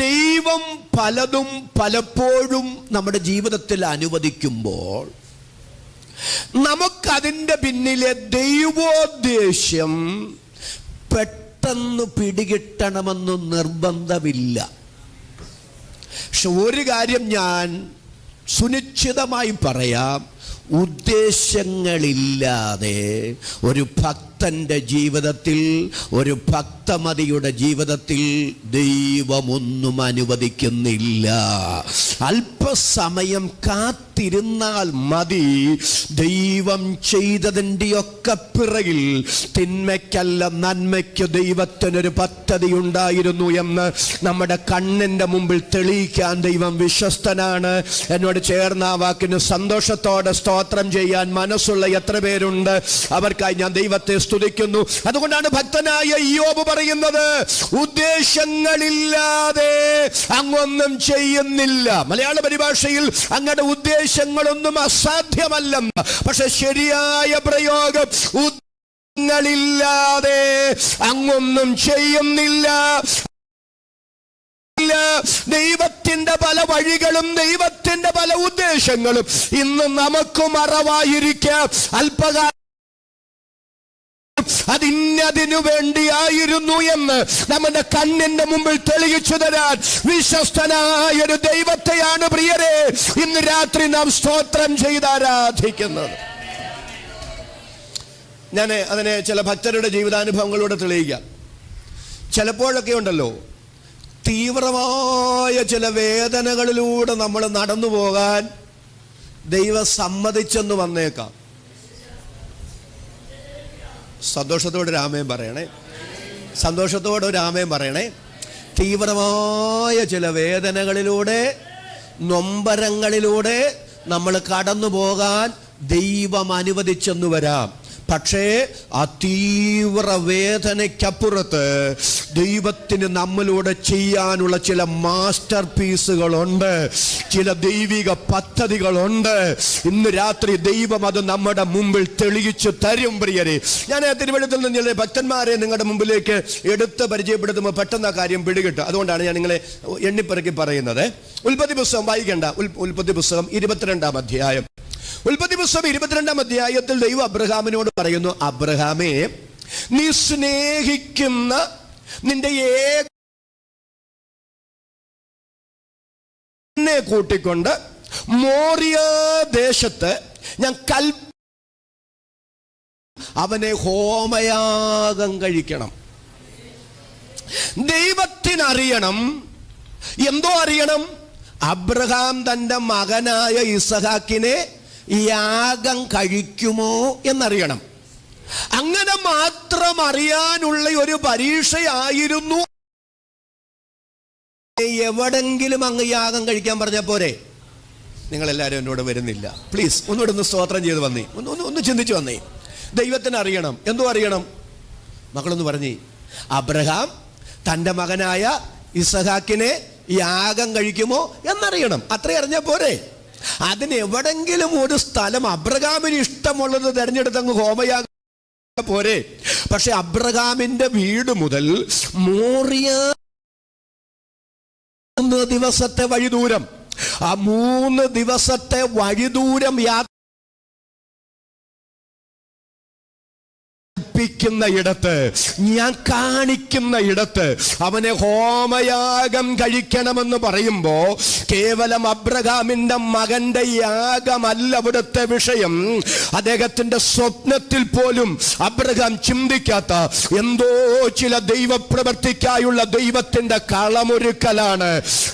ദൈവം പലതും പലപ്പോഴും നമ്മുടെ ജീവിതത്തിൽ അനുവദിക്കുമ്പോൾ നമുക്കതിൻ്റെ പിന്നിലെ ദൈവോദ്ദേശ്യം പെട്ടെന്ന് പിടികിട്ടണമെന്ന് നിർബന്ധമില്ല. പക്ഷെ ഒരു കാര്യം ഞാൻ സുനിശ്ചിതമായി പറയാം, ഉദ്ദേശങ്ങളില്ലാതെ ഒരു ഭക്തൻ്റെ ജീവിതത്തിൽ, ഒരു ഭക്തമതിയുടെ ജീവിതത്തിൽ ദൈവമൊന്നും അനുവദിക്കുന്നില്ല. അല്പസമയം കാത്തിരുന്നാൽ മതി. ദൈവം ചെയ്തതിൻ്റെയൊക്കെ പിറകിൽ തിന്മയ്ക്കല്ല നന്മയ്ക്ക് ദൈവത്തിനൊരു പദ്ധതി ഉണ്ടായിരുന്നു എന്ന് നമ്മുടെ കണ്ണിൻ്റെ മുമ്പിൽ തെളിയിക്കാൻ ദൈവം വിശ്വസ്തനാണ്. എന്നോട് ചേർന്ന ആ വാക്കിന് സന്തോഷത്തോടെ സ്തോത്രം ചെയ്യാൻ മനസ്സുള്ള എത്ര പേരുണ്ട്? അവർക്കായി ഞാൻ ദൈവത്തെ സ്തുതിക്കുന്നു. അതുകൊണ്ടാണ് ഭക്തനായ ഇയ്യോബ് പറയുന്നത്, ഉദ്ദേശങ്ങളില്ലാതെ അങ്ങൊന്നും ചെയ്യുന്നില്ല. മലയാള പരിഭാഷയിൽ അങ്ങയുടെ ഉദ്ദേശങ്ങളൊന്നും അസാധ്യമല്ലെന്ന്. പക്ഷെ ശരിയായ പ്രയോഗം, ഉദ്ദേശങ്ങളില്ലാതെ അങ്ങൊന്നും ചെയ്യുന്നില്ല. ദൈവത്തിന്റെ പല വഴികളും ദൈവത്തിന്റെ പല ഉദ്ദേശങ്ങളും ഇന്ന് നമുക്ക് മറവായിരിക്കാം. അല്പകാലം അതിന്നതിനു വേണ്ടിയായിരുന്നു എന്ന് നമ്മുടെ കണ്ണിന്റെ മുമ്പിൽ തെളിയിച്ചു തരാൻ വിശ്വസ്തനായൊരു ദൈവത്തെയാണ് പ്രിയരെ ഇന്ന് രാത്രി നാം സ്തോത്രം ചെയ്ത് ആരാധിക്കുന്നത്. ഞാൻ അതിനെ ചില ഭക്തരുടെ ജീവിതാനുഭവങ്ങളോട് തെളിയിക്കാം. ചിലപ്പോഴൊക്കെ ഉണ്ടല്ലോ, തീവ്രമായ ചില വേദനകളിലൂടെ നമ്മൾ നടന്നു പോകാൻ ദൈവം സമ്മതിച്ചെന്ന് വന്നേക്കാം. സന്തോഷത്തോടെ രാമേൻ പറയണേ, സന്തോഷത്തോടെ രാമേൻ പറയണേ. തീവ്രമായ ചില വേദനകളിലൂടെ, നൊമ്പരങ്ങളിലൂടെ നമ്മൾ കടന്നു പോകാൻ ദൈവം അനുവദിച്ചെന്ന് വരാം. പക്ഷേ ആ തീവ്ര വേദനയ്ക്കപ്പുറത്ത് ദൈവത്തിന് നമ്മളിലൂടെ ചെയ്യാനുള്ള ചില മാസ്റ്റർ പീസുകളുണ്ട്, ചില ദൈവിക പദ്ധതികളുണ്ട്. ഇന്ന് രാത്രി ദൈവം അത് നമ്മുടെ മുമ്പിൽ തെളിയിച്ചു തരും. പ്രിയരെ, ഞാൻ തിരുവഴുത്തിൽ നിന്ന് ഭക്തന്മാരെ നിങ്ങളുടെ മുമ്പിലേക്ക് എടുത്ത് പരിചയപ്പെടുത്തുമ്പോൾ പെട്ടെന്ന് ആ കാര്യം പിടികിട്ടും. അതുകൊണ്ടാണ് ഞാൻ നിങ്ങളെ എണ്ണിപ്പെറുക്കി പറയുന്നത്. ഉൽപ്പത്തി പുസ്തകം വായിക്കേണ്ട, ഉൽപ്പത്തി പുസ്തകം 22-ാം അധ്യായം. ഉൽപ്പത്തി പുസ്തകം 22-ാം അധ്യായത്തിൽ ദൈവം അബ്രഹാമിനോട് പറയുന്നു, അബ്രഹാമേ, നീ സ്നേഹിക്കുന്ന നിന്റെ ഏകനെ കൂട്ടിക്കൊണ്ട് മോറിയ ദേശത്ത് ഞാൻ അവനെ ഹോമയാഗം കഴിക്കണം. ദൈവത്തിനറിയണം, എന്തോ അറിയണം, അബ്രഹാം തൻ്റെ മകനായ ഇസഹാക്കിനെ യാഗം കഴിക്കുമോ എന്നറിയണം. അങ്ങനെ മാത്രം അറിയാനുള്ള ഒരു പരീക്ഷയായിരുന്നു. എവിടെങ്കിലും അങ്ങ് യാഗം കഴിക്കാൻ പറഞ്ഞ പോരെ? നിങ്ങളെല്ലാവരും എന്നോട് വരുന്നില്ല, പ്ലീസ് ഒന്നുകൂടെ ഒന്ന് സ്തോത്രം ചെയ്ത് വന്നേ, ഒന്ന് ചിന്തിച്ചു വന്നേ. ദൈവത്തിന് അറിയണം, എന്തോ അറിയണം? മക്കളൊന്ന് പറഞ്ഞേ, അബ്രഹാം തൻ്റെ മകനായ ഇസഹാക്കിനെ യാഗം കഴിക്കുമോ എന്നറിയണം. അത്രേ അറിഞ്ഞാൽ പോരെ? അതിനെവിടെങ്കിലും ഒരു സ്ഥലം അബ്രഹാമിന് ഇഷ്ടമുള്ളത് തിരഞ്ഞെടുത്തങ്ങ് ഹോമയാഗം പോരെ? പക്ഷെ അബ്രഹാമിന്റെ വീട് മുതൽ മോറിയ 3 ദിവസത്തെ വഴിദൂരം, ആ 3 ദിവസത്തെ വഴിദൂരം ഇടത്ത്, ഞാൻ കാണിക്കുന്ന ഇടത്ത് അവനെ ഹോമയാഗം കഴിക്കണമെന്ന് പറയുമ്പോ കേവലം അബ്രഹാമിന്റെ മകന്റെ യാഗമല്ല അവിടുത്തെ വിഷയം. അദ്ദേഹത്തിന്റെ സ്വപ്നത്തിൽ പോലും അബ്രഹാം ചിന്തിക്കാത്ത എന്തോ ചില ദൈവപ്രവൃത്തിക്കായുള്ള ദൈവത്തിന്റെ കളമൊരുക്കലാണ്.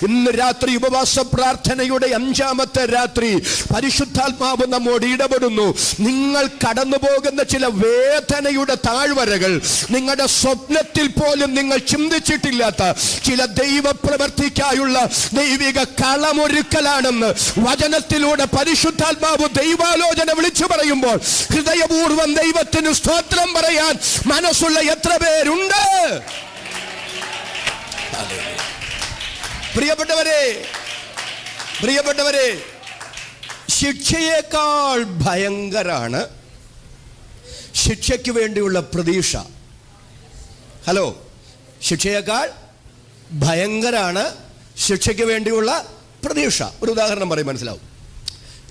ഇന്ന് രാത്രി ഉപവാസ പ്രാർത്ഥനയുടെ 5-ാമത്തെ രാത്രി പരിശുദ്ധാത്മാവ് നമ്മോട് ഇടപെടുന്നു. നിങ്ങൾ കടന്നു പോകുന്ന ചില വേദനയുടെ താഴ്വരകൾ, നിങ്ങളുടെ സ്വപ്നത്തിൽ പോലും നിങ്ങൾ ചിന്തിച്ചിട്ടില്ലാത്ത ചില ദൈവപ്രവൃത്തിക്കായുള്ള ദൈവിക കളമൊരുക്കലാണെന്ന് വചനത്തിലൂടെ പരിശുദ്ധാത്മാവ് ദൈവാലോചന വിളിച്ചു പറയുമ്പോൾ ഹൃദയപൂർവ്വം ദൈവത്തിന് സ്തോത്രം പറയാൻ മനസ്സുള്ള എത്ര പേരുണ്ട്? പ്രിയപ്പെട്ടവരെ, ശിക്ഷയേക്കാൾ ഭയങ്കരാണ് ശിക്ഷയ്ക്ക് വേണ്ടിയുള്ള പ്രതീക്ഷ. ഹലോ, ശിക്ഷയേക്കാൾ ഭയങ്കരാണ് ശിക്ഷയ്ക്ക് വേണ്ടിയുള്ള പ്രതീക്ഷ. ഒരു ഉദാഹരണം പറയും, മനസ്സിലാവും.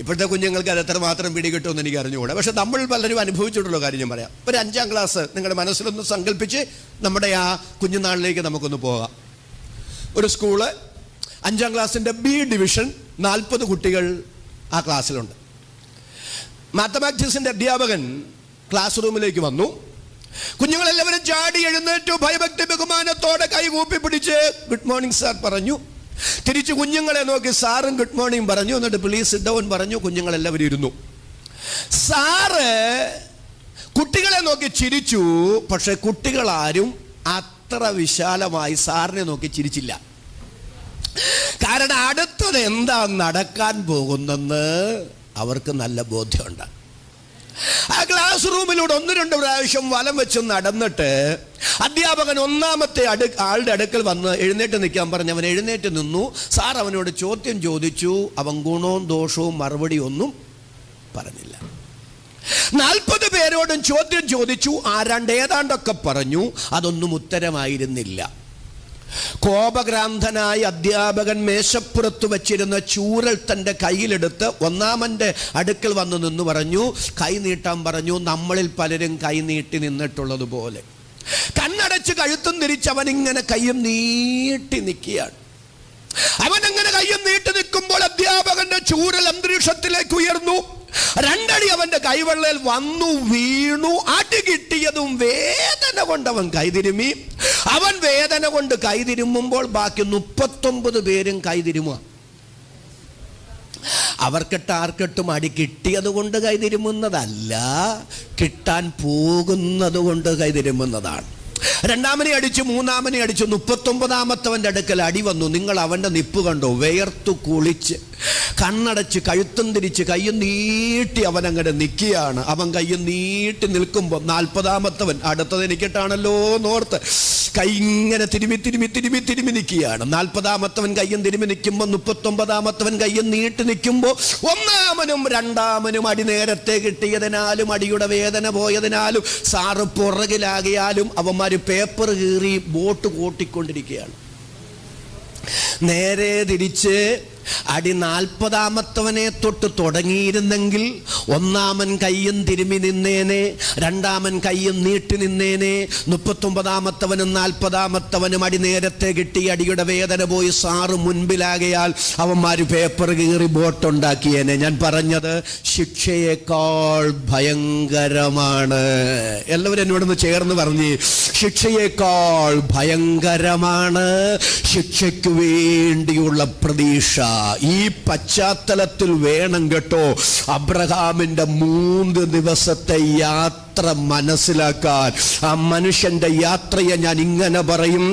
ഇപ്പോഴത്തെ കുഞ്ഞുങ്ങൾക്ക് അത് എത്ര മാത്രം പിടികിട്ടുമെന്ന് എനിക്ക് അറിഞ്ഞുകൂടാ. പക്ഷെ നമ്മൾ പലരും അനുഭവിച്ചിട്ടുള്ള കാര്യം ഞാൻ പറയാം. ഒരു 5ാം ക്ലാസ് നിങ്ങളുടെ മനസ്സിലൊന്ന് സങ്കല്പിച്ച് നമ്മുടെ ആ കുഞ്ഞുനാളിലേക്ക് നമുക്കൊന്ന് പോകാം. ഒരു സ്കൂള്, 5ാം ക്ലാസ്സിൻ്റെ B ഡിവിഷൻ, 40 കുട്ടികൾ ആ ക്ലാസ്സിലുണ്ട്. മാത്തമാറ്റിക്സിൻ്റെ അധ്യാപകൻ ക്ലാസ് റൂമിലേക്ക് വന്നു. കുഞ്ഞുങ്ങളെല്ലാവരും ചാടി എഴുന്നേറ്റു, ഭയഭക്തി ബഹുമാനത്തോടെ കൈകൂപ്പി പിടിച്ച് ഗുഡ് മോർണിംഗ് സാർ പറഞ്ഞു. തിരിച്ച് കുഞ്ഞുങ്ങളെ നോക്കി സാറും ഗുഡ് മോർണിംഗ് പറഞ്ഞു. എന്നിട്ട് പ്ലീസ് സിറ്റ് ഡൗൺ പറഞ്ഞു. കുഞ്ഞുങ്ങളെല്ലാവരും ഇരുന്നു. സാറ് കുട്ടികളെ നോക്കി ചിരിച്ചു. പക്ഷെ കുട്ടികളാരും അത്ര വിശാലമായി സാറിനെ നോക്കി ചിരിച്ചില്ല. കാരണം അടുത്തത് എന്താ നടക്കാൻ പോകുന്നെന്ന് അവർക്ക് നല്ല ബോധ്യമുണ്ട്. ആ ക്ലാസ് റൂമിലൂടെ 1-2 പ്രാവശ്യം വലം വെച്ച് നടന്നിട്ട് അധ്യാപകൻ 1ാമത്തെ ആളുടെ അടുക്കൽ വന്ന് എഴുന്നേറ്റ് നിൽക്കാൻ പറഞ്ഞ് അവൻ എഴുന്നേറ്റ് നിന്നു. സാർ അവനോട് ചോദ്യം ചോദിച്ചു. അവൻ ഗുണവും ദോഷവും മറുപടി ഒന്നും പറഞ്ഞില്ല. 40 പേരോടും ചോദ്യം ചോദിച്ചു. ഏതാണ്ടൊക്കെ പറഞ്ഞു. അതൊന്നും ഉത്തരമായിരുന്നില്ല. കോപഗ്രാന്തനായ അധ്യാപകൻ മേശപ്പുറത്ത് വച്ചിരുന്ന ചൂരൽ തൻ്റെ കയ്യിലെടുത്ത് 1ാമൻ്റെ അടുക്കൽ വന്ന് നിന്ന് പറഞ്ഞു, കൈ നീട്ടാൻ പറഞ്ഞു. നമ്മളിൽ പലരും കൈ നീട്ടി നിന്നിട്ടുള്ളതുപോലെ കണ്ണടച്ച് കഴുത്തും തിരിച്ച് അവനിങ്ങനെ കയ്യും നീട്ടി നിൽക്കുകയാണ്. അവനങ്ങനെ കയ്യും നീട്ടി നിൽക്കുമ്പോൾ അധ്യാപകന്റെ ചൂരൽ അന്തരീക്ഷത്തിലേക്ക് ഉയർന്നു. 2 അടി അവന്റെ കൈവെള്ളയിൽ വന്നു വീണു. അടി കിട്ടിയതും വേദന കൊണ്ട് അവൻ കൈതിരുമ്മി. അവൻ വേദന കൊണ്ട് കൈതിരുമ്മുമ്പോൾ ബാക്കി 39 പേരും കൈതിരുമുക. അവർക്കിട്ട് ആർക്കിട്ടും അടി കിട്ടിയത് കൊണ്ട് കൈതിരുമുന്നതല്ല, കിട്ടാൻ പോകുന്നത് കൊണ്ട് കൈതിരുമുന്നതാണ്. 2ാമനെ അടിച്ചു, 3ാമനെ അടിച്ചു. 39ാമത്തവൻ്റെ അടുക്കൽ അടി വന്നു. നിങ്ങൾ അവൻ്റെ നിപ്പ് കണ്ടോ? വേർത്തു കുളിച്ച് കണ്ണടച്ച് കഴുത്തും തിരിച്ച് കയ്യും നീട്ടി അവനങ്ങനെ നിൽക്കുകയാണ്. അവൻ കയ്യും നീട്ടി നിൽക്കുമ്പോൾ 40ാമത്തവൻ അടുത്തത് എനിക്കിട്ടാണല്ലോ നോർത്ത് കൈ ഇങ്ങനെ തിരുമി നിൽക്കുകയാണ്. 40ാമത്തവൻ കയ്യും തിരുമി നിൽക്കുമ്പോൾ 39ാമത്തവൻ കയ്യും നീട്ടി നിൽക്കുമ്പോൾ 1ാമനും 2ാമനും അടി നേരത്തെ കിട്ടിയതിനാലും അടിയുടെ വേദന പോയതിനാലും സാറ് പുറകിലാകിയാലും അവന്മാർ പേപ്പർ കീറി ബോട്ട് കൂട്ടിക്കൊണ്ടിരിക്കുകയാണ്. നേരെ തിരിച്ച് അടി 40ാമത്തവനെ തൊട്ട് തുടങ്ങിയിരുന്നെങ്കിൽ 1ാമൻ കയ്യും തിരുമി നിന്നേനെ, 2ാമൻ കയ്യും നീട്ടി നിന്നേനെ. 39ാമത്തവനും 40ാമത്തവനും അടി നേരത്തെ കിട്ടി അടിയുടെ വേദന പോയി സാറ് മുൻപിലാകയാൽ അവന്മാര് പേപ്പർ കീറി ബോട്ടുണ്ടാക്കിയേനെ. ഞാൻ പറഞ്ഞത് ശിക്ഷയേക്കാൾ ഭയങ്കരമാണ്. എല്ലാവരും എന്നോടൊന്ന് ചേർന്ന് പറഞ്ഞ്, ശിക്ഷയേക്കാൾ ഭയങ്കരമാണ് ശിക്ഷയ്ക്ക് വേണ്ടിയുള്ള പ്രതീക്ഷ. ഈ പശ്ചാത്തലത്തിൽ വേണം കേട്ടോ അബ്രഹാമിന്റെ 3 ദിവസത്തെ യാത്ര മനസ്സിലാക്കാൻ. ആ മനുഷ്യന്റെ യാത്രയെ ഞാൻ ഇങ്ങനെ പറയും,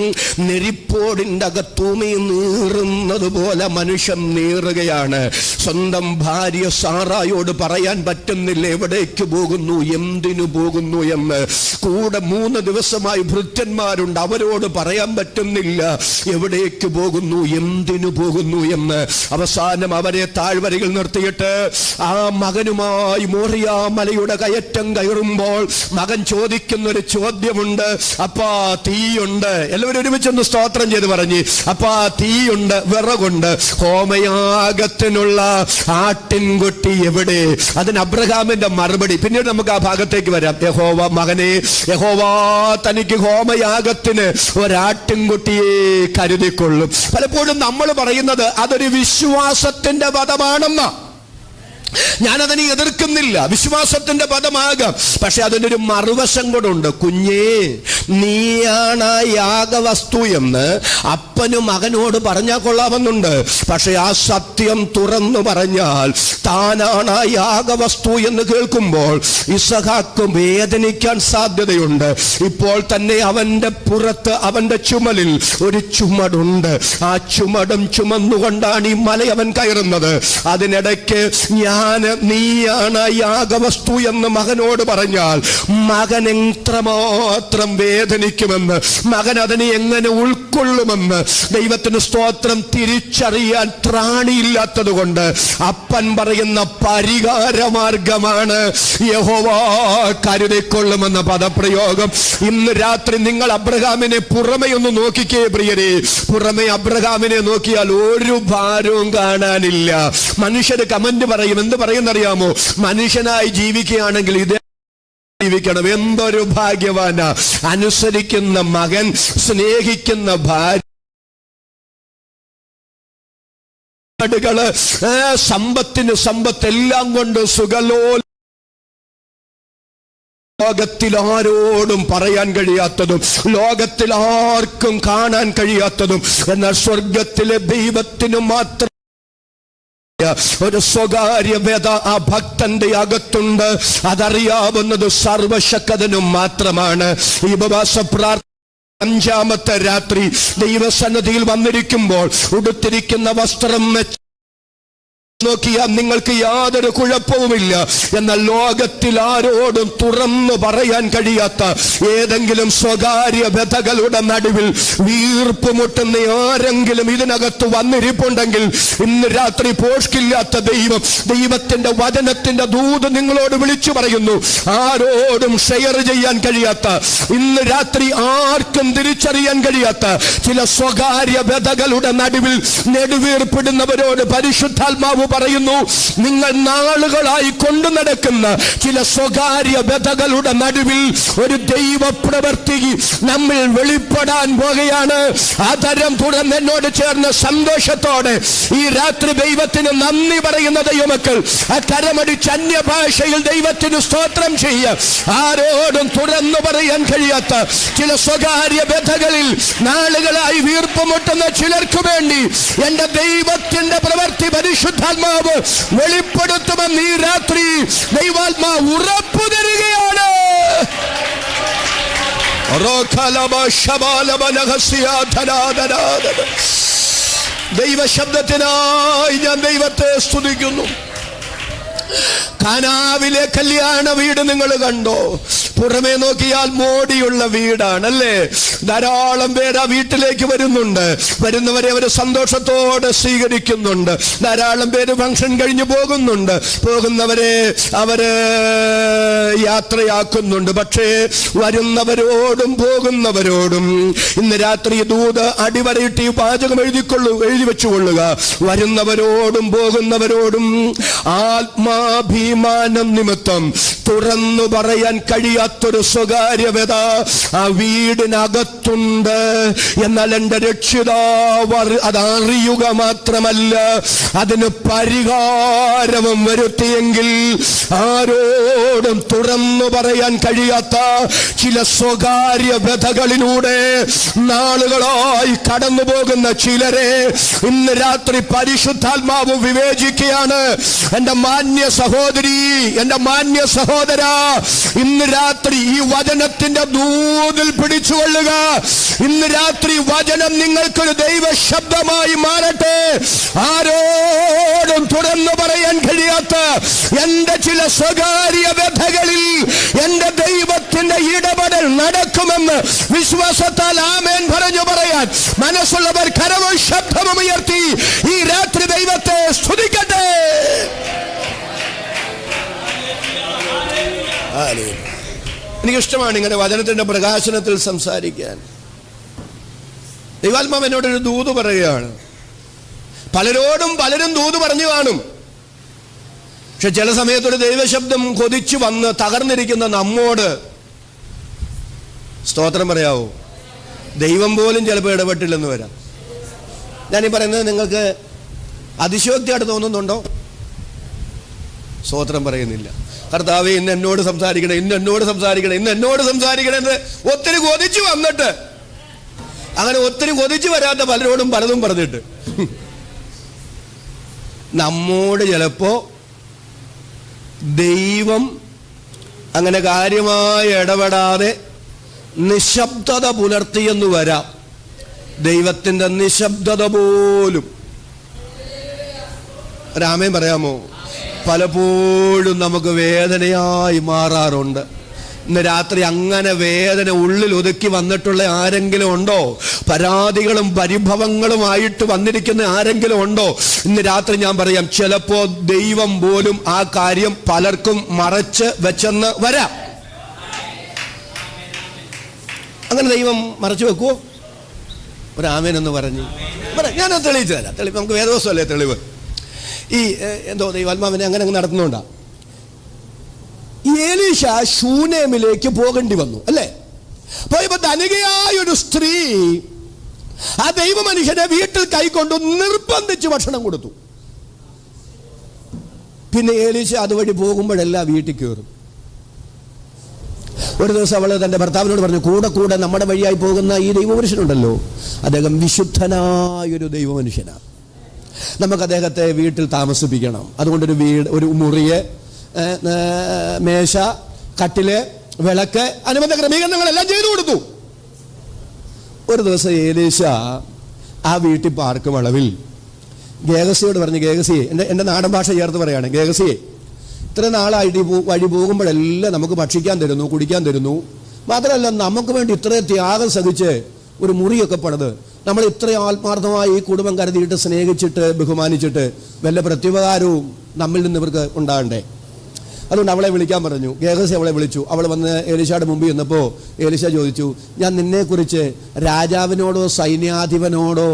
നെരിപ്പോടിൻ്റെ അകത്തൂമി നീറുന്നത് പോലെ മനുഷ്യൻ നീറുകയാണ്. സ്വന്തം ഭാര്യ സാറായോട് പറയാൻ പറ്റുന്നില്ല എവിടേക്ക് പോകുന്നു, എന്തിനു പോകുന്നു എന്ന്. കൂടെ 3 ദിവസമായി ഭൃത്യന്മാരുണ്ട്, അവരോട് പറയാൻ പറ്റുന്നില്ല എവിടേക്ക് പോകുന്നു, എന്തിനു പോകുന്നു എന്ന്. അവസാനം അവരെ താഴ്വരയിൽ നിർത്തിയിട്ട് ആ മകനുമായി മോറിയ മലയുടെ കയറ്റം കയറുമ്പോൾ മകൻ ചോദിക്കുന്നൊരു ചോദ്യമുണ്ട്. അപ്പാ തീയുണ്ട്. എല്ലാവരും ഒരുമിച്ചൊന്ന് സ്തോത്രം ചെയ്ത് പറഞ്ഞ്, അപ്പാ തീയുണ്ട്, വിറകുണ്ട്, ഹോമയാഗത്തിനുള്ള ആട്ടിൻകുട്ടി എവിടെ? അതിന് അബ്രഹാമിന്റെ മറുപടി പിന്നീട് നമുക്ക് ആ ഭാഗത്തേക്ക് വരാം. യഹോവ മകനെ, യഹോവ തനിക്ക് ഹോമയാഗത്തിന് ഒരാട്ടിൻകുട്ടിയെ കരുതിക്കൊള്ളും. പലപ്പോഴും നമ്മൾ പറയുന്നത് അതൊരു വിശ്വാസത്തിന്റെ പദമാണെന്ന. ഞാനതിനെ എതിർക്കുന്നില്ല, വിശ്വാസത്തിന്റെ പദമാകാം. പക്ഷെ അതിനൊരു മറുവശം കൂടെ ഉണ്ട്. കുഞ്ഞേ, നീയാണ് യാഗവസ്തു എന്ന് അപ്പനും മകനോട് പറഞ്ഞാൽ കൊള്ളാമെന്നുണ്ട്. പക്ഷെ ആ സത്യം തുറന്നു പറഞ്ഞാൽ താനാണ് യാഗവസ്തു എന്ന് കേൾക്കുമ്പോൾ ഇസഹാക്ക് വേദനിക്കാൻ സാധ്യതയുണ്ട്. ഇപ്പോൾ തന്നെ അവന്റെ പുറത്ത്, അവന്റെ ചുമലിൽ ഒരു ചുമടുണ്ട്. ആ ചുമടും ചുമന്നുകൊണ്ടാണ് ഈ മല അവൻ കയറുന്നത്. അതിനിടയ്ക്ക് ഞാൻ നീയാണ് യാഗവസ്തു എന്ന് മകനോട് പറഞ്ഞാൽ മകൻ എത്രമാത്രം വേദനിക്കുമെന്ന്, മകൻ അതിനെ എങ്ങനെ ഉൾക്കൊള്ളുമെന്ന് ദൈവത്തിന് സ്തോത്രം തിരിച്ചറിയാൻ ത്രാണിയില്ലാത്തത് കൊണ്ട് അപ്പൻ പറയുന്ന പരിഹാരമാർഗമാണ് യഹോവ കരുതിക്കൊള്ളുമെന്ന പദപ്രയോഗം. ഇന്ന് രാത്രി നിങ്ങൾ അബ്രഹാമിനെ പുറമെ ഒന്ന് നോക്കിക്കേ പ്രിയരെ. പുറമെ അബ്രഹാമിനെ നോക്കിയാൽ ഒരു ഭാരവും കാണാനില്ല. മനുഷ്യര് കമന്റ് പറയും. എന്ത് പറയുന്നറിയാമോ? മനുഷ്യനായി ജീവിക്കുകയാണെങ്കിൽ ഇത് ജീവിക്കണം. എന്തൊരു ഭാഗ്യവാനാ. അനുസരിക്കുന്ന മകൻ, സ്നേഹിക്കുന്ന ഭാര്യ, സമ്പത്തിന് സമ്പത്ത്, എല്ലാം കൊണ്ട് സുഖലോല, ലോകത്തിൽ ആരോടും പറയാൻ കഴിയാത്തതും ലോകത്തിൽ ആർക്കും കാണാൻ കഴിയാത്തതും എന്നാൽ സ്വർഗത്തിലെ ദൈവത്തിന് മാത്രം ഒരു സ്വകാര്യ വ്യത ആ ഭക്തന്റെ അകത്തുണ്ട്. അതറിയാവുന്നത് സർവശക്തനും മാത്രമാണ്. ഈ ഉപവാസ പ്രാർത്ഥന 5ാമത്തെ രാത്രി ദൈവസന്നിധിയിൽ വന്നിരിക്കുമ്പോൾ ഉടുത്തിരിക്കുന്ന വസ്ത്രം നോക്കിയാൽ നിങ്ങൾക്ക് യാതൊരു കുഴപ്പവുമില്ല. എന്നാൽ ലോകത്തിൽ ആരോടും തുറന്നു പറയാൻ കഴിയാത്ത ഏതെങ്കിലും സ്വകാര്യ വ്യതകളുടെ നടുവിൽ വീർപ്പുമുട്ടുന്ന ആരെങ്കിലും ഇതിനകത്ത് വന്നിരിപ്പുണ്ടെങ്കിൽ ഇന്ന് രാത്രി പോഷ്കില്ലാത്ത ദൈവത്തിന്റെ വചനത്തിന്റെ ദൂത് നിങ്ങളോട് വിളിച്ചു പറയുന്നു. ആരോടും ഷെയർ ചെയ്യാൻ കഴിയാത്ത, ഇന്ന് രാത്രി ആർക്കും തിരിച്ചറിയാൻ കഴിയാത്ത ചില സ്വകാര്യ വ്യതകളുടെ നടുവിൽ നെടുവീർപ്പിടുന്നവരോട് പരിശുദ്ധാത്മാവ് പറയുന്നു, നിങ്ങൾ നാളുകളായി കൊണ്ടു നടക്കുന്ന ചില സ്വകാര്യ വ്യതകളുടെ നടുവിൽ ഒരു ദൈവപ്രവൃത്തി നമ്മിൽ വെളിപ്പെടാൻ പോകുകയാണ്. ആദരം തുറന്ന് എന്നോട് ചേർന്ന് സന്തോഷത്തോടെ ഈ രാത്രി ദൈവത്തിന് നന്ദി പറയുന്ന ദൈവമക്കൾ കരമടിച്ച് അന്യഭാഷയിൽ ദൈവത്തിന് സ്തോത്രം ചെയ്യുക. ആരോടും തുറന്നു പറയാൻ കഴിയാത്ത ചില സ്വകാര്യ വ്യതകളിൽ നാളുകളായി വീർപ്പുമുട്ടുന്ന ചിലർക്ക് വേണ്ടി എന്റെ ദൈവത്തിന്റെ പ്രവൃത്തി പരിശുദ്ധാത്മാവ് വെളിപ്പെടുത്തുമെന്ന് ഈ രാത്രി ദൈവാത്മാവ് ഉറപ്പു തരികയാണ്. ദൈവശബ്ദത്തിനായി ഞാൻ ദൈവത്തെ സ്തുതിക്കുന്നു. കാനാവിലെ കല്യാണ വീട് നിങ്ങൾ കണ്ടോ? പുറമേ നോക്കിയാൽ മോടിയുള്ള വീടാണല്ലേ. ധാരാളം പേര് ആ വീട്ടിലേക്ക് വരുന്നുണ്ട്. വരുന്നവരെ അവർ സന്തോഷത്തോടെ സ്വീകരിക്കുന്നുണ്ട്. ധാരാളം പേര് ഫംഗ്ഷൻ കഴിഞ്ഞ് പോകുന്നുണ്ട്. പോകുന്നവരെ അവര് യാത്രയാക്കുന്നുണ്ട്. പക്ഷേ വരുന്നവരോടും പോകുന്നവരോടും ഇന്ന് രാത്രി ദൂത് അടിവരയിട്ട് ഈ വാചകം എഴുതി വെച്ചുകൊള്ളുക. വരുന്നവരോടും പോകുന്നവരോടും ആത്മാഭിമാനം നിമിത്തം തുറന്നു പറയാൻ കഴിയാത്തൊരു സ്വകാര്യത ആ വീടിനകത്തുണ്ട്. എന്നാൽ എന്റെ രക്ഷിതാവ് അതറിയുക മാത്രമല്ല അതിന് പരിഹാരവും വരുത്തിയെങ്കിൽ ആരോടും തുറന്നു പറയാൻ കഴിയാത്ത ചില സ്വകാര്യ വ്യതകളിലൂടെ നാളുകളായി കടന്നു പോകുന്ന ചിലരെ ഇന്ന് രാത്രി പരിശുദ്ധാത്മാവ് വിവേചിക്കുകയാണ്. എന്റെ മാന്യ സഹോദരി, എന്റെ മാന്യ സഹോദര, ഇന്ന് രാത്രി ഈ വചനത്തിന്റെ ദൂതിൽ പിടിച്ചുകൊള്ളുക. ഇന്ന് രാത്രി വചനം നിങ്ങൾക്കൊരു ദൈവ ശബ്ദമായി മാറട്ടെ. ആരോടും തുറന്നു പറയാൻ കഴിയാത്ത എന്റെ ചില സ്വകാര്യ വ്യഥകളിൽ എന്റെ ദൈവത്തിന്റെ ഇടപെടൽ നടക്കുമെന്ന് വിശ്വാസത്താൽ ആമേൻ പറഞ്ഞു പറയാൻ മനസ്സുള്ളവർ കരവും ശബ്ദവും ഉയർത്തി ഈ രാത്രി ദൈവത്തെ സ്തുതിക്കട്ടെ. എനിക്കിഷ്ടമാണ് ഇങ്ങനെ വചനത്തിന്റെ പ്രകാശനത്തിൽ സംസാരിക്കാൻ. ദൈവാത്മാവ് എന്നോടൊരു ദൂത് പറയുകയാണ്. പലരും ദൂത് പറഞ്ഞു കാണും. പക്ഷെ ചില സമയത്തൊരു ദൈവശബ്ദം കൊതിച്ചു വന്ന് തകർന്നിരിക്കുന്ന നമ്മോട് സ്തോത്രം പറയാവോ? ദൈവം പോലും ചിലപ്പോൾ ഇടപെട്ടില്ലെന്ന് വരാം. ഞാനീ പറയുന്നത് നിങ്ങൾക്ക് അതിശയോക്തിയായിട്ട് തോന്നുന്നുണ്ടോ? സ്തോത്രം പറയുന്നില്ല. കർത്താവേ, ഇന്ന് എന്നോട് സംസാരിക്കണേ, ഇന്ന് എന്നോട് സംസാരിക്കണേ എന്ന് ഒത്തിരി കൊതിച്ചു വന്നിട്ട് അങ്ങനെ ഒത്തിരി കൊതിച്ചു വരാത്ത പലരോടും പലതും പറഞ്ഞിട്ട് നമ്മോട് ചിലപ്പോ ദൈവം അങ്ങനെ കാര്യമായി ഇടപെടാതെ നിശബ്ദത പുലർത്തിയെന്ന് വരാം. ദൈവത്തിന്റെ നിശബ്ദത പോലും. ഒരാമേൻ പറയാമോ? പലപ്പോഴും നമുക്ക് വേദനയായി മാറാറുണ്ട്. ഇന്ന് രാത്രി അങ്ങനെ വേദന ഉള്ളിൽ ഒതുക്കി വന്നിട്ടുള്ള ആരെങ്കിലും ഉണ്ടോ? പരാതികളും പരിഭവങ്ങളുമായിട്ട് വന്നിരിക്കുന്ന ആരെങ്കിലും ഉണ്ടോ? ഇന്ന് രാത്രി ഞാൻ പറയാം, ചിലപ്പോ ദൈവം പോലും ആ കാര്യം പലർക്കും മറച്ച് വെച്ചെന്ന് വരാം. അങ്ങനെ ദൈവം മറച്ചു വെക്കുവോ? ഒരു ആമേനെന്ന് പറഞ്ഞു ഞാനത് തെളിയിച്ചു തരാം. നമുക്ക് വേദവസ്തുവല്ലേ തെളിവ്. ഈ എന്തോ ദൈവാത്മാവിനെ അങ്ങനെ അങ്ങ് നടത്തുന്നുണ്ടാ. എലീശ ശൂനേമിലേക്ക് പോകേണ്ടി വന്നു അല്ലേ? പോയപ്പോ ധനികയായ ഒരു സ്ത്രീ ആ ദൈവ മനുഷ്യനെ വീട്ടിൽ കൈക്കൊണ്ടു നിർബന്ധിച്ച് ഭക്ഷണം കൊടുത്തു. പിന്നെ എലീശ അതുവഴി പോകുമ്പോഴെല്ലാം വീട്ടിൽ കയറും. ഒരു ദിവസം അവള് തന്റെ ഭർത്താവിനോട് പറഞ്ഞു, കൂടെ കൂടെ നമ്മുടെ വഴിയായി പോകുന്ന ഈ ദൈവമനുഷ്യനുണ്ടല്ലോ, അദ്ദേഹം വിശുദ്ധനായൊരു ദൈവമനുഷ്യനാണ്, നമുക്ക് അദ്ദേഹത്തെ വീട്ടിൽ താമസിപ്പിക്കണം. അതുകൊണ്ടൊരു വീട്, ഒരു മുറിയെ, മേശ, കട്ടില്, വിളക്ക്, അനുബന്ധ ക്രമീകരണങ്ങളെല്ലാം ചെയ്തു കൊടുത്തു. ഒരു ദിവസം എലീശ ആ വീട്ടിൽ പാർക്കും അളവിൽ ഗേഹസിയോട് പറഞ്ഞു, ഗേഹസിയെ, എൻ്റെ നാടൻ ഭാഷ ചേർത്ത് പറയാണ്, ഗേഹസിയെ, ഇത്ര നാളായിട്ട് ഈ വഴി പോകുമ്പോഴെല്ലാം നമുക്ക് ഭക്ഷിക്കാൻ തരുന്നു, കുടിക്കാൻ തരുന്നു, മാത്രമല്ല നമുക്ക് വേണ്ടി ഇത്രയും ത്യാഗം സഹിച്ച് ഒരു മുറിയൊക്കെ പണിത് നമ്മൾ ഇത്രയും ആത്മാർത്ഥമായി ഈ കുടുംബം കരുതിയിട്ട് സ്നേഹിച്ചിട്ട് ബഹുമാനിച്ചിട്ട് വല്ല പ്രത്യുപകാരവും നമ്മിൽ നിന്ന് ഇവർക്ക് ഉണ്ടാകണ്ടേ? അതുകൊണ്ട് അവളെ വിളിക്കാൻ പറഞ്ഞു. ഗേഹസി അവളെ വിളിച്ചു. അവൾ വന്ന് എലീശയുടെ മുമ്പിൽ ചെന്നപ്പോൾ എലീശ ചോദിച്ചു, ഞാൻ നിന്നെക്കുറിച്ച് രാജാവിനോടോ സൈന്യാധിപനോടോ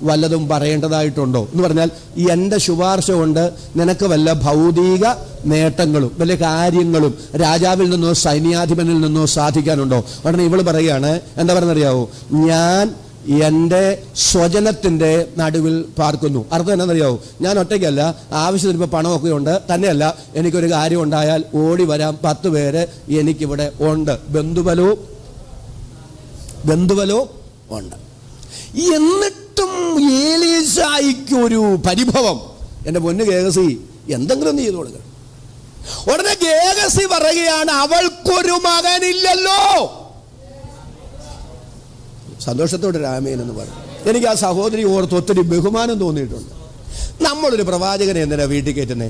വല്ലതും പറയേണ്ടതായിട്ടുണ്ടോ എന്ന് പറഞ്ഞാൽ, എൻ്റെ ശുപാർശ കൊണ്ട് നിനക്ക് വല്ല ഭൗതിക നേട്ടങ്ങളും വല്ല കാര്യങ്ങളും രാജാവിൽ നിന്നോ സൈന്യാധിപനിൽ നിന്നോ സാധിക്കാനുണ്ടോ? ഉടനെ ഇവള് പറയുകയാണ്, എന്താ പറയുന്നറിയാവോ, ഞാൻ എൻ്റെ സ്വജനത്തിൻ്റെ നടുവിൽ പാർക്കുന്നു. അർത്ഥം എന്താണെന്നറിയാവോ, ഞാൻ ഒറ്റയ്ക്കല്ല, ആവശ്യത്തിന് ഇപ്പോൾ പണമൊക്കെ ഉണ്ട്, തന്നെയല്ല എനിക്കൊരു കാര്യം ഉണ്ടായാൽ ഓടി വരാൻ 10 പേര് എനിക്കിവിടെ ഉണ്ട്, ബന്ധുവലോ ഉണ്ട്. എന്നിട്ടും എലീശായിക്ക് ഒരു പരിഭവം, എൻ്റെ പൊന്ന് ഗേഹസി എന്തെങ്കിലും ഒന്ന് ചെയ്തു കൊടുക്കണം. ഉടനെ ഗേഹസി പറയുകയാണ്, അവൾക്കൊരു മകനില്ലല്ലോ. സന്തോഷത്തോടെ രാമേൻ എന്ന് പറഞ്ഞു. എനിക്ക് ആ സഹോദരി ഓർത്ത് ഒത്തിരി ബഹുമാനം തോന്നിയിട്ടുണ്ട്. നമ്മളൊരു പ്രവാചകനെ എന്തിനാ വീട്ടിൽ കയറ്റുന്നേ?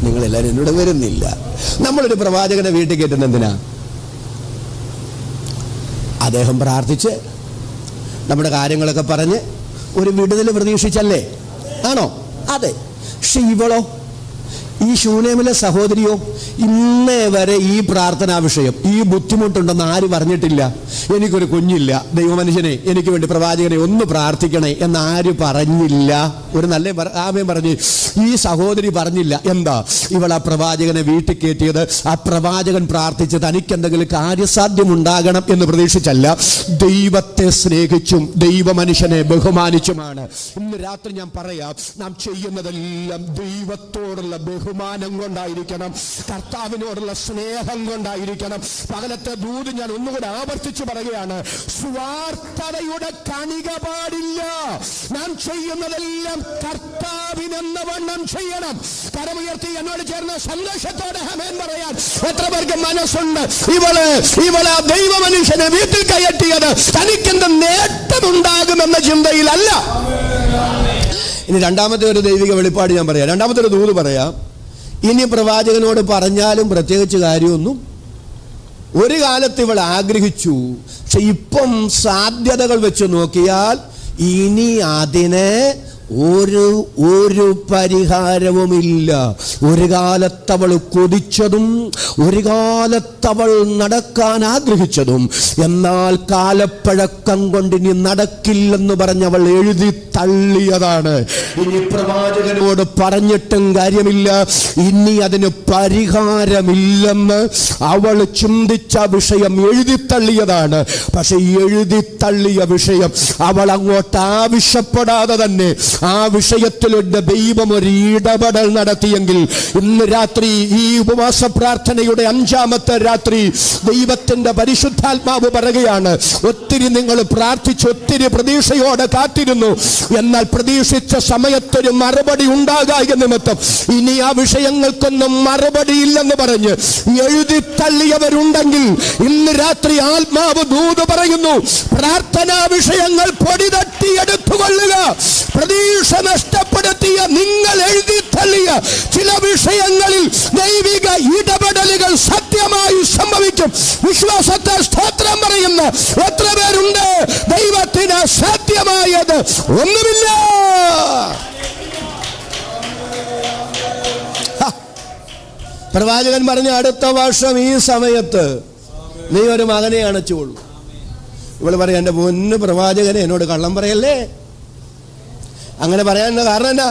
നിങ്ങളെല്ലാവരും എന്നോട് വരുന്നില്ല. നമ്മളൊരു പ്രവാചകനെ വീട്ടിൽ കയറ്റുന്ന എന്തിനാ? അദ്ദേഹം പ്രാർത്ഥിച്ച് നമ്മുടെ കാര്യങ്ങളൊക്കെ പറഞ്ഞ് ഒരു വിടുതൽ പ്രതീക്ഷിച്ചല്ലേ? ആണോ? അതെ. പക്ഷെ ഇവളോ, ഈ ശൂനേമിലെ സഹോദരിയോ, ഇന്നേ വരെ ഈ പ്രാർത്ഥനാ വിഷയം, ഈ ബുദ്ധിമുട്ടുണ്ടെന്ന് ആര് പറഞ്ഞിട്ടില്ല. എനിക്കൊരു കുഞ്ഞില്ല, ദൈവമനുഷ്യനെ എനിക്ക് വേണ്ടി പ്രവാചകനെ ഒന്ന് പ്രാർത്ഥിക്കണേ എന്ന് ആര് പറഞ്ഞില്ല? ഒരു നല്ല ആമേൻ പറഞ്ഞ് ഈ സഹോദരി പറഞ്ഞില്ല. എന്താ? ഇവൾ ആ പ്രവാചകനെ വീട്ടിൽ കയറ്റിയത് ആ പ്രവാചകൻ പ്രാർത്ഥിച്ച് തനിക്ക് എന്തെങ്കിലും കാര്യസാധ്യം ഉണ്ടാകണം എന്ന് പ്രതീക്ഷിച്ചല്ല, ദൈവത്തെ സ്നേഹിച്ചും ദൈവമനുഷ്യനെ ബഹുമാനിച്ചുമാണ്. ഇന്ന് രാത്രി ഞാൻ പറയാം, നാം ചെയ്യുന്നതെല്ലാം ദൈവത്തോടുള്ള ബഹുമാനം കൊണ്ടായിരിക്കണം, കർത്താവിനോടുള്ള സ്നേഹം കൊണ്ടായിരിക്കണം. പകലത്തെ ദൂത് ഞാൻ ഒന്നുകൂടെ ആവർത്തിച്ചു പറയുകയാണ്, സ്വാർത്ഥതയുടെ കണിക പാടില്ല. നാം ചെയ്യുന്നതെല്ലാം കർത്താവിനെന്ന വണ്ണം ചെയ്യണം. കരമുയർത്തി എന്നോട് ചേർന്ന് സന്തോഷത്തോടെ ആമേൻ പറയാൻ എത്ര പേർക്ക് മനസ്സുണ്ട്? ഇവള് ദൈവ മനുഷ്യനെ വീട്ടിൽ കയറ്റിയത് തനിക്കെന്ത് നേട്ടമുണ്ടാകുമെന്ന ചിന്തയിലല്ല. ഇനി രണ്ടാമത്തെ ഒരു ദൈവിക വെളിപ്പാട് ഞാൻ പറയാം, രണ്ടാമത്തെ ഒരു ദൂത് പറയാം. ഇനി പ്രവാചകനോട് പറഞ്ഞാലും പ്രത്യേകിച്ച് കാര്യമൊന്നും. ഒരു കാലത്ത് ഇവൾ ആഗ്രഹിച്ചു, പക്ഷെ ഇപ്പം സാധ്യതകൾ വെച്ച് നോക്കിയാൽ ഇനി അതിനെ ഒരു പരിഹാരവുമില്ല. ഒരു കാലത്തവൾ കൊതിച്ചതും ഒരു കാലത്തവൾ നടക്കാൻ ആഗ്രഹിച്ചതും, എന്നാൽ കാലപ്പഴക്കം കൊണ്ട് ഇനി നടക്കില്ലെന്ന് പറഞ്ഞവൾ എഴുതി തള്ളിയതാണ്. ഇനി പ്രവാചകനോട് പറഞ്ഞിട്ടും കാര്യമില്ല, ഇനി അതിന് പരിഹാരമില്ലെന്ന് അവൾ ചിന്തിച്ച വിഷയം എഴുതി തള്ളിയതാണ്. പക്ഷെ എഴുതി തള്ളിയ വിഷയം അവൾ അങ്ങോട്ട് ആവശ്യപ്പെടാതെ തന്നെ ആ വിഷയത്തിലുണ്ട് ദൈവം ഒരു ഇടപെടൽ നടത്തിയെങ്കിൽ, ഇന്ന് രാത്രി ഈ ഉപവാസ പ്രാർത്ഥനയുടെ 5ാമത്തെ രാത്രി ദൈവത്തിന്റെ പരിശുദ്ധാത്മാവ് പറയുകയാണ്, ഒത്തിരി നിങ്ങൾ പ്രാർത്ഥിച്ച് ഒത്തിരി പ്രതീക്ഷയോടെ കാത്തിരുന്നു, എന്നാൽ പ്രതീക്ഷിച്ച സമയത്തൊരു മറുപടി ഉണ്ടാകായ നിമിത്തം ഇനി ആ വിഷയങ്ങൾക്കൊന്നും മറുപടിയില്ലെന്ന് പറഞ്ഞ് എഴുതി തള്ളിയവരുണ്ടെങ്കിൽ ഇന്ന് രാത്രി ആത്മാവ് ദൂത് പറയുന്നു, പ്രാർത്ഥനാ വിഷയങ്ങൾ പൊടി തട്ടിയെടുത്തുകൊള്ളുക. പ്രതീക്ഷ നഷ്ടപ്പെടുത്തിയ നിങ്ങൾ എഴുതി തള്ളിയ ഇടപെടലുകൾ സത്യമായി സംഭവിക്കും. വിശ്വാസത്തെ സ്തോത്രം പറയുന്ന എത്ര പേരുണ്ട്? ദൈവത്തിന് സത്യമായത് ഒന്നുമില്ല. പ്രവാചകൻ പറഞ്ഞ അടുത്ത വർഷം ഈ സമയത്ത് നീ ഒരു മകനെ അണച്ചുകൊള്ളു. ഇവള് പറയാം, എൻ്റെ പൊന്ന് പ്രവാചകനെ എന്നോട് കള്ളം പറയല്ലേ. അങ്ങനെ പറയാനുള്ള കാരണം എന്നാ?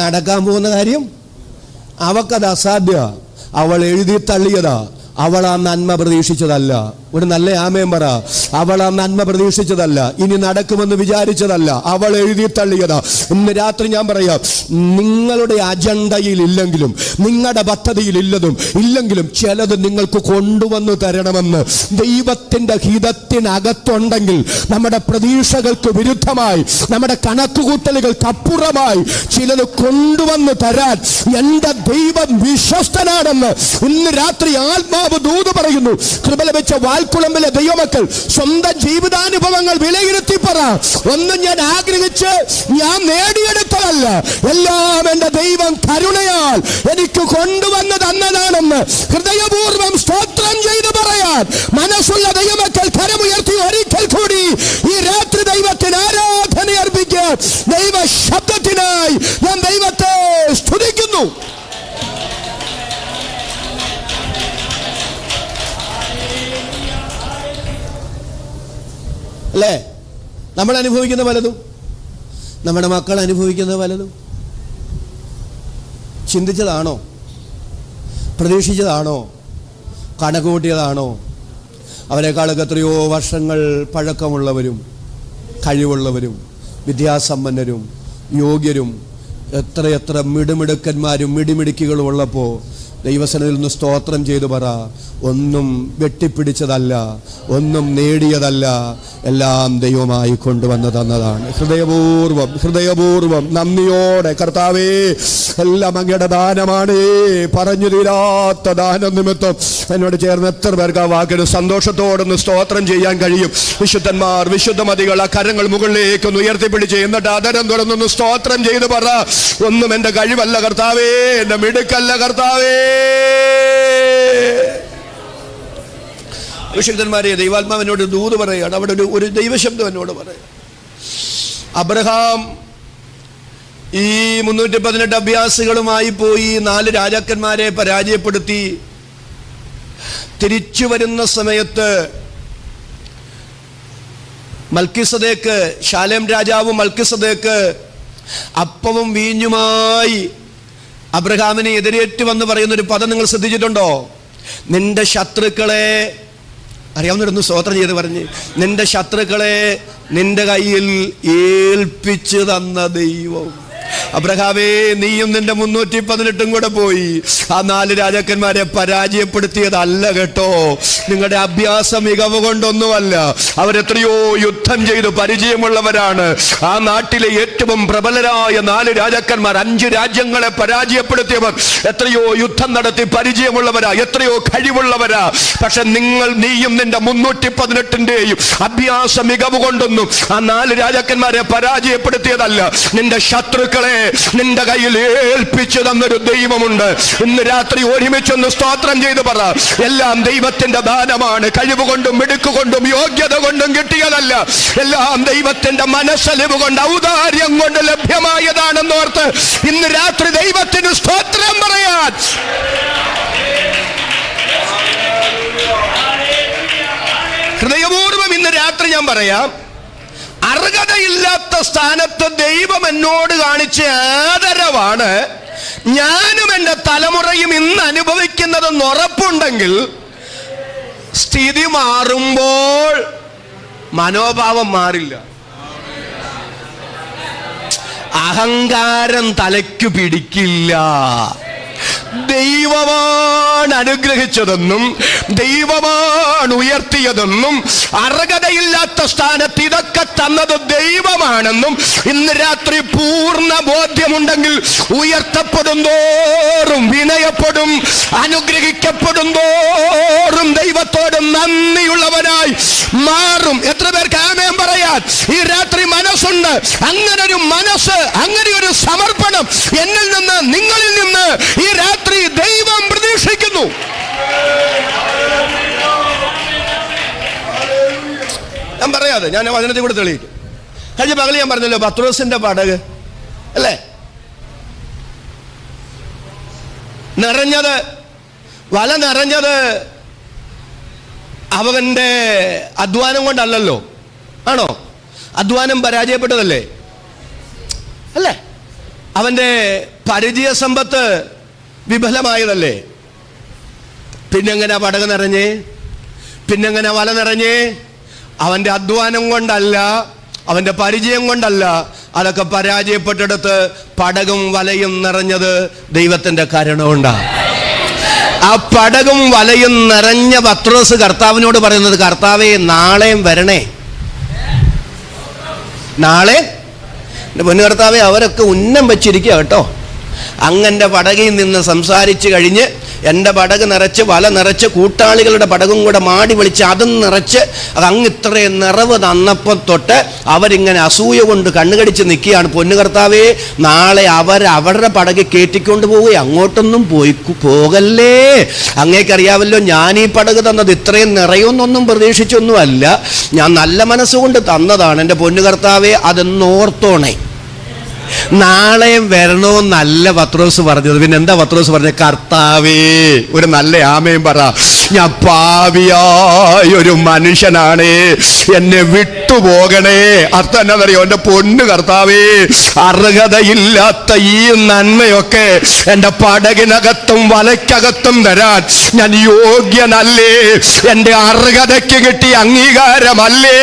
നടക്കാൻ പോകുന്ന കാര്യം അവക്കത് അസാധ്യ. അവൾ എഴുതി തള്ളിയതാ. അവൾ ആ നന്മ പ്രതീക്ഷിച്ചതല്ല. ഒരു നല്ല ആമേൻ പറ. അവൾ ആ നന്മ പ്രതീക്ഷിച്ചതല്ല. ഇനി നടക്കുമെന്ന് വിചാരിച്ചതല്ല. അവൾ എഴുതി തള്ളിയതാ. ഇന്ന് രാത്രി ഞാൻ പറയാം, നിങ്ങളുടെ അജണ്ടയിൽ ഇല്ലെങ്കിലും, നിങ്ങളുടെ പദ്ധതിയിൽ ഇല്ലെങ്കിലും ചിലത് നിങ്ങൾക്ക് കൊണ്ടുവന്ന് തരണമെന്ന് ദൈവത്തിന്റെ ഹിതത്തിനകത്തുണ്ടെങ്കിൽ, നമ്മുടെ പ്രതീക്ഷകൾക്ക് വിരുദ്ധമായി, നമ്മുടെ കണക്കുകൂട്ടലുകൾക്ക് അപ്പുറമായി ചിലത് കൊണ്ടുവന്ന് തരാൻ എന്റെ ദൈവം വിശ്വസ്തനാണെന്ന് ഇന്ന് രാത്രി ആത്മാവ് ദൂത് പറയുന്നു. കൃപ ലഭിച്ച വാൽക്കുളമ്പിലെ ദൈവമക്കൾ സ്വന്തം ജീവിതാനുഭവങ്ങൾ വിലയിരുത്തി പറ. ഒന്നും ഞാൻ ആഗ്രഹിച്ച് ഞാൻ നേടിയെടുത്തതല്ല, എല്ലാം എന്റെ ദൈവം കരുണയാൽ എനിക്ക് കൊണ്ടുവന്ന് തന്നതാണെന്ന് ഹൃദയപൂർവ്വം സ്തോത്രം ചെയ്ത് പറയാൻ മനസ്സുള്ള ദൈവമക്കൾ കരമുയർത്തി ഒരിക്കൽ കൂടി ഈ രാത്രി ദൈവത്തിന് ആരാധന അർപ്പിക്കാൻ ദൈവ ശബ്ദത്തിനായി ഞാൻ ദൈവത്തെ സ്തുതിക്കുന്നു. അല്ലേ? നമ്മൾ അനുഭവിക്കുന്ന പലതും, നമ്മുടെ മക്കൾ അനുഭവിക്കുന്ന പലതും ചിന്തിച്ചതാണോ? പ്രതീക്ഷിച്ചതാണോ? കണക്കുകൂട്ടിയതാണോ? അവരെക്കാളൊക്കെ എത്രയോ വർഷങ്ങൾ പഴക്കമുള്ളവരും കഴിവുള്ളവരും വിദ്യാസമ്പന്നരും യോഗ്യരും എത്രയെത്ര മിടുമിടുക്കന്മാരും മിടിമിടുക്കികളും ഉള്ളപ്പോൾ ദൈവസന്നിധിയിൽ നിന്ന് സ്തോത്രം ചെയ്തു പറ. ഒന്നും വെട്ടിപ്പിടിച്ചതല്ല, ഒന്നും നേടിയതല്ല, എല്ലാം ദൈവമായി കൊണ്ടുവന്ന് തന്നതാണ്. ഹൃദയപൂർവം നന്ദിയോടെ കർത്താവേ, എല്ലാം അങ്ങയുടെ ദാനമാണ്. പറഞ്ഞു തീരാത്ത ദാനം നിമിത്തം എന്നോട് ചേർന്ന് എത്ര പേർക്ക് ആ വാക്കിന് സന്തോഷത്തോടൊന്ന് സ്തോത്രം ചെയ്യാൻ കഴിയും? വിശുദ്ധന്മാർ, വിശുദ്ധമതികൾ ആ കരങ്ങൾ മുകളിലേക്കൊന്ന് ഉയർത്തിപ്പിടിച്ച് എന്നിട്ട് അതരം തുറന്നൊന്ന് സ്തോത്രം ചെയ്ത് പറ. ഒന്നും എൻ്റെ കഴിവല്ല കർത്താവേ, എൻ്റെ മിടുക്കല്ല കർത്താവേ. വിശുദ്ധന്മാരെ, ദൈവാത്മാവിനോട് ദൂത് പറയുകയാണ്. അവിടെ ഒരു ദൈവശബ്ദം എന്നോട് പറയാം. അബ്രഹാം ഈ 318 അഭ്യാസികളുമായി പോയി 4 രാജാക്കന്മാരെ പരാജയപ്പെടുത്തി തിരിച്ചു വരുന്ന സമയത്ത് മൽക്കിസദേക്ക്, ശാലേം രാജാവ് മൽക്കിസദേക്ക് അപ്പവും വീഞ്ഞുമായി അബ്രഹാമിനെ എതിരേറ്റ് വന്ന് പറയുന്ന ഒരു പദം നിങ്ങൾ ശ്രദ്ധിച്ചിട്ടുണ്ടോ? നിന്റെ ശത്രുക്കളെ, അറിയാവുന്നവരൊന്ന് സ്തോത്രം ചെയ്ത് പറഞ്ഞ്, നിന്റെ ശത്രുക്കളെ നിന്റെ കയ്യിൽ ഏൽപ്പിച്ചു തന്ന ദൈവം. അബ്രഹാമേ, നീയും നിന്റെ 318 കൂടെ പോയി ആ 4 രാജാക്കന്മാരെ പരാജയപ്പെടുത്തിയതല്ല കേട്ടോ. നിങ്ങളുടെ അഭ്യാസ മികവ് കൊണ്ടൊന്നുമല്ല. അവരെത്രയോ യുദ്ധം ചെയ്ത് പരിചയമുള്ളവരാണ്. ആ നാട്ടിലെ ഏറ്റവും പ്രബലരായ 4 രാജാക്കന്മാർ, 5 രാജ്യങ്ങളെ പരാജയപ്പെടുത്തിയവർ എത്രയോ യുദ്ധം നടത്തി പരിചയമുള്ളവരാ, എത്രയോ കഴിവുള്ളവരാ. പക്ഷെ നീയും നിന്റെ 318ന്റെയും അഭ്യാസ മികവ് കൊണ്ടൊന്നും ആ 4 രാജാക്കന്മാരെ പരാജയപ്പെടുത്തിയതല്ല. നിന്റെ ശത്രുക്കളെ നിന്റെ കയ്യിൽ ഏൽപ്പിച്ചു തന്നൊരു ദൈവമുണ്ട്. ഇന്ന് രാത്രി ഒരുമിച്ചൊന്ന് സ്തോത്രം ചെയ്ത് പറ. എല്ലാം ദൈവത്തിന്റെ ദാനമാണ്. കഴിവ് കൊണ്ടും മിടുക്ക് കൊണ്ടും യോഗ്യത കൊണ്ടും കിട്ടിയതല്ല. എല്ലാം ദൈവത്തിന്റെ മനസ്സലിവ് കൊണ്ട്, ഔദാര്യം കൊണ്ട് ലഭ്യമായതാണെന്നോർത്ത് ഇന്ന് രാത്രി ദൈവത്തിന് സ്തോത്രം പറയാൻ ഹൃദയപൂർവ്വം ഇന്ന് രാത്രി ഞാൻ പറയാം. അർഹതയില്ലാത്ത സ്ഥാനത്ത് ദൈവം എന്നോട് കാണിച്ച ആദരവാണ് ഞാനും എൻ്റെ തലമുറയും ഇന്ന് അനുഭവിക്കുന്നതെന്ന് ഉറപ്പുണ്ടെങ്കിൽ സ്ഥിതി മാറുമ്പോൾ മനോഭാവം മാറില്ല. അഹങ്കാരം തലയ്ക്ക് പിടിക്കില്ല. ദൈവമാണ് ദൈവമാണ് അനുഗ്രഹിച്ചതെന്നും ദൈവമാണ് ഉയർത്തിയതെന്നും അർഹതയില്ലാത്ത സ്ഥാനത്ത് ഇതൊക്കെ തന്നത് ദൈവമാണെന്നും ഇന്ന് രാത്രി പൂർണ്ണ ബോധ്യമുണ്ടെങ്കിൽ ഉയർത്തപ്പെടും തോറും വിനയപ്പെടും, അനുഗ്രഹിക്കപ്പെടും തോറും ദൈവത്തോട് നന്ദിയുള്ളവനായി മാറും. എത്ര പേർക്ക് ആമേൻ പറയാൻ ഈ രാത്രി മനസ്സുണ്ട്? അങ്ങനെ ഒരു മനസ്സ്, അങ്ങനെ ഒരു സമർപ്പണം എന്നിൽ നിന്ന്, നിങ്ങളിൽ നിന്ന് ഈ രാത്രി ദൈവം പ്രതീക്ഷിക്കുന്നു. ഞാൻ പറയാതെ, ഞാൻ വചനത്തിൽ കൂടെ തെളിയിക്കും. കഴിഞ്ഞ പകല് ഞാൻ പറഞ്ഞല്ലോ പത്രോസിന്റെ പടക് അല്ലേ നിറഞ്ഞത്, വല നിറഞ്ഞത് അവന്റെ അധ്വാനം കൊണ്ടല്ലല്ലോ. ആണോ? അധ്വാനം പരാജയപ്പെട്ടതല്ലേ? അല്ലേ? അവന്റെ പരിചയ സമ്പത്ത് വിഫലമായതല്ലേ? പിന്നെങ്ങനെ പടക് നിറഞ്ഞേ? പിന്നെങ്ങനെ വല നിറഞ്ഞേ? അവന്റെ അധ്വാനം കൊണ്ടല്ല, അവന്റെ പരിചയം കൊണ്ടല്ല. അതൊക്കെ പരാജയപ്പെട്ടെടുത്ത് പടകും വലയും നിറഞ്ഞത് ദൈവത്തിന്റെ കരുണ കൊണ്ടാണ്. ആ പടകും വലയും നിറഞ്ഞ പത്രോസ് കർത്താവിനോട് പറയുന്നത്, കർത്താവേ നാളെയും വരണേ, നാളെ. എൻ്റെ പൊന്നു കർത്താവേ, അവരൊക്കെ ഉന്നം വെച്ചിരിക്കുക കേട്ടോ. അങ്ങൻ്റെ പടകിൽ നിന്ന് സംസാരിച്ച് കഴിഞ്ഞ് എൻ്റെ പടക് നിറച്ച്, വല നിറച്ച്, കൂട്ടാളികളുടെ പടകും കൂടെ മാടി വിളിച്ച് അതും നിറച്ച്, അങ്ങ് ഇത്രയും നിറവ് തന്നപ്പം തൊട്ട് അവരിങ്ങനെ അസൂയ കൊണ്ട് കണ്ണുകടിച്ച് നിൽക്കുകയാണ്. പൊന്നു കർത്താവേ, നാളെ അവരുടെ പടക് കയറ്റിക്കൊണ്ട് പോവുകയും അങ്ങോട്ടൊന്നും പോകല്ലേ. അങ്ങേക്കറിയാമല്ലോ ഞാൻ ഈ പടക് തന്നത് ഇത്രയും നിറയൊന്നൊന്നും പ്രതീക്ഷിച്ചൊന്നുമല്ല, ഞാൻ നല്ല മനസ്സുകൊണ്ട് തന്നതാണ്. എൻ്റെ പൊന്നു കർത്താവേ, അതെന്നോർത്തോണേ. നാളെയും വരണമെന്നല്ല പത്രോസ് പറഞ്ഞത്. പിന്നെ എന്താ പത്രോസ് പറഞ്ഞത്? കർത്താവേ, ഒരു നല്ല ആമയും പറ, ഞാൻ പാപിയായ ഒരു മനുഷ്യനാണ്, എന്നെ വിട്ടുപോകണേ. അർത്ഥം എന്നാന്നറിയോ? എൻ്റെ പൊന്നു കർത്താവേ, അർഹതയില്ലാത്ത ഈ നന്മയൊക്കെ എൻ്റെ പടകിനകത്തും വലയ്ക്കകത്തും തരാൻ ഞാൻ യോഗ്യനല്ലേ. എൻ്റെ അർഹതയ്ക്ക് കിട്ടിയ അംഗീകാരമല്ലേ.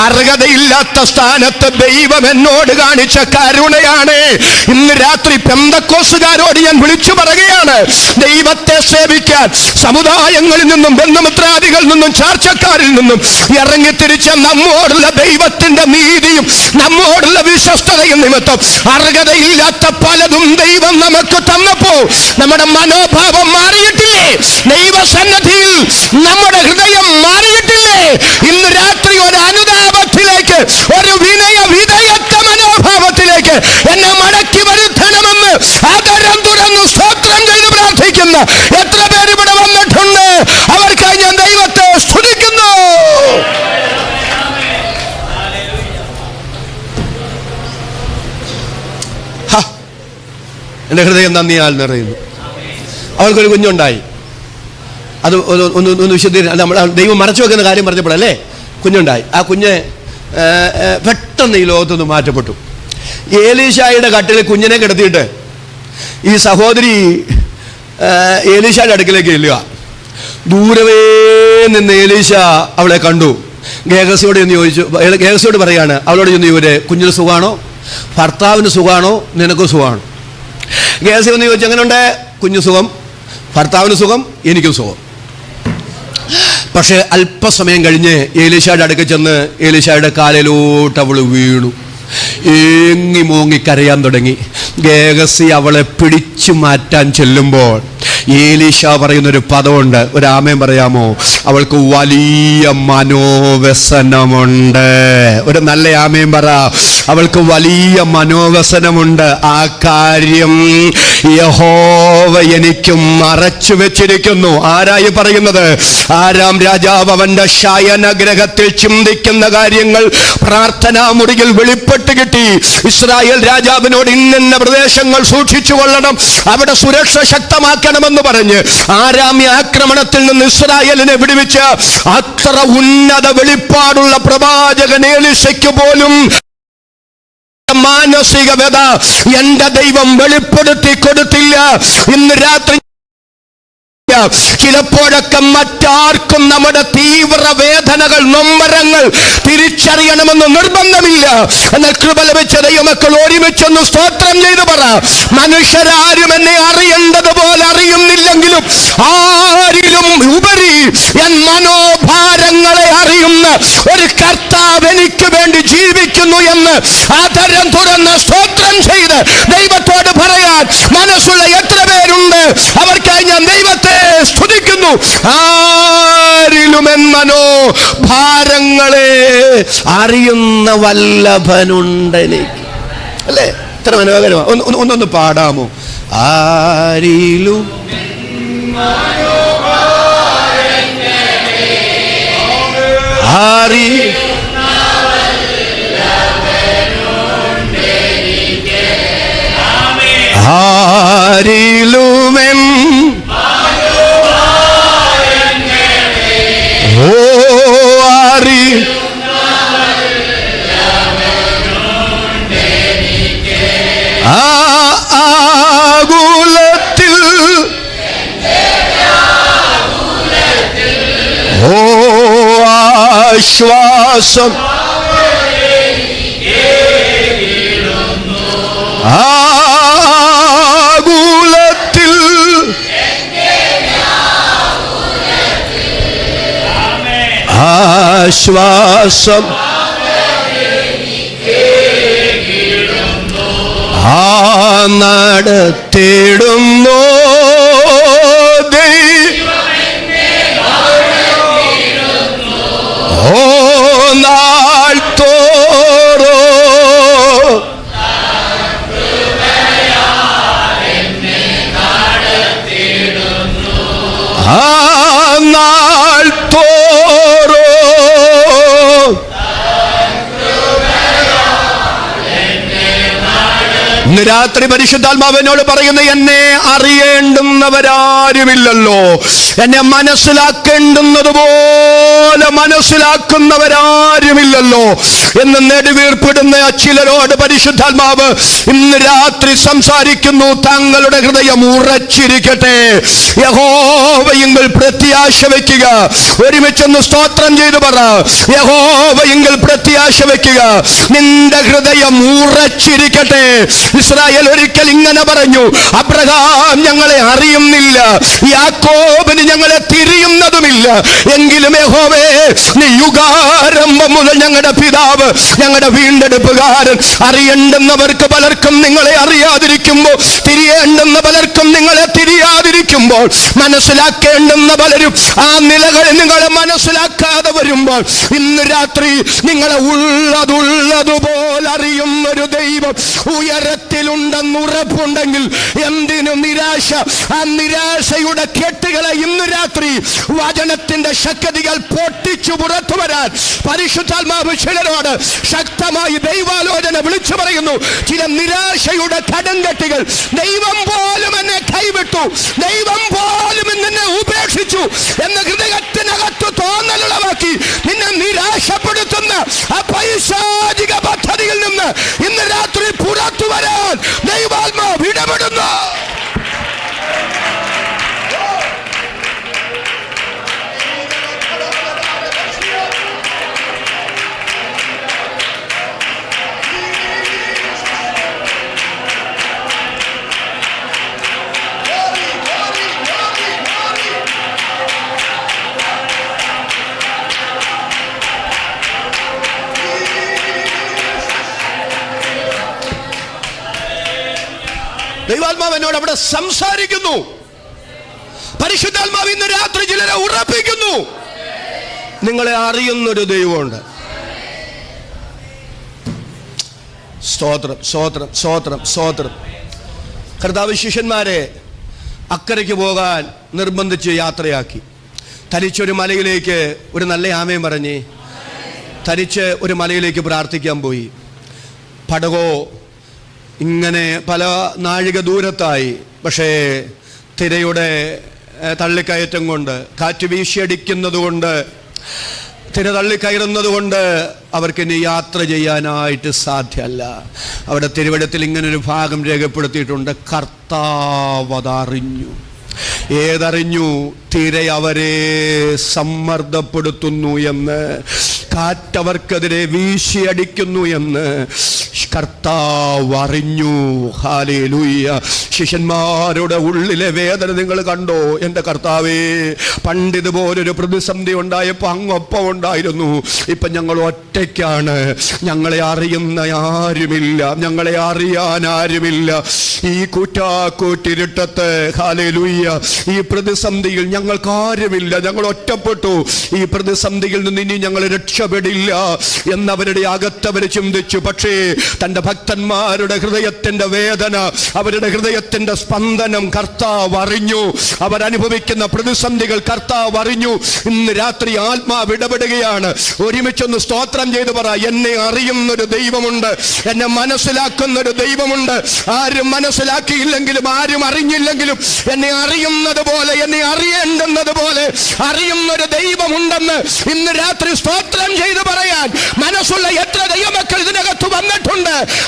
അർഹതയില്ലാത്ത സ്ഥാനത്ത് ദൈവം എന്നോട് കാണിച്ച കരുണയാണ്. ഇന്ന് രാത്രി പെന്തക്കോസുകാരോട് ഞാൻ വിളിച്ചു പറയുകയാണ്, ദൈവത്തെ സേവിക്കാൻ സമുദായങ്ങളിൽ നിന്നും ബന്ധുമിത്രാദികളിൽ നിന്നും ചാർച്ചക്കാരിൽ നിന്നും ഇറങ്ങിത്തിരിച്ച നമ്മോടുള്ള ദൈവത്തിന്റെ നീതിയും നമ്മോടുള്ള വിശ്വസ്തതയും നിമിത്തം അർഹതയില്ലാത്ത പലതും ദൈവം നമുക്ക് തന്നപ്പോ നമ്മുടെ മനോഭാവം മാറിയിട്ടില്ലേ? ദൈവസന്നിധിയിൽ നമ്മുടെ ഹൃദയം മാറിയിട്ടില്ലേ? ഇന്ന് രാത്രി ഒരു അനുതാപത്തിലേക്ക്, ഒരു വിനയ വിധേയത്വ മനോഭാവത്തിലേക്ക് എന്നെ മടക്കി വരുത്തണമെന്ന് ആദരം തുറന്ന് സ്തോത്രം ചെയ്ത് പ്രാർത്ഥിക്കുന്ന എത്ര പേര് ഇവിടെ വന്നിട്ടുണ്ട്? അവർക്കായി ഞാൻ ദൈവത്തെ സ്തുതിക്കുന്നു. എൻ്റെ ഹൃദയം നന്ദിയാൽ നിറയുന്നു. അവൾക്കൊരു കുഞ്ഞുണ്ടായി. അത് ഒന്ന് വിശദീകരിച്ച് നമ്മൾ ദൈവം മറച്ചു വെക്കുന്ന കാര്യം പറഞ്ഞപ്പോഴല്ലേ കുഞ്ഞുണ്ടായി. ആ കുഞ്ഞ് പെട്ടെന്ന് ഈ ലോകത്തുനിന്ന് മാറ്റപ്പെട്ടു. ഏലീശായുടെ കട്ടിൽ കുഞ്ഞിനെ കിടത്തിയിട്ട് ഈ സഹോദരി ഏലീശായുടെ അടുക്കിലേക്ക് ചെല്ലുക. ദൂരവേ നിന്ന് ഏലീശ അവളെ കണ്ടു. ഗേഹസിയോട് എന്ന് ചോദിച്ചു. ഗേഹസിയോട് പറയാണ്, അവളോട് ചെന്ന് ചോദിച്ചു, കുഞ്ഞിന് സുഖമാണോ? ഭർത്താവിന് സുഖമാണോ? നിനക്കും സുഖമാണോ? ഗേഹസി ഒന്ന് ചോദിച്ചു, എങ്ങനെയുണ്ട്? കുഞ്ഞു സുഖം, ഭർത്താവിന് സുഖം, എനിക്കും സുഖം. പക്ഷെ അല്പസമയം കഴിഞ്ഞ് ഏലീശായുടെ അടുക്കൽ ചെന്ന് ഏലീശായുടെ കാലിലോട്ട് അവൾ വീണു. ഏങ്ങി മോങ്ങി കരയാൻ തുടങ്ങി. ഗേഹസി അവളെ പിടിച്ചു മാറ്റാൻ ചെല്ലുമ്പോൾ ഏലീശ പറയുന്നൊരു പദമുണ്ട്, ഒരു ആമേൻ പറയാമോ? അവൾക്ക് വലിയ മനോവ്യസനമുണ്ട്. ഒരു നല്ല ആമേൻ പറ. അവൾക്ക് വലിയ മനോവ്യസനമുണ്ട്. ആ കാര്യം യഹോവ എനിക്ക് മറച്ചു വെച്ചിരിക്കുന്നു. ആരായി പറയുന്നത്? ആരാം രാജാവ് അവന്റെ ശയനഗ്രഹത്തിൽ ചിന്തിക്കുന്ന കാര്യങ്ങൾ പ്രാർത്ഥനാ മുറിയിൽ വെളിപ്പെട്ട് കിട്ടി. ഇസ്രായേൽ രാജാവിനോട് ഇന്ന പ്രദേശങ്ങൾ സൂക്ഷിച്ചു കൊള്ളണം, അവിടെ സുരക്ഷ ശക്തമാക്കണമെന്ന് പറഞ്ഞ് ആരാമ്യ ആക്രമണത്തിൽ നിന്ന് ഇസ്രായേലിനെ വിടുവിച്ച അത്ര ഉന്നത വെളിപ്പാടുള്ള പ്രവാചകൻ എലീശയ്ക്ക് പോലും മാനസിക വ്യത എന്റെ ദൈവം വെളിപ്പെടുത്തി കൊടുത്തില്ല. ഇന്ന് രാത്രി ചിലപ്പോഴൊക്കെ മറ്റാർക്കും നമ്മുടെ തീവ്ര വേദനകൾ, നൊമ്പരങ്ങൾ തിരിച്ചറിയണമെന്ന് നിർബന്ധമില്ല. എന്നാൽ കൃപ ലഭിച്ച ദൈവമക്കൾ ഒരുമിച്ചൊന്ന് സ്തോത്രം ചെയ്തു പറ. മനുഷ്യരാരും എന്നെ അറിയേണ്ടതുപോലെ അറിയുന്നില്ലെങ്കിലും ആരിലും ഉപരി എൻ മനോഭാരങ്ങളെ അറിയുന്ന ഒരു കർത്താവ് എനിക്ക് വേണ്ടി ജീവിക്കുന്നു എന്ന് ആദരം തുറന്ന് സ്തോത്രം ചെയ്ത് ദൈവത്തോട് പറയാൻ മനസ്സുള്ള എത്ര പേരുണ്ട്? അവർക്കായി ഞാൻ ദൈവത്തെ സ്തുതിക്കുന്നു. ആരിലും എൻ മനോഭാരങ്ങളെ അറിയുന്ന വല്ലഭനുണ്ടെനിക്ക്. അല്ലേ? എത്ര മനോഹരമാണ്. ഒന്നൊന്ന് പാടാമോ? ആരിലും ആരിലുമെൻ ആകുലത്തിൽ ആശ്വാസം ആകുലത്തിൽ ആശ്വാസം നടത്തിടുന്നു നാൾ തോറോ നാൾ തോറോ ഇന്ന് രാത്രി പരിശുദ്ധാത്മാവിനോട് പറയുന്ന, എന്നെ അറിയേണ്ടുന്നവരാരുമില്ലല്ലോ, എന്നെ മനസ്സിലാക്കേണ്ടുന്നതുപോലെ മനസ്സിലാക്കുന്നവരാരുമില്ലല്ലോ എന്ന് നെടുവീർപ്പിടുന്ന ചിലരോട് പരിശുദ്ധാത്മാവ് ഇന്ന് രാത്രി സംസാരിക്കുന്നു. താങ്കളുടെ ഹൃദയം ഉറച്ചിരിക്കട്ടെ. യഹോവയിങ്കൽ പ്രത്യാശ വയ്ക്കുക. ഒരുമിച്ചൊന്ന് സ്തോത്രം ചെയ്തു പറ. യഹോവയിങ്കൽ പ്രത്യാശ വയ്ക്കുക. നിന്റെ ഹൃദയം ഉറച്ചിരിക്കട്ടെ. ഇസ്രായേൽ ഒരിക്കൽ ഇങ്ങനെ പറഞ്ഞു, അബ്രഹാം ഞങ്ങളെ അറിയുന്നില്ല, യാക്കോബിന് ഞങ്ങളെ തിരിയുന്നതുമില്ല, എങ്കിലും യഹോവേ നീ യുഗാരംഭം മുതൽ ഞങ്ങളുടെ പിതാവ്, ഞങ്ങളുടെ വീണ്ടെടുപ്പുകാരൻ. അറിയേണ്ടുന്നവർക്ക് പലർക്കും നിങ്ങളെ അറിയാതിരിക്കുമ്പോൾ, തിരിയേണ്ടുന്ന പലർക്കും നിങ്ങളെ തിരിയാതിരിക്കുമ്പോൾ, മനസ്സിലാക്കേണ്ടുന്ന പലരും ആ നിലകളിൽ നിങ്ങളെ മനസ്സിലാക്കാതെ വരുമ്പോൾ, ഇന്ന് രാത്രി നിങ്ങളെ ഉള്ളതുപോലെ അറിയുന്നൊരു ദൈവം ഉയരത്തിലുണ്ടെന്ന് ഉറപ്പുണ്ടെങ്കിൽ എന്തിനു നിരാശ? ആ നിരാശയുടെ കെട്ടുകളെ ഇന്ന് രാത്രി വചനത്തിന്റെ ശക്തികൾ പൊട്ടിച്ചു പുറത്തു വരാൻ പരിശുദ്ധാത്മാവ് ചിലരോട് ശക്തമായി ദൈവാലോചന വിളിച്ചു പറയുന്നു. ചില നിരാശയുടെ കടങ്കെട്ടുകൾ, ദൈവം പോലും എന്നെ കൈവിട്ടു, ദൈവം പോലും നിന്നെ ഉപേക്ഷിച്ചു എന്ന ഹൃദയത്തിനകത്ത് തോന്നലുളവാക്കി നിന്നെ നിരാശപ്പെടുത്തുന്ന ആ പൈശാചിക പദ്ധതിയിൽ നിന്ന് ഇന്ന് രാത്രി പുറത്തു വരാൻ ദൈവാത്മാവ് ഇടപെടുന്നു. ദൈവാത്മാവ് എന്നോട് അവിടെ സംസാരിക്കുന്നു. പരിശുദ്ധാത്മാവ് ഇന്ന് രാത്രി ചിലരെ ഉറപ്പിക്കുന്നു. നിങ്ങളെ അറിയുന്നൊരു ദൈവമുണ്ട്. സ്തോത്രം, സ്തോത്രം, സ്തോത്രം, സ്തോത്രം. കർത്താവ് ശിഷ്യന്മാരെ അക്കരയ്ക്ക് പോകാൻ നിർബന്ധിച്ച് യാത്രയാക്കി. തനിച്ചൊരു മലയിലേക്ക്, ഒരു നല്ല ആമയും പറഞ്ഞ് തനിച്ച് ഒരു മലയിലേക്ക് പ്രാർത്ഥിക്കാൻ പോയി. പടകോ ഇങ്ങനെ പല നാഴിക ദൂരത്തായി. പക്ഷേ തിരയുടെ തള്ളിക്കയറ്റം കൊണ്ട്, കാറ്റ് വീശിയടിക്കുന്നത് കൊണ്ട്, തിര തള്ളിക്കയറുന്നത് കൊണ്ട് അവർക്ക് ഇനി യാത്ര ചെയ്യാനായിട്ട് സാധ്യമല്ല. അവിടെ തിരുവചനത്തിൽ ഇങ്ങനൊരു ഭാഗം രേഖപ്പെടുത്തിയിട്ടുണ്ട്, കർത്താവ് അതറിഞ്ഞു. ഏതറിഞ്ഞു? തിര അവരെ സമ്മർദ്ദപ്പെടുത്തുന്നു എന്ന്, കാറ്റവർക്കെതിരെ വീശിയടിക്കുന്നു എന്ന് കർത്താവ് അറിഞ്ഞു. ഹല്ലേലൂയ. ശിഷ്യന്മാരുടെ ഉള്ളിലെ വേദന നിങ്ങൾ കണ്ടോ? എൻ്റെ കർത്താവേ, പണ്ടിതുപോലൊരു പ്രതിസന്ധി ഉണ്ടായപ്പോൾ അങ്ങൊപ്പം ഉണ്ടായിരുന്നു. ഇപ്പം ഞങ്ങൾ ഒറ്റയ്ക്കാണ്. ഞങ്ങളെ അറിയുന്ന ആരുമില്ല, ഞങ്ങളെ അറിയാൻ ആരുമില്ല. ഈ കൂറ്റാക്കൂറ്റിരുട്ടത്ത്, ഹല്ലേലൂയ, ഈ പ്രതിസന്ധിയിൽ ഞങ്ങൾക്കാരുമില്ല. ഞങ്ങൾ ഒറ്റപ്പെട്ടു. ഈ പ്രതിസന്ധിയിൽ നിന്ന് ഇനി ഞങ്ങൾ രക്ഷപ്പെടില്ല എന്നവരുടെ അകത്തവർ ചിന്തിച്ചു. പക്ഷേ തൻ്റെ ഭക്തന്മാരുടെ ഹൃദയത്തിൻ്റെ വേദന, അവരുടെ ഹൃദയത്തിൻ്റെ സ്പന്ദനം കർത്താവ് അറിഞ്ഞു. അവരനുഭവിക്കുന്ന പ്രതിസന്ധികൾ കർത്താവ് അറിഞ്ഞു. ഇന്ന് രാത്രി ആത്മാവ് ഇടപെടുകയാണ്. ഒരുമിച്ചൊന്ന് സ്തോത്രം ചെയ്ത് പറ, എന്നെ അറിയുന്നൊരു ദൈവമുണ്ട്, എന്നെ മനസ്സിലാക്കുന്നൊരു ദൈവമുണ്ട്. ആരും മനസ്സിലാക്കിയില്ലെങ്കിലും ആരും അറിഞ്ഞില്ലെങ്കിലും എന്നെ അറിയുന്നത് പോലെ, എന്നെ അറിയേണ്ടുന്നത് പോലെ അറിയുന്നൊരു ദൈവമുണ്ടെന്ന് ഇന്ന് രാത്രി സ്തോത്രം ചെയ്ത് പറയാൻ മനസ്സുള്ള എത്ര ദൈവമക്കൾ ഇതിനകത്ത് വന്നിട്ടുണ്ട്.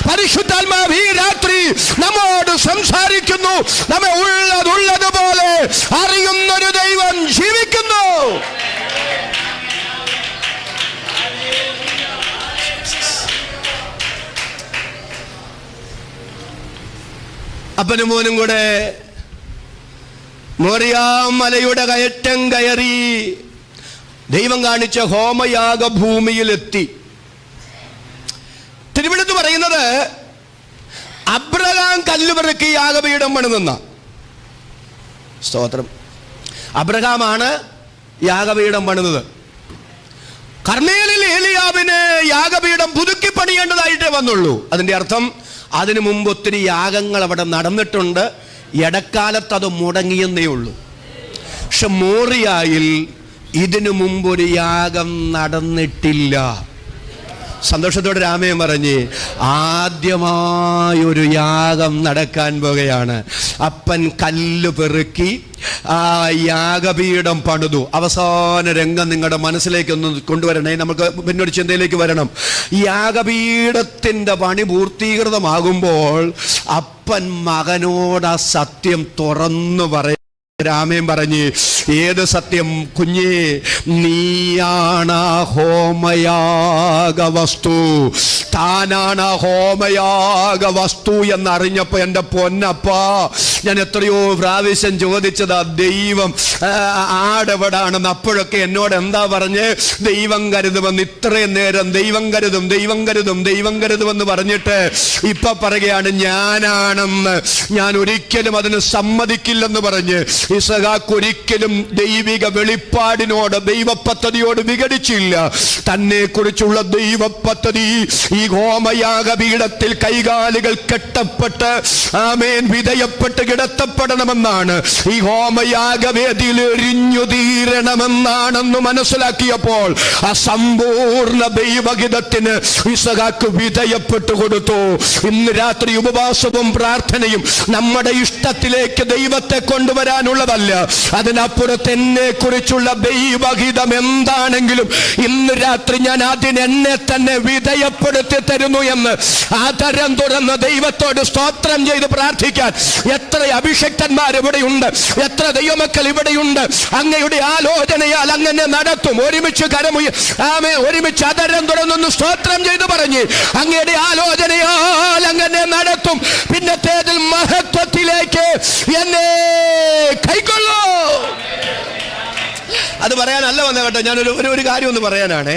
പരിശുദ്ധാത്മാവ് ഈ രാത്രി നമ്മോട് സംസാരിക്കുന്നു. നമ്മെ ഉള്ളതുപോലെ അറിയുന്നൊരു ദൈവം ജീവിക്കുന്നു. അപ്പനും മോനും കൂടെ മോറിയാ മലയുടെ കയറ്റം കയറി ദൈവം കാണിച്ച ഹോമയാഗ ഭൂമിയിലെത്തി. തിരുവെടുത്ത് പറയുന്നത് അബ്രഹാം കല്ലുപെറുക്കി യാഗപീഠം പണിതെന്ന. സ്തോത്രം. അബ്രഹാമാണ് യാഗപീഠം പണിതത്. കർമ്മേലിൽ ഏലിയാവിന് യാഗപീഠം പുതുക്കി പണിയേണ്ടതായിട്ടേ വന്നുള്ളൂ. അതിൻ്റെ അർത്ഥം അതിനു മുമ്പ് ഒത്തിരി യാഗങ്ങൾ അവിടെ നടന്നിട്ടുണ്ട്. ഇടക്കാലത്ത് അത് മുടങ്ങിയെന്നേ ഉള്ളൂ. പക്ഷെ മോറിയായിൽ ഇതിനു മുമ്പൊരു യാഗം നടന്നിട്ടില്ല. സന്തോഷത്തോടെ രാമയും പറഞ്ഞ് ആദ്യമായൊരു യാഗം നടക്കാൻ പോകുകയാണ്. അപ്പൻ കല്ല് പെറുക്കി ആ യാഗപീഠം പണിതു. അവസാന രംഗം നിങ്ങളുടെ മനസ്സിലേക്കൊന്ന് കൊണ്ടുവരണേ. നമുക്ക് പിന്നൊരു ചിന്തയിലേക്ക് വരണം. യാഗപീഠത്തിൻ്റെ പണി പൂർത്തീകൃതമാകുമ്പോൾ അപ്പൻ മകനോട് ആ സത്യം തുറന്നു പറയും. രാമയും പറഞ്ഞ്, ഏത് സത്യം കുഞ്ഞേ? നീയാണ് ഹോമയാഗ വസ്തു, താനാണ് ഹോമയാഗ വസ്തു എന്നറിഞ്ഞപ്പോ എൻ്റെ പൊന്നപ്പാ, ഞാൻ എത്രയോ പ്രാവശ്യം ചോദിച്ചതാ ദൈവം ആടെവിടാണെന്ന്. അപ്പോഴൊക്കെ എന്നോട് എന്താ പറഞ്ഞ്? ദൈവം കരുതുമെന്ന്. ഇത്രയും നേരം ദൈവം കരുതും ദൈവം കരുതും ദൈവം കരുതുമെന്ന് പറഞ്ഞിട്ട് ഇപ്പൊ പറയുകയാണ് ഞാനാണെന്ന്. ഞാൻ ഒരിക്കലും അതിന് സമ്മതിക്കില്ലെന്ന് പറഞ്ഞ് ഇസഹാക്ക് ഒരിക്കലും ദൈവിക വെളിപ്പാടിനോട്, ദൈവ പദ്ധതിയോട് വിഘടിച്ചില്ല. തന്നെ കുറിച്ചുള്ള ദൈവ പദ്ധതി ഈ ഹോമയാഗപീഠത്തിൽ കൈകാലുകൾ കെട്ടപ്പെട്ട് ആമേൻ വിധേയപ്പെട്ട് കിടത്തപ്പെടണമെന്നാണ്. ഈ ഹോമയാഗവേദിയിൽ എരിഞ്ഞു തീരണമെന്നാണെന്ന് മനസ്സിലാക്കിയപ്പോൾ ആ സമ്പൂർണ്ണ ദൈവഹിതത്തിന് ഇസഹാക്ക് വിധേയപ്പെട്ടു കൊടുത്തു. ഇന്ന് രാത്രി ഉപവാസവും പ്രാർത്ഥനയും നമ്മുടെ ഇഷ്ടത്തിലേക്ക് ദൈവത്തെ കൊണ്ടുവരാനുള്ളതല്ല. അതിനപ്പുറത്ത് എന്നെ കുറിച്ചുള്ള ദൈവഹിതം എന്താണെങ്കിലും ഇന്ന് രാത്രി ഞാൻ അതിനെന്നെ തന്നെ വിധേയപ്പെടുത്തി തരുന്നു എന്ന് ആദരം തുറന്ന് ദൈവത്തോട് സ്തോത്രം ചെയ്ത് പ്രാർത്ഥിക്കാൻ എത്ര അഭിഷക്തന്മാർ ഇവിടെയുണ്ട്, എത്ര ദൈവമക്കൾ ഇവിടെയുണ്ട്. അങ്ങയുടെ ആലോചനയാൽ അങ്ങനെ നടത്തും. ഒരുമിച്ച് ഒരുമിച്ച് ആദരം തുറന്നൊന്ന് സ്തോത്രം ചെയ്ത് പറഞ്ഞ് അങ്ങയുടെ ആലോചനയാൽ അങ്ങനെ നടത്തും. പിന്നത്തേതിൽ മഹത്വത്തിലേക്ക് എന്നെ കൈക്കൊള്ളൂ. അത് പറയാനല്ല വന്ന കേട്ടോ. ഞാനൊരു കാര്യം ഒന്ന് പറയാനാണ്.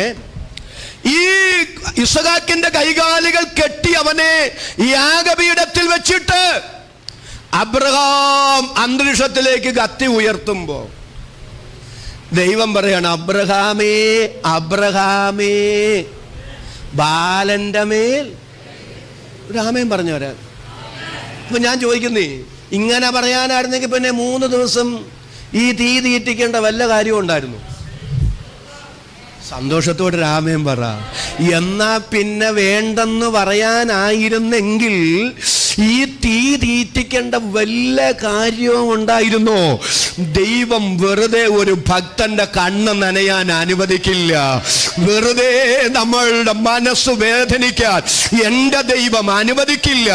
ഈ ഇസഹാക്കിന്റെ കൈകാലുകൾ കെട്ടി അവനെ യാഗപീഠത്തിൽ വെച്ചിട്ട് അബ്രഹാം അന്തരീക്ഷത്തിലേക്ക് കത്തി ഉയർത്തുമ്പോ ദൈവം പറയാണ്, അബ്രഹാമേ അബ്രഹാമേ ബാലന്റെ മേൽ. രാമേൻ പറഞ്ഞവരാ. അപ്പൊ ഞാൻ ചോദിക്കുന്നേ, ഇങ്ങനെ പറയാനായിരുന്നെങ്കിൽ പിന്നെ 3 ദിവസം ഈ തീ തീറ്റിക്കേണ്ട വല്ല കാര്യവും ഉണ്ടായിരുന്നു? സന്തോഷത്തോടെ രാമേൻ പറ. എന്നാ പിന്നെ വേണ്ടെന്ന് പറയാനായിരുന്നെങ്കിൽ ഈ തീ തീറ്റിക്കേണ്ട വല്ല കാര്യവും ഉണ്ടായിരുന്നോ? ദൈവം വെറുതെ ഒരു ഭക്തന്റെ കണ്ണ് നനയാൻ അനുവദിക്കില്ല. വെറുതെ നമ്മളുടെ മനസ്സ് വേദനിക്കാൻ എൻ്റെ ദൈവം അനുവദിക്കില്ല.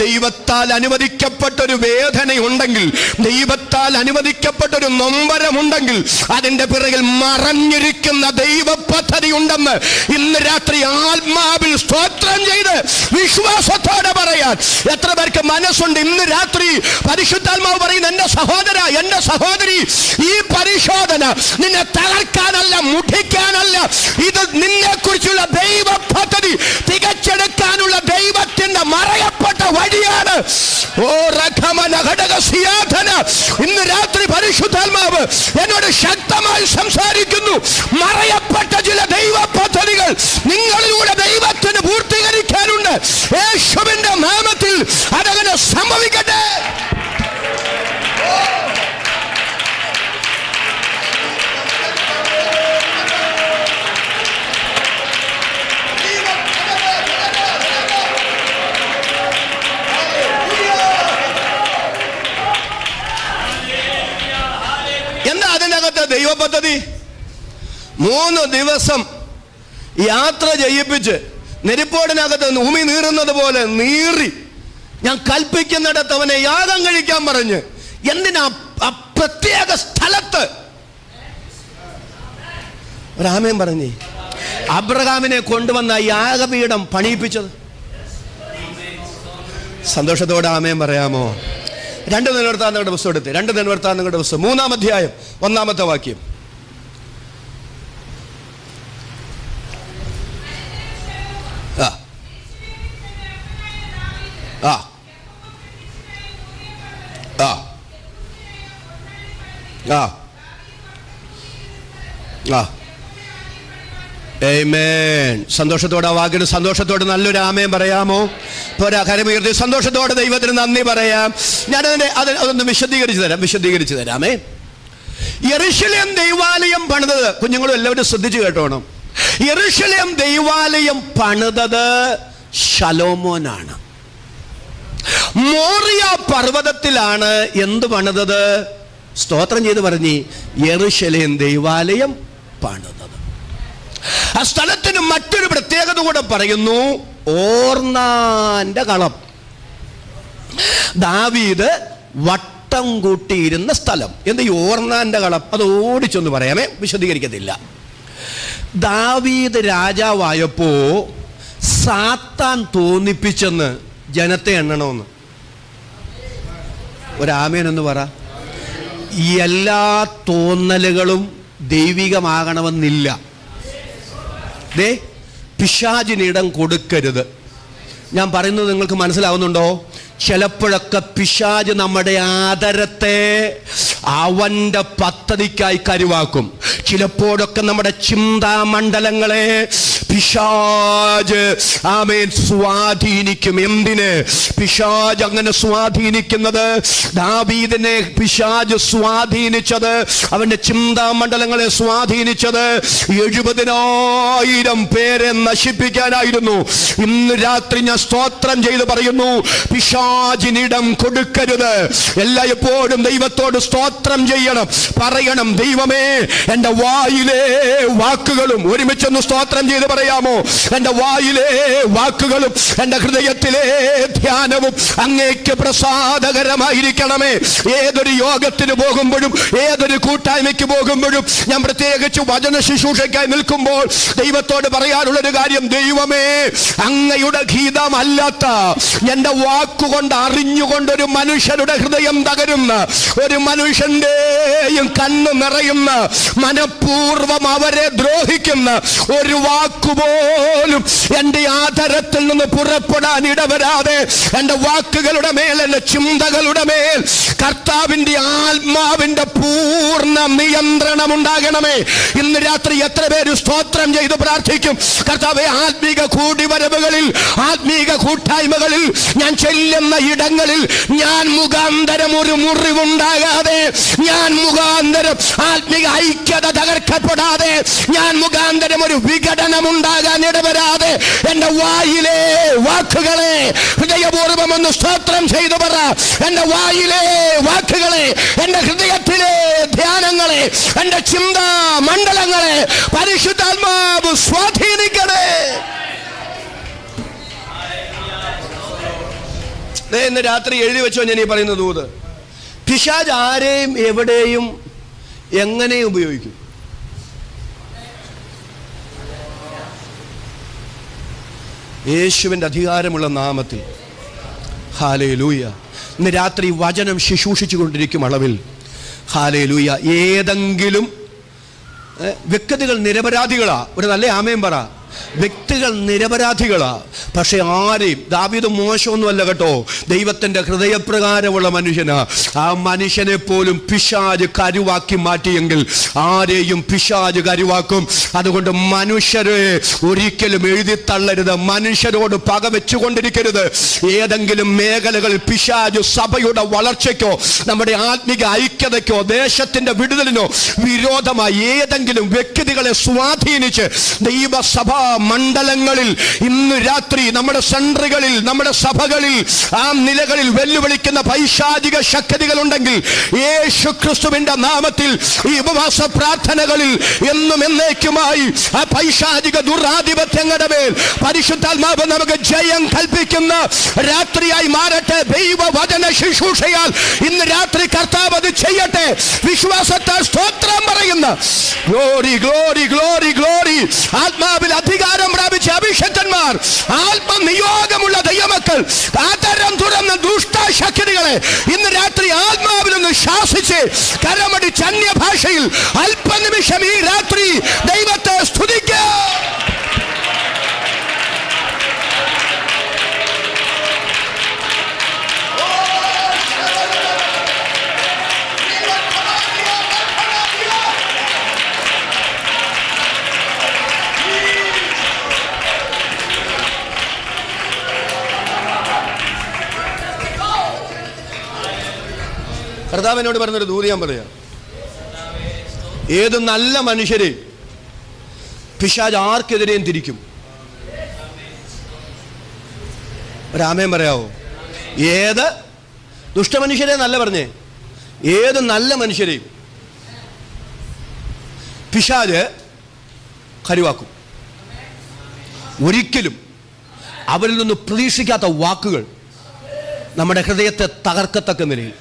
ദൈവത്താൽ അനുവദിക്കപ്പെട്ടൊരു വേദനയുണ്ടെങ്കിൽ, ദൈവത്താൽ അനുവദിക്കപ്പെട്ടൊരു നൊമ്പരമുണ്ടെങ്കിൽ അതിൻ്റെ പിറകിൽ മറഞ്ഞിരിക്കുന്ന ദൈവ പദ്ധതി ഉണ്ടെന്ന് ഇന്ന് രാത്രി ആത്മാവിൽ സ്തോത്രം ചെയ്ത് വിശ്വാസത്തോടെ പറയാൻ എത്ര പേർക്ക് മനസ്സുണ്ട്? ഇന്ന് രാത്രി പരിശുദ്ധാത്മാവ് പറയുന്ന എൻ്റെ സഹോദര, എൻ്റെ സഹോദരി, ഈ പരിശോധന നിന്നെ തകർക്കാനല്ല, മുഠിക്കാനല്ല. ഇത് നിന്നെ കുറിച്ചുള്ള ദൈവ പദ്ധതി തികച്ചെടുക്കാനുള്ള ദൈവത്തിന്റെ മറയപ്പെട്ട വഴിയാണ്. ഓ രഘമന ഘടകസിയാധന, ഇന്ന് രാത്രി പരിശുദ്ധാത്മാവ് എന്നോട് ശക്തമായി സംസാരിക്കുന്നു. മറയപ്പെട്ട ചില ദൈവ പദ്ധതികൾ നിങ്ങളിലൂടെ ദൈവത്തിന് പൂർത്തീകരിക്കാനുണ്ട്. യേശുവിന്റെ നാമത്തിൽ അതങ്ങനെ സംഭവിക്കട്ടെ. എന്താ അതിനകത്ത് ദൈവ പദ്ധതി? 3 ദിവസം യാത്ര ചെയ്യിപ്പിച്ച് നെരിപ്പോടിനകത്ത് ഭൂമി നീറുന്നത് പോലെ നീറി ഞാൻ കൽപ്പിക്കുന്നിടത്ത് അവനെ യാഗം കഴിക്കാൻ പറഞ്ഞ്, എന്തിനാ ആ പ്രത്യേക സ്ഥലത്ത്? ഒരാമേൻ പറഞ്ഞേ, അബ്രഹാമിനെ കൊണ്ടുവന്ന യാഗപീഠം പണിയിപ്പിച്ചത്. സന്തോഷത്തോടെ ആമേൻ പറയാമോ? 2 ദിനവൃത്താന്തങ്ങളുടെ പുസ്തകം എടുത്ത് 2 ദിനവൃത്താന്തങ്ങളുടെ പുസ്തകം 3-ാം അധ്യായം 1-ാമത്തെ വാക്യം. സന്തോഷത്തോടെ വാക്കിന് സന്തോഷത്തോടെ നല്ലൊരു ആമേൻ പറയാമോ? പോരാ, കരമുയർത്തി സന്തോഷത്തോടെ ദൈവത്തിന് നന്ദി പറയാം. അതൊന്ന് വിശദീകരിച്ചു തരാമേ. യെരൂശലേം ദൈവാലയം പണിതത്, കുഞ്ഞുങ്ങളും എല്ലാവരും ശ്രദ്ധിച്ചു കേട്ടോണം. യെരൂശലേം ദൈവാലയം പണിതത് ശലോമോനാണ്. മോറിയ പർവ്വതത്തിലാണ് എന്ത് പണിതത്? സ്തോത്രം ചെയ്ത് പറഞ്ഞ് യെരൂശലേം ദൈവാലയം പണിതത്. ആ സ്ഥലത്തിന് മറ്റൊരു പ്രത്യേകത കൂടെ പറയുന്നു, ഓർന്നാന്റെ കളം. ദാവീദ് വട്ടം കൂട്ടിയിരുന്ന സ്ഥലം. എന്ത് ഈ ഓർന്നാന്റെ കളം? അത് ഓടിച്ചൊന്ന് പറയാമേ, വിശദീകരിക്കത്തില്ല. ദാവീദ് രാജാവായപ്പോ സാത്താൻ തോന്നിപ്പിച്ചെന്ന് ജനത്തെ എണ്ണണമെന്ന്. ഒരാമേനൊന്ന് പറ. എല്ലാ തോന്നലുകളും ദൈവികമാകണമെന്നില്ല. പിശാചിനിടം കൊടുക്കരുത്. ഞാൻ പറയുന്നത് നിങ്ങൾക്ക് മനസ്സിലാവുന്നുണ്ടോ? ചിലപ്പോഴൊക്കെ പിശാച് നമ്മുടെ ആദരത്തെ അവന്റെ പദ്ധതിക്കായി കരുവാക്കും. ചിലപ്പോഴൊക്കെ നമ്മുടെ ചിന്താമണ്ഡലങ്ങളെ പിശാച് സ്വാധീനിക്കും. എന്തിന് പിശാച് അങ്ങനെ സ്വാധീനിക്കുന്നത്? ദാവീദിനെ പിശാച് സ്വാധീനിച്ചത്, അവന്റെ ചിന്താമണ്ഡലങ്ങളെ സ്വാധീനിച്ചത് 70,000 പേരെ നശിപ്പിക്കാനായിരുന്നു. ഇന്ന് രാത്രി ഞാൻ സ്തോത്രം ചെയ്ത് പറയുന്നു, പിശാചിനിടം കൊടുക്കരുത്. എല്ലായ്പ്പോഴും ദൈവത്തോട് സ്തോത്രം ചെയ്യണം, പറയണം, ദൈവമേ എന്റെ വായിലെ വാക്കുകളും, ഒരുമിച്ചൊന്ന് സ്തോത്രം ചെയ്ത് പറയാമോ? എന്റെ വായിലെ വാക്കുകളും എന്റെ ഹൃദയത്തിലെ ധ്യാനവും അങ്ങേക്ക് പ്രസാദകരമായിരിക്കണമേ. ഏതൊരു യോഗത്തിന് പോകുമ്പോഴും ഏതൊരു കൂട്ടായ്മയ്ക്ക് പോകുമ്പോഴും ഞാൻ പ്രത്യേകിച്ച് വചന ശുശ്രൂഷയ്ക്കായി നിൽക്കുമ്പോൾ ദൈവത്തോട് പറയാനുള്ളൊരു കാര്യം, ദൈവമേ അങ്ങയുടെ ഗീതമല്ലാത്ത എന്റെ വാക്കുകൊണ്ട് അറിഞ്ഞുകൊണ്ടൊരു മനുഷ്യരുടെ ഹൃദയം തകരുന്ന, ഒരു മനുഷ്യന്റെയും കണ്ണ് നിറയുന്ന, മനഃപൂർവം അവരെ ദ്രോഹിക്കുന്ന ഒരു വാക്കുപോലും എന്റെ ആദരത്തിൽ നിന്ന് പുറപ്പെടാൻ ഇടവരാതെ എന്റെ വാക്കുകളുടെ മേൽ, എന്റെ ചിന്തകളുടെ മേൽ കർത്താവിന്റെ ആത്മാവിന്റെ പൂർണ്ണ നിയന്ത്രണം ഉണ്ടാകണമേ. ഇന്ന് രാത്രി എത്ര പേര് സ്തോത്രം ചെയ്ത് പ്രാർത്ഥിക്കും, കർത്താവേ ആത്മീക കൂടിവരവുകളിൽ, ആത്മീക കൂട്ടായ്മകളിൽ, ഞാൻ ചെല്ലുന്ന ഇടങ്ങളിൽ ഞാൻ മുഖാന്തരം ഒരു മുറിവുണ്ടാകാതെ, ഞാൻ മുഖാന്തരം ആത്മീക ഐക്യത പാത തകർക്കപ്പെടാതെ, ഞാൻ മുഖാന്തരം ഒരു വിഘടനം ഉണ്ടാകാൻ ഇടവരാതെ എന്റെ വായിലെ വാക്കുകളെ ഹൃദയപൂർവ്വം ഒന്ന് സ്തോത്രം ചെയ്തു പറ. എന്റെ വായിലെ വാക്കുകളെ, എന്റെ ഹൃദയത്തിലെ ധ്യാനങ്ങളെ, എന്റെ ചിന്താ മണ്ഡലങ്ങളെ പരിശുദ്ധാത്മാവ് സ്വാധീനിക്കണേ. ഇന്ന് രാത്രി എഴുതി വെച്ചോ ഞാൻ ഈ പറയുന്ന ദൂത്. പിശാച് ആരെയും എവിടെയും എങ്ങനെയും ഉപയോഗിക്കും. യേശുവിൻ്റെ അധികാരമുള്ള നാമത്തിൽ ഹല്ലേലൂയ. ഇന്ന് രാത്രി വചനം ശുശ്രൂഷിച്ചു കൊണ്ടിരിക്കും അളവിൽ ഹല്ലേലൂയ. ഏതെങ്കിലും വ്യക്തികൾ നിരപരാധികളാ, ഒരു നല്ല ആമേൻ പറ. വ്യക്തികൾ നിരപരാധികളാ, പക്ഷെ ആരെയും, ദാവീദ് മോശമൊന്നുമല്ല കേട്ടോ, ദൈവത്തിന്റെ ഹൃദയപ്രകാരമുള്ള മനുഷ്യനാ. ആ മനുഷ്യനെ പോലും പിശാച് കരുവാക്കി മാറ്റിയെങ്കിൽ ആരെയും പിശാച് കരുവാക്കും. അതുകൊണ്ട് മനുഷ്യരെ ഒരിക്കലും എഴുതി തള്ളരുത്, മനുഷ്യരോട് പക വെച്ചുകൊണ്ടിരിക്കരുത്. ഏതെങ്കിലും മേഖലകളിൽ പിശാച് സഭയുടെ വളർച്ചയ്ക്കോ നമ്മുടെ ആത്മിക ഐക്യതയ്ക്കോ ദേശത്തിന്റെ വിടുതലിനോ വിരോധമായി ഏതെങ്കിലും വ്യക്തികളെ സ്വാധീനിച്ച് ദൈവസഭാ മണ്ഡലങ്ങളിൽ ഇന്ന് രാത്രി നമ്മുടെ സെന്ററുകളിൽ, നമ്മുടെ സഭകളിൽ, ആ നിലകളിൽ വെല്ലുവിളിക്കുന്ന പൈശാചിക ശക്തികൾ ഉണ്ടെങ്കിൽ യേശു ക്രിസ്തുവിന്റെ നാമത്തിൽ ഈ ഉപവാസ പ്രാർത്ഥനകളിൽ എന്നും എന്നേക്കുമായി ആ പൈശാചിക ദുരാധിപത്യങ്ങളുടെ മേൽ പരിശുദ്ധാത്മാവ് നമുക്ക് ജയം കൽപ്പിക്കുന്ന രാത്രിയായി മാറട്ടെ. ദൈവവചന ശുശ്രൂഷയാൽ ഇന്ന് രാത്രി കർത്താവ് അത് ചെയ്യട്ടെ. വിശ്വാസത്താൽ സ്തോത്രം പറയുന്ന ഗ്ലോറി ഗ്ലോറി ഗ്ലോറി ഗ്ലോറി. ആത്മാവിൽ അധികാരം പ്രാപിച്ച അഭിഷക്തന്മാർ, ആത്മനിയോഗമുള്ള ദൈവമക്കൾ, ആദരം തുറന്ന ദുഷ്ടശക്തികളെ ഇന്ന് രാത്രി ആത്മാവിൽ നിന്ന് ശാസിച്ച് കരമടിച്ച് അന്യഭാഷയിൽ അല്പനിമിഷം ഈ രാത്രി ദൈവത്തെ സ്തുതിക്കുക. കർത്താവിനോട് പറഞ്ഞൊരു ദൂത് ഞാൻ പറയാം. ഏത് നല്ല മനുഷ്യരെ പിശാച് ആർക്കെതിരെയും തിരിക്കും. ഒരാമേൻ പറയാവോ? ഏത് ദുഷ്ടമനുഷ്യരെ നല്ല പറഞ്ഞേ, ഏത് നല്ല മനുഷ്യരെയും പിശാച് കരുവാക്കും. ഒരിക്കലും അവരിൽ നിന്ന് പ്രതീക്ഷിക്കാത്ത വാക്കുകൾ നമ്മുടെ ഹൃദയത്തെ തകർക്കത്തക്ക നിലയിൽ,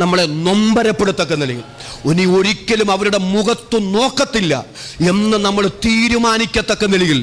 നമ്മളെ നൊമ്പരപ്പെടുത്തക്ക നിലയിൽ, ഇനി ഒരിക്കലും അവരുടെ മുഖത്തു നോക്കത്തില്ല എന്ന് നമ്മൾ തീരുമാനിക്കത്തക്ക നിലയിൽ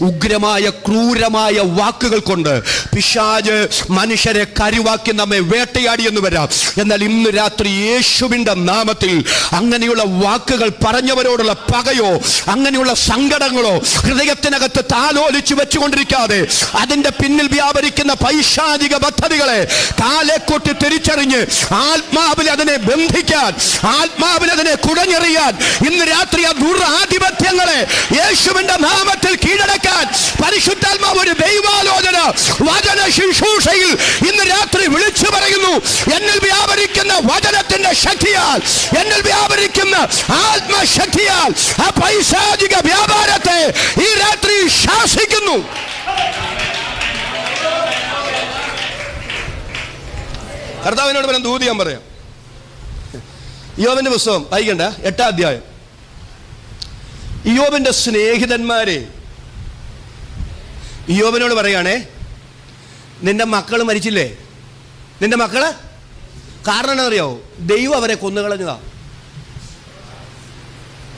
ഉഗ്രമായ ക്രൂരമായ വാക്കുകൾ കൊണ്ട് പിശാച് മനുഷ്യരെ കരുവാക്കി നമ്മെ വേട്ടയാടിയെന്ന് വരാം. എന്നാൽ ഇന്ന് രാത്രി യേശുവിൻ്റെ നാമത്തിൽ അങ്ങനെയുള്ള വാക്കുകൾ പറഞ്ഞവരോടുള്ള പകയോ അങ്ങനെയുള്ള സങ്കടങ്ങളോ ഹൃദയത്തിനകത്ത് താലോലിച്ചു വെച്ചുകൊണ്ടിരിക്കാതെ അതിന്റെ പിന്നിൽ വ്യാപരിക്കുന്ന പൈശാചിക പദ്ധതികളെ കാലെക്കൂട്ടി തിരിച്ചറിഞ്ഞ് ആത്മാവിൽ അതിനെ ബന്ധിക്കാൻ, ആത്മാവിൽ അതിനെ കുടഞ്ഞെറിയാൻ ഇന്ന് രാത്രി ആ ദുരാധിപത്യങ്ങളെ യേശുവിന്റെ നാമത്തിൽ കീഴടക്കാൻ പരിശുദ്ധാത്മാവ് ഒരു ദൈവാലോചന വചന ശുശ്രൂഷയിൽ ഇന്ന് രാത്രി വിളിച്ചു പറയുന്നു. എന്നിൽ വ്യാപരിക്കുന്ന വചനത്തിന്റെ ശക്തിയാൽ, എന്നിൽ വ്യാപരിക്കുന്ന ആത്മശക്തിയാൽ ആ പൈശാചിക വ്യാപാരത്തെ ഈ രാത്രി ശാസിക്കുന്നു. കർത്താവിനോട് പറയാൻ ദൂത് ഞാൻ പറയാം. ഇയ്യോബിന്റെ പുസ്തകം വായിക്കണ്ട, 8-ാം അധ്യായം. ഇയ്യോബിന്റെ സ്നേഹിതന്മാരെ ഇയ്യോബിനോട് പറയാണേ, നിന്റെ മക്കൾ മരിച്ചില്ലേ? നിന്റെ മക്കള് കാരണം എന്നറിയാവോ? ദൈവം അവരെ കൊന്നുകളഞ്ഞതാ.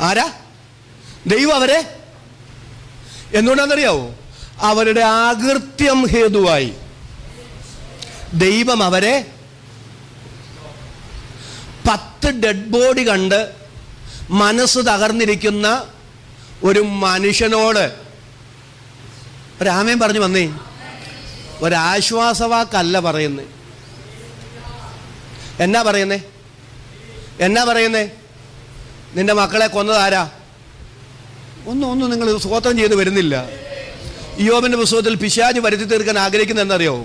ആരാ? ദൈവം അവരെ. എന്തുകൊണ്ടാണെന്നറിയാവോ? അവരുടെ ആകൃത്യം ഹേതുവായി ദൈവം അവരെ 10 ഡെഡ് ബോഡി കണ്ട് മനസ്സ് തകർന്നിരിക്കുന്ന ഒരു മനുഷ്യനോട് ഒരാമേൻ പറഞ്ഞു വന്നേ. ഒരാശ്വാസവാക്കല്ല പറയുന്നേ. എന്നാ പറയുന്നേ? എന്നാ പറയുന്നേ? നിന്റെ മക്കളെ കൊന്നതാരാ? ഒന്നും നിങ്ങൾ സ്തോത്രം ചെയ്ത് വരുന്നില്ല. ഇയ്യോബിന്റെ പുസ്തകത്തിൽ പിശാച് വരുത്തി തീർക്കാൻ ആഗ്രഹിക്കുന്ന എന്നറിയോ?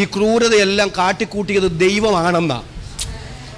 ഈ ക്രൂരതയെല്ലാം കാട്ടിക്കൂട്ടിയത് ദൈവമാണെന്നാ.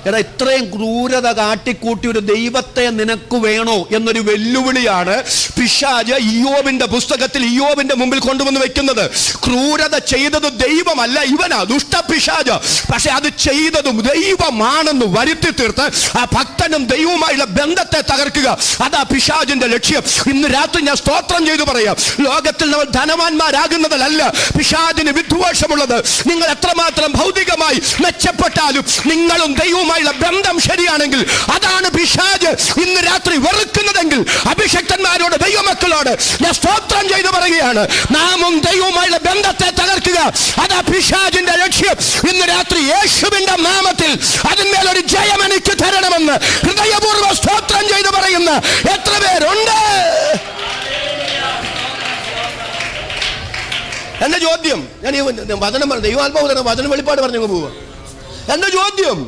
എടാ, ഇത്രയും ക്രൂരത കാട്ടിക്കൂട്ടി ഒരു ദൈവത്തെ നിനക്ക് വേണോ എന്നൊരു വെല്ലുവിളിയാണ് പിശാച് ഇയ്യോബിന്റെ പുസ്തകത്തിൽ ഇയ്യോബിന്റെ മുമ്പിൽ കൊണ്ടുവന്ന് വെക്കുന്നത്. ക്രൂരത ചെയ്തത് ദൈവമല്ല, ഇവനാ ദുഷ്ട പിശാച്. പക്ഷെ അത് ചെയ്തതും ദൈവമാണെന്ന് വരുത്തി തീർത്ത് ആ ഭക്തനും ദൈവവുമായുള്ള ബന്ധത്തെ തകർക്കുക, അതാ പിശാചിന്റെ ലക്ഷ്യം. ഇന്ന് രാത്രി ഞാൻ സ്തോത്രം ചെയ്തു പറയാം, ലോകത്തിൽ നമ്മൾ ധനവാന്മാരാകുന്നതല്ല പിശാചിന് വിദ്വേഷമുള്ളത്. നിങ്ങൾ എത്രമാത്രം ഭൗതികമായി മെച്ചപ്പെട്ടാലും നിങ്ങളും ദൈവവുമായുള്ള ബന്ധം ശരിയാണെങ്കിൽ അതാണ് പിശാച് ഇന്ന് രാത്രി വെറുക്കുന്നതെങ്കിൽ അഭിഷക്തന്മാരോട് ദൈവമക്കളോട് ഞാൻ സ്തോത്രം ചെയ്തു പറയുകയാണ്, നാമും ദൈവവുമായുള്ള ബന്ധത്തെ തകർക്കുക, അതാ പിശാചിന്റെ ലക്ഷ്യം. ഇന്ന് രാത്രി യേശുവിന്റെ നാമത്തിൽ അതിന്മേലൊരു ജയം എനിക്ക് തരണമെന്ന് ഹൃദയപൂർവ്വം സ്തോത്രം ചെയ്തു പറയുന്ന എത്ര പേരുണ്ട്? എന്റെ ചോദ്യം, ഞാൻ വചനം ദൈവാത്മാവ് വചനം വെളിപ്പാട് പറഞ്ഞു പോവുക. എന്റെ ചോദ്യം,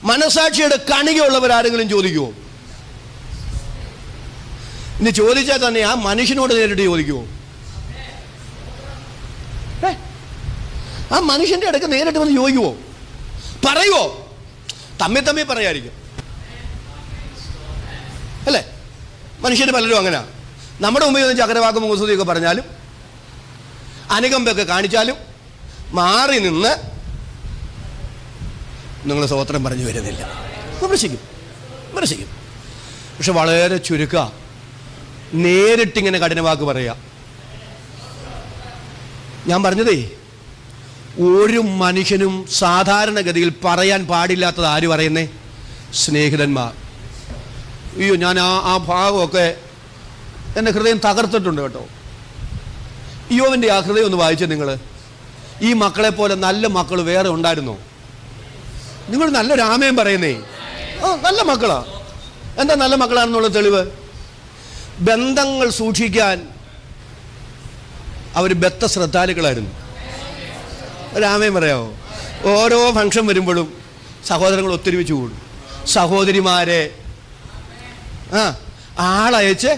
മനസാക്ഷിയുടെ കണികയുള്ളവരാരെങ്കിലും ചോദിക്കുമോ? ഇനി ചോദിച്ചാൽ തന്നെ ആ മനുഷ്യനോട് നേരിട്ട് ചോദിക്കുമോ? ആ മനുഷ്യന്റെ അടുക്ക് നേരിട്ട് വന്ന് ചോദിക്കുമോ? പറയുമോ? തമ്മിൽ പറയായിരിക്കും അല്ലേ? മനുഷ്യന് പലരും അങ്ങനെ. നമ്മുടെ മുമ്പിൽ നിന്ന് ചക്രവാക്കും മുഖസ്തുതിയൊക്കെ പറഞ്ഞാലും അനുകമ്പയൊക്കെ കാണിച്ചാലും മാറി നിന്ന് നിങ്ങൾ സ്തോത്രം പറഞ്ഞു വരുന്നില്ല, വിമർശിക്കും. പക്ഷെ വളരെ ചുരുക്ക നേരിട്ടിങ്ങനെ കഠിനവാക്ക് പറയാം. ഞാൻ പറഞ്ഞതേ, ഒരു മനുഷ്യനും സാധാരണഗതിയിൽ പറയാൻ പാടില്ലാത്തത് ആര് പറയുന്നേ? സ്നേഹിതന്മാർ. അയ്യോ, ഞാൻ ആ ഭാഗമൊക്കെ എൻ്റെ ഹൃദയം തകർത്തിട്ടുണ്ട് കേട്ടോ. ഇയ്യോബിൻ്റെ ആ ഹൃദയം ഒന്ന് വായിച്ചേ നിങ്ങൾ. ഈ മക്കളെ പോലെ നല്ല മക്കൾ വേറെ ഉണ്ടായിരുന്നോ? നിങ്ങൾ നല്ലൊരു ആമയും പറയുന്നേ. നല്ല മക്കളാ. എന്താ നല്ല മക്കളാണെന്നുള്ള തെളിവ്? ബന്ധങ്ങൾ സൂക്ഷിക്കാൻ അവർ ബദ്ധശ്രദ്ധാലുക്കളായിരുന്നു. ഒരാമയും പറയാമോ? ഓരോ ഫംഗ്ഷൻ വരുമ്പോഴും സഹോദരങ്ങൾ ഒത്തൊരുമിച്ച് കൂടും. സഹോദരിമാരെ ആളയച്ച്,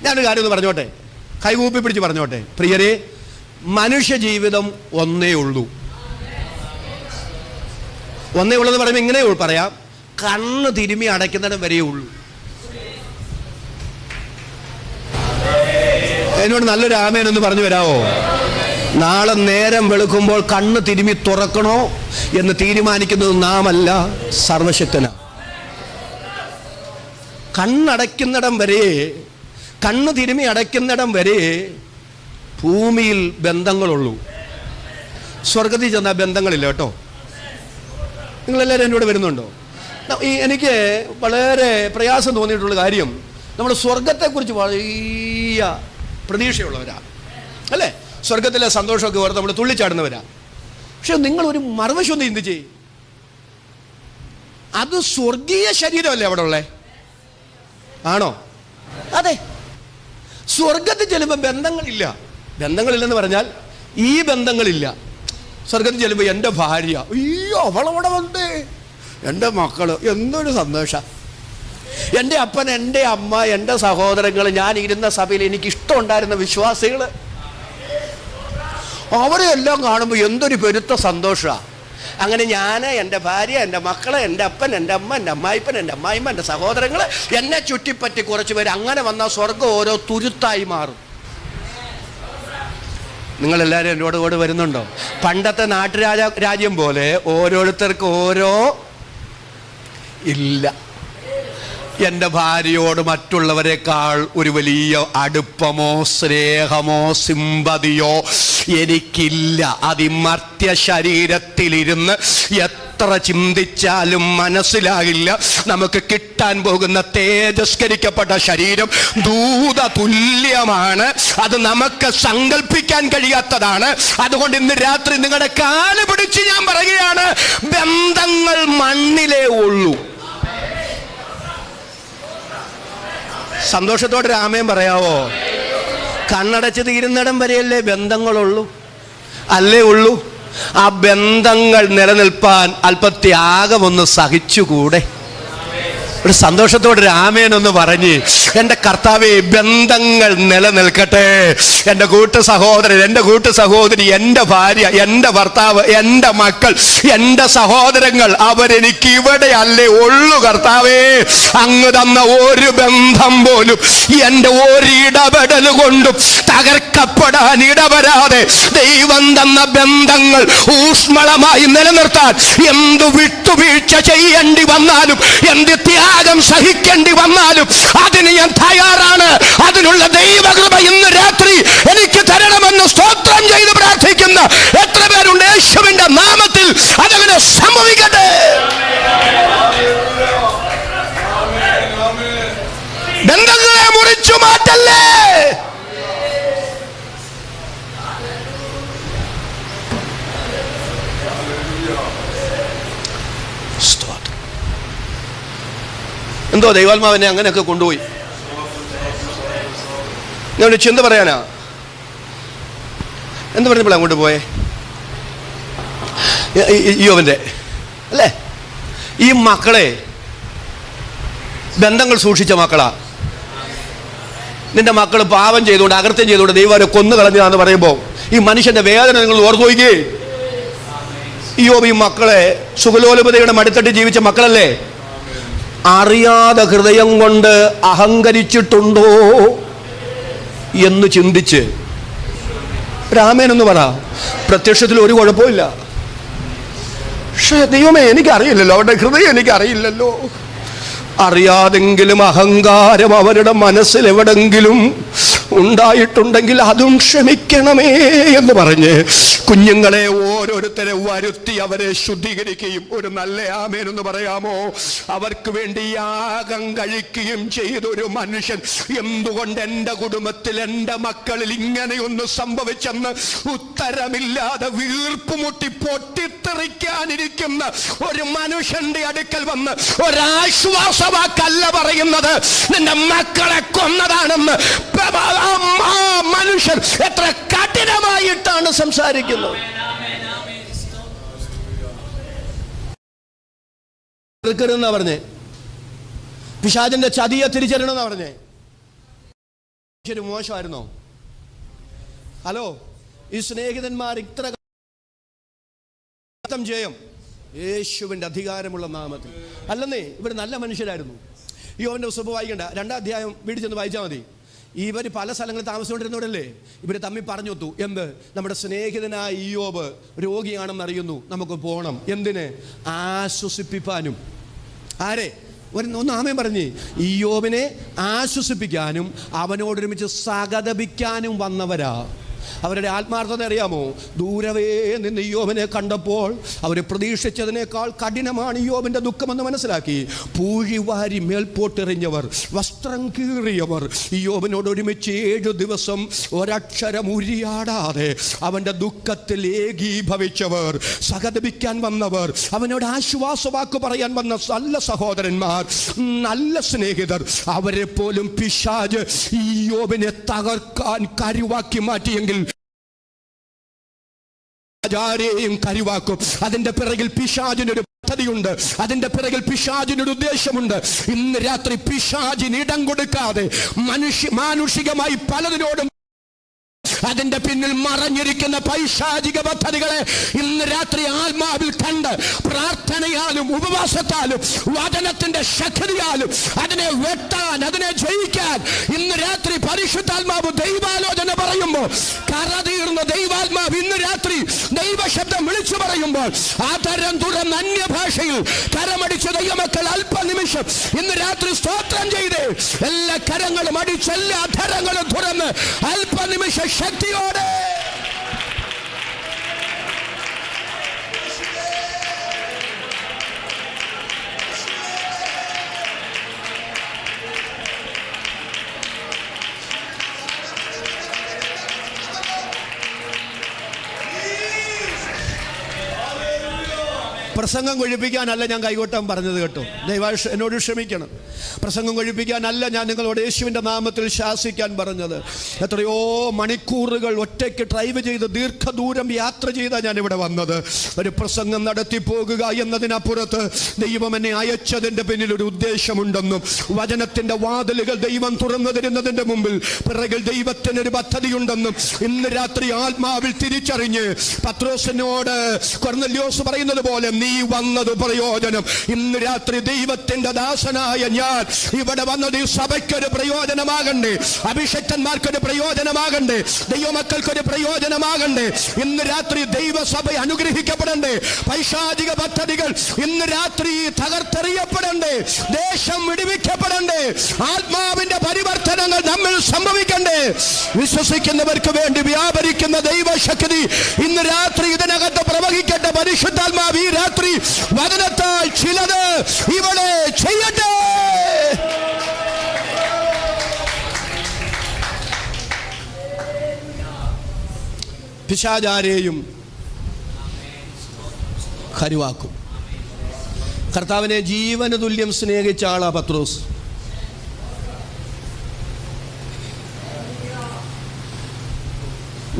ഞാനൊരു കാര്യം ഒന്ന് പറഞ്ഞോട്ടെ, കൈകൂപ്പി പിടിച്ച് പറഞ്ഞോട്ടെ. പ്രിയരെ, മനുഷ്യ ജീവിതം ഒന്നേ ഉള്ളൂ. ഒന്നേ ഉള്ളെന്ന് പറയുമ്പോൾ ഇങ്ങനെ പറയാം, കണ്ണ് തിരുമ്മി അടയ്ക്കുന്നിടം വരെയേ ഉള്ളൂ. എന്നോട് നല്ലൊരു ആമേനൊന്ന് പറഞ്ഞു വരാമോ? നാളെ നേരം വെളുക്കുമ്പോൾ കണ്ണ് തിരുമ്മി തുറക്കണോ എന്ന് തീരുമാനിക്കുന്നത് നാമല്ല, സർവശക്തനാ. കണ്ണടയ്ക്കുന്നിടം വരെ, കണ്ണ് തിരുമ്മി അടയ്ക്കുന്നിടം വരെ ഭൂമിയിൽ ബന്ധങ്ങളുള്ളൂ. സ്വർഗത്തിൽ ചെന്നാൽ ബന്ധങ്ങളില്ല കേട്ടോ. നിങ്ങളെല്ലാവരും എന്നോട് വരുന്നുണ്ടോ? എനിക്ക് വളരെ പ്രയാസം തോന്നിയിട്ടുള്ള കാര്യം, നമ്മൾ സ്വർഗത്തെക്കുറിച്ച് വലിയ പ്രതീക്ഷയുള്ളവരാ അല്ലേ? സ്വർഗത്തിലെ സന്തോഷമൊക്കെ ഓർത്ത് നമ്മൾ തുള്ളിച്ചാടുന്നവരാ. പക്ഷെ നിങ്ങളൊരു മറുവശം ചിന്തിച്ചേ, അത് സ്വർഗീയ ശരീരമല്ലേ അവിടെ ഉള്ളേ? ആണോ? അതെ. സ്വർഗത്തിൽ ചെല്ലുമ്പോൾ ബന്ധങ്ങളില്ല. ബന്ധങ്ങളില്ലെന്ന് പറഞ്ഞാൽ ഈ ബന്ധങ്ങളില്ല. സ്വർഗത്തിൽ ചെല്ലുമ്പോൾ എൻ്റെ ഭാര്യ, അയ്യോ അവളവിടെ ഉണ്ട്, എൻ്റെ മക്കൾ, എന്തൊരു സന്തോഷം. എൻ്റെ അപ്പൻ, എൻ്റെ അമ്മ, എൻ്റെ സഹോദരങ്ങൾ, ഞാൻ ഇരുന്ന സഭയിൽ എനിക്ക് ഇഷ്ടമുണ്ടായിരുന്ന വിശ്വാസികൾ, അവരെയെല്ലാം കാണുമ്പോൾ എന്തൊരു പെരുത്ത സന്തോഷമാണ്. അങ്ങനെ ഞാൻ, എൻ്റെ ഭാര്യ, എൻ്റെ മക്കള്, എൻ്റെ അപ്പൻ, എൻ്റെ അമ്മ, എൻ്റെ അമ്മായിപ്പൻ, എൻ്റെ അമ്മായിമ്മ, എൻ്റെ സഹോദരങ്ങൾ, എന്നെ ചുറ്റിപ്പറ്റി കുറച്ച് പേര്, അങ്ങനെ വന്നാൽ സ്വർഗം ഓരോ തുരുത്തായി മാറും. നിങ്ങളെല്ലാവരും എന്നോട് കൂടെ വരുന്നുണ്ടോ? പണ്ടത്തെ നാട്ടുരാജ്യം പോലെ ഓരോരുത്തർക്ക് ഓരോ ഇല്ല. എൻ്റെ ഭാര്യയോട് മറ്റുള്ളവരെക്കാൾ ഒരു വലിയ അടുപ്പമോ സ്നേഹമോ സിമ്പതിയോ എനിക്കില്ല. അതിമർത്യ ശരീരത്തിലിരുന്ന് എത്ര ചിന്തിച്ചാലും മനസ്സിലാകില്ല. നമുക്ക് കിട്ടാൻ പോകുന്ന തേജസ്കരിക്കപ്പെട്ട ശരീരം ദൂത തുല്യമാണ്. അത് നമുക്ക് സങ്കല്പിക്കാൻ കഴിയാത്തതാണ്. അതുകൊണ്ട് ഇന്ന് രാത്രി നിങ്ങളുടെ കാല് പിടിച്ച് ഞാൻ പറയുകയാണ്, ബന്ധങ്ങൾ മണ്ണിലേ ഉള്ളൂ. സന്തോഷത്തോടെ രാമയും പറയാവോ? കണ്ണടച്ച് തീരുന്നിടം വരെയല്ലേ ബന്ധങ്ങളുള്ളൂ, അല്ലേ ഉള്ളൂ? ആ ബന്ധങ്ങൾ നിലനിൽപ്പാൻ അല്പ ത്യാഗമൊന്ന് സഹിച്ചുകൂടെ? ഒരു സന്തോഷത്തോടെ രാമേനൊന്ന് പറഞ്ഞ്, എൻ്റെ കർത്താവേ, ബന്ധങ്ങൾ നിലനിൽക്കട്ടെ. എൻ്റെ കൂട്ടു സഹോദരൻ, എൻ്റെ കൂട്ടു സഹോദരി, എൻ്റെ ഭാര്യ, എൻ്റെ ഭർത്താവ്, എൻ്റെ മക്കൾ, എൻ്റെ സഹോദരങ്ങൾ, അവരെനിക്ക് ഇവിടെ അല്ലേ ഉള്ളു കർത്താവേ. അങ്ങ് തന്ന ഒരു ബന്ധം പോലും എൻ്റെ ഒരു ഇടപെടൽ കൊണ്ടും തകർക്കപ്പെടാൻ ഇടവരാതെ ദൈവം തന്ന ബന്ധങ്ങൾ ഊഷ്മളമായി നിലനിർത്താൻ എന്തു വിട്ടുവീഴ്ച ചെയ്യേണ്ടി വന്നാലും, എന്ത് ത്യാഗം സഹിക്കേണ്ടി വന്നാലും അതിന് ഞാൻ തയ്യാറാണ്. അതിനുള്ള ദൈവകൃപ ഇന്ന് രാത്രി എനിക്ക് തരണമെന്ന് സ്തോത്രം ചെയ്ത് പ്രാർത്ഥിക്കുന്ന എത്ര പേരുണ്ട്? യേശുവിന്റെ നാമത്തിൽ അതങ്ങനെ സംഭവിക്കട്ടെ. ബന്ധങ്ങളെ മുറിച്ചു മാറ്റല്ലേ. എന്തോ ദൈവാത്മാവിനെ അങ്ങനെയൊക്കെ കൊണ്ടുപോയി. ഞാൻ ഒരു ചിന്ത പറയാനാ. എന്ത് പറഞ്ഞപ്പോൾ അങ്ങോട്ട് പോയേ? യോബിന്റെ അല്ലേ? ഈ മക്കളെ ബന്ധങ്ങൾ സൂക്ഷിച്ച മക്കളാ. നിന്റെ മക്കൾ പാപം ചെയ്തുകൊണ്ട്, അകൃത്യം ചെയ്തുകൊണ്ട് ദൈവം അവരെ കൊന്നു കളഞ്ഞതാന്ന് പറയുമ്പോൾ ഈ മനുഷ്യന്റെ വേദന നിങ്ങൾ ഓർത്തു നോക്കിയേ. യോബ് ഈ മക്കളെ സുഖലോലുപതയുടെ മടിത്തട്ടി ജീവിച്ച മക്കളല്ലേ? അറിയാതെ ഹൃദയം കൊണ്ട് അഹങ്കരിച്ചിട്ടുണ്ടോ എന്ന് ചിന്തിച്ച് രാമേനെന്ന് പറ. പ്രത്യക്ഷത്തിൽ ഒരു കുഴപ്പമില്ല. പക്ഷേ ദൈവമേ, എനിക്കറിയില്ലല്ലോ, അവരുടെ ഹൃദയം എനിക്കറിയില്ലല്ലോ. അറിയാതെങ്കിലും അഹങ്കാരം അവരുടെ മനസ്സിൽ എവിടെങ്കിലും ഉണ്ടായിട്ടുണ്ടെങ്കിൽ അതും ക്ഷമിക്കണമേ എന്ന് പറഞ്ഞ് കുഞ്ഞുങ്ങളെ ഓരോരുത്തരെ വരുത്തി അവരെ ശുദ്ധീകരിക്കുകയും, ഒരു നല്ല ആമേൻ എന്ന് പറയാമോ, അവർക്ക് വേണ്ടി യാഗം കഴിക്കുകയും ചെയ്തൊരു മനുഷ്യൻ എന്തുകൊണ്ട് എൻ്റെ കുടുംബത്തിൽ, എൻ്റെ മക്കളിൽ ഇങ്ങനെയൊന്ന് സംഭവിച്ചെന്ന് ഉത്തരമില്ലാതെ വീർപ്പുമുട്ടി പൊട്ടിത്തെറിക്കാനിരിക്കുന്ന ഒരു മനുഷ്യന്റെ അടുക്കൽ വന്ന് ഒരാശ്വാസവാക്കല്ല പറയുന്നത്, നിന്റെ മക്കളെ കൊന്നതാണെന്ന്. ആ മനുഷ്യൻ എത്ര കഠിനമായിട്ടാണ് സംസാരിക്കുന്നത്. പറഞ്ഞേ പിശാചിന്റെ ചതിയെ തിരിച്ചറിയണമെന്നാ പറഞ്ഞേ. മോശമായിരുന്നോ? ഹലോ, ഈ സ്നേഹിതന്മാർ ഇത്ര ജയം യേശുവിന്റെ അധികാരമുള്ള നാമത്തിൽ അല്ലെന്നേ. ഇവർ നല്ല മനുഷ്യരായിരുന്നു. യോബിന്റെ പുസ്തകം വായിക്കണ്ട, 2-ാം അധ്യായം വീട്ടിൽ ചെന്ന് വായിച്ചാൽ മതി. ഇവർ പല സ്ഥലങ്ങളിൽ താമസിച്ചുകൊണ്ടിരുന്നവരല്ലേ. ഇവർ തമ്മിൽ പറഞ്ഞൊത്തു, എന്ത്, നമ്മുടെ സ്നേഹിതനായ ഇയ്യോബ് രോഗിയാണെന്ന് അറിയുന്നു, നമുക്ക് പോകണം. എന്തിന്? ആശ്വസിപ്പിക്കാനും. ആരെ? ഒന്ന് ആമേൻ പറഞ്ഞ്. ഇയ്യോബിനെ ആശ്വസിപ്പിക്കാനും അവനോടൊരുമിച്ച് സഹതപിക്കാനും വന്നവരാ. അവരുടെ ആത്മാർത്ഥത അറിയാമോ? ദൂരവേ നിന്ന് ഇയ്യോബിനെ കണ്ടപ്പോൾ അവർ പ്രതീക്ഷിച്ചതിനേക്കാൾ കഠിനമാണ് ഇയ്യോബിന്റെ ദുഃഖമെന്ന് മനസ്സിലാക്കി. പൂഴിവാരി മേൽപോട്ടെറിഞ്ഞവർ, വസ്ത്രം കീറിയവർ, ഇയ്യോബിനോട് ഒരുമിച്ച് 7 ദിവസം ഒരക്ഷരം ഉരിയാടാതെ അവന്റെ ദുഃഖത്തിൽ ഏകീഭവിച്ചവർ, സഹതപിക്കാൻ വന്നവർ, അവനോട് ആശ്വാസവാക്ക് പറയാൻ വന്ന നല്ല സഹോദരന്മാർ, നല്ല സ്നേഹിതർ, അവരെ പോലും പിശാച് ഇയ്യോബിനെ തകർക്കാൻ കരുവാക്കി മാറ്റിയെങ്കിൽ ആരെയും കരുവാക്കും. അതിന്റെ പിറകിൽ പിശാചിനൊരു പദ്ധതിയുണ്ട്, അതിന്റെ പിറകിൽ പിശാചിനൊരു ഉദ്ദേശമുണ്ട്. ഇന്ന് രാത്രി പിശാചിന് ഇടം കൊടുക്കാതെ മാനുഷികമായി പലതിനോടും അതിന്റെ പിന്നിൽ മറഞ്ഞിരിക്കുന്ന പൈശാചിക പദ്ധതികളെ ഇന്ന് രാത്രി ആത്മാവിൽ കണ്ട് പ്രാർത്ഥനയാലും ഉപവാസത്താലും വചനത്തിന്റെ ശക്തിയാലും അതിനെ വെട്ടാൻ, അതിനെ ജയിക്കാൻ ഇന്ന് രാത്രി പരിശുദ്ധാത്മാവ് ദൈവാലോചന പറയുമ്പോൾ, കറതീർന്ന ദൈവാത്മാവ് ഇന്ന് രാത്രി ദൈവശബ്ദം വിളിച്ചു പറയുമ്പോൾ, ആദരം തുറന്ന അന്യഭാഷയിൽ കരമടിച്ച ദൈവമക്കൾ അല്പനിമിഷം ഇന്ന് രാത്രി സ്തോത്രം ചെയ്ത് എല്ലാ കരങ്ങളും അടിച്ച് എല്ലാ അധരങ്ങളും തുറന്ന് അല്പനിമിഷ ശക്തിയോടെ പ്രസംഗം കൊഴിപ്പിക്കാനല്ല ഞാൻ കൈകൊട്ടാൻ പറഞ്ഞത് കേട്ടോ, ദയവായി എന്നോട് ക്ഷമിക്കണം. പ്രസംഗം കൊഴിപ്പിക്കാനല്ല ഞാൻ നിങ്ങളോട് യേശുവിൻ്റെ നാമത്തിൽ ശാസിക്കാൻ പറഞ്ഞത്. എത്രയോ മണിക്കൂറുകൾ ഒറ്റയ്ക്ക് ഡ്രൈവ് ചെയ്ത് ദീർഘദൂരം യാത്ര ചെയ്താൽ ഞാൻ ഇവിടെ വന്നത്. ഒരു പ്രസംഗം നടത്തി പോകുക എന്നതിനപ്പുറത്ത് ദൈവം എന്നെ അയച്ചതിൻ്റെ പിന്നിൽ ഒരു ഉദ്ദേശമുണ്ടെന്നും വചനത്തിൻ്റെ വാതിലുകൾ ദൈവം തുറന്നു തരുന്നതിൻ്റെ മുമ്പിൽ പിറകിൽ ദൈവത്തിനൊരു പദ്ധതിയുണ്ടെന്നും ഇന്ന് രാത്രി ആത്മാവിൽ തിരിച്ചറിഞ്ഞ് പത്രോസിനോട് കൊർന്നല്യോസ് പറയുന്നത് പോലെ നീ വന്നത് പ്രയോജനം. ഇന്ന് രാത്രി ദൈവത്തിന്റെ ദാസനായ ഞാൻ ഇവിടെ വന്നത് ഈ സഭയ്ക്കൊരു പ്രയോജനമാകണ്ടേ, അഭിഷക്തന്മാർക്കൊരു പ്രയോജനമാകണ്ടേ, ദൈവമക്കൾക്കൊരു പ്രയോജനമാകണ്ടേ. ഇന്ന് രാത്രി ദൈവസഭ അനുഗ്രഹിക്കപ്പെടണ്ടേ, പൈശാചിക പദ്ധതികൾ ഇന്ന് രാത്രി തകർത്തെറിയപ്പെടണ്ടേ, ദേശം വിടുവിക്കപ്പെടണ്ടേ, ആത്മാവിന്റെ പരിവർത്തനങ്ങൾ നമ്മിൽ സംഭവിക്കണ്ടേ. വിശ്വസിക്കുന്നവർക്ക് വേണ്ടി വ്യാപരിക്കുന്ന ദൈവശക്തി ഇന്ന് രാത്രി ഇതിനകത്ത് പ്രവഹിക്കട്ടെ. പരിശുദ്ധാത്മാവ് ഈ രാത്രി വചനത്താൽ ചിലത് ഇവിടെ ചെയ്യട്ടെ. പിശാചാരെയും കരുവാക്കും. കർത്താവിനെ ജീവന് തുല്യം സ്നേഹിച്ച ആളാ പത്രോസ്.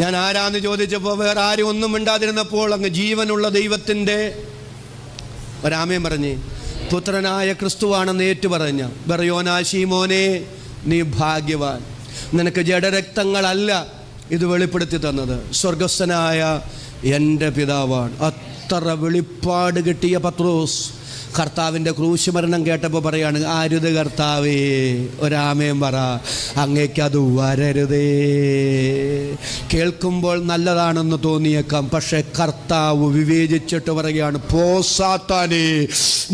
ഞാൻ ആരാന്ന് ചോദിച്ചപ്പോൾ വേറെ ആരും ഒന്നും മിണ്ടാതിരുന്നപ്പോൾ അങ്ങ് ജീവനുള്ള ദൈവത്തിൻ്റെ ഒരാമയും പറഞ്ഞ് പുത്രനായ ക്രിസ്തുവാണെന്ന് ഏറ്റുപറഞ്ഞ ബർയോനാ ശീമോനെ നീ ഭാഗ്യവാൻ, നിനക്ക് ജഡരക്തങ്ങളല്ല ഇത് വെളിപ്പെടുത്തി തന്നത്, സ്വർഗസ്ഥനായ എൻ്റെ പിതാവാണ്. അത്ര വെളിപ്പാട് കിട്ടിയ പത്രോസ് കർത്താവിൻ്റെ ക്രൂശ് മരണം കേട്ടപ്പോൾ പറയാണ്, ആരുത് കർത്താവേ, ഒരാമയും പറ, അങ്ങേക്കത് വരരുതേ. കേൾക്കുമ്പോൾ നല്ലതാണെന്ന് തോന്നിയേക്കാം, പക്ഷെ കർത്താവ് വിവേചിച്ചിട്ട് പറയുകയാണ്, പോ സാത്താനേ,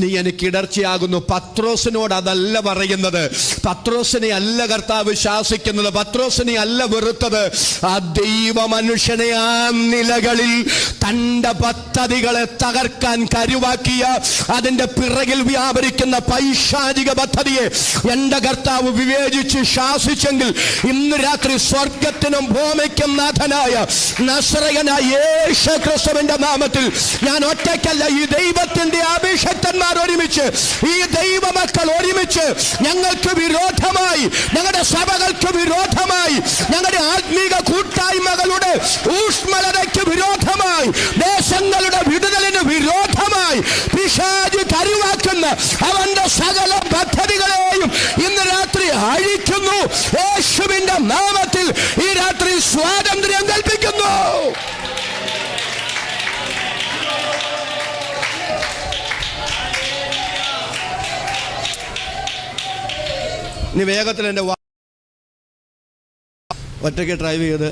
നീ എനിക്ക് ഇടർച്ചയാകുന്നു. പത്രോസിനോട് അതല്ല പറയുന്നത്, പത്രോസിനെ അല്ല കർത്താവ് ശാസിക്കുന്നത്, പത്രോസിനെ അല്ല വെറുത്തത്. ആ ദൈവ മനുഷ്യനെ ആ നിലകളിൽ തൻ്റെ പദ്ധതികളെ തകർക്കാൻ കരുവാക്കിയ അതിൻ്റെ പിറകിൽ വ്യാപരിക്കുന്ന പൈശാചിക പദ്ധതിയെ എൻ്റെ കർത്താവ് വിവേചിച്ച് ശാസിച്ചെങ്കിൽ ഇന്ന് രാത്രി സ്വർഗത്തിനും ഭൂമിക്കും നാഥനായ നസ്രയനായ യേശു ക്രിസ്തുവിന്റെ നാമത്തിൽ ഞാൻ ഒറ്റയ്ക്കല്ല, ഈ ദൈവത്തിന്റെ അഭിഷക്തന്മാർ ഒരുമിച്ച്, ഈ ദൈവമക്കൾ ഒരുമിച്ച് ഞങ്ങൾക്ക് വിരോധമായി, ഞങ്ങളുടെ സഭകൾക്ക് വിരോധമായി, ഞങ്ങളുടെ ആത്മീക കൂട്ടായ്മകളുടെ ഊഷ്മളതയ്ക്ക് വിരോധമായി, ദേശങ്ങളുടെ വിടുതലിന് വിരോധമായി പിശാച് കരുവാക്കുന്ന അവന്റെ സകല പദ്ധതികളെയും ഇന്ന് രാത്രി അഴിക്കുന്നു. യേശുവിന്റെ നാമത്തിൽ ഈ രാത്രി സ്വാതന്ത്ര്യം കൽപ്പിക്കുന്നു. ഇനി വേഗത്തിൽ എൻ്റെ ഒറ്റയ്ക്ക് ഡ്രൈവ് ചെയ്ത്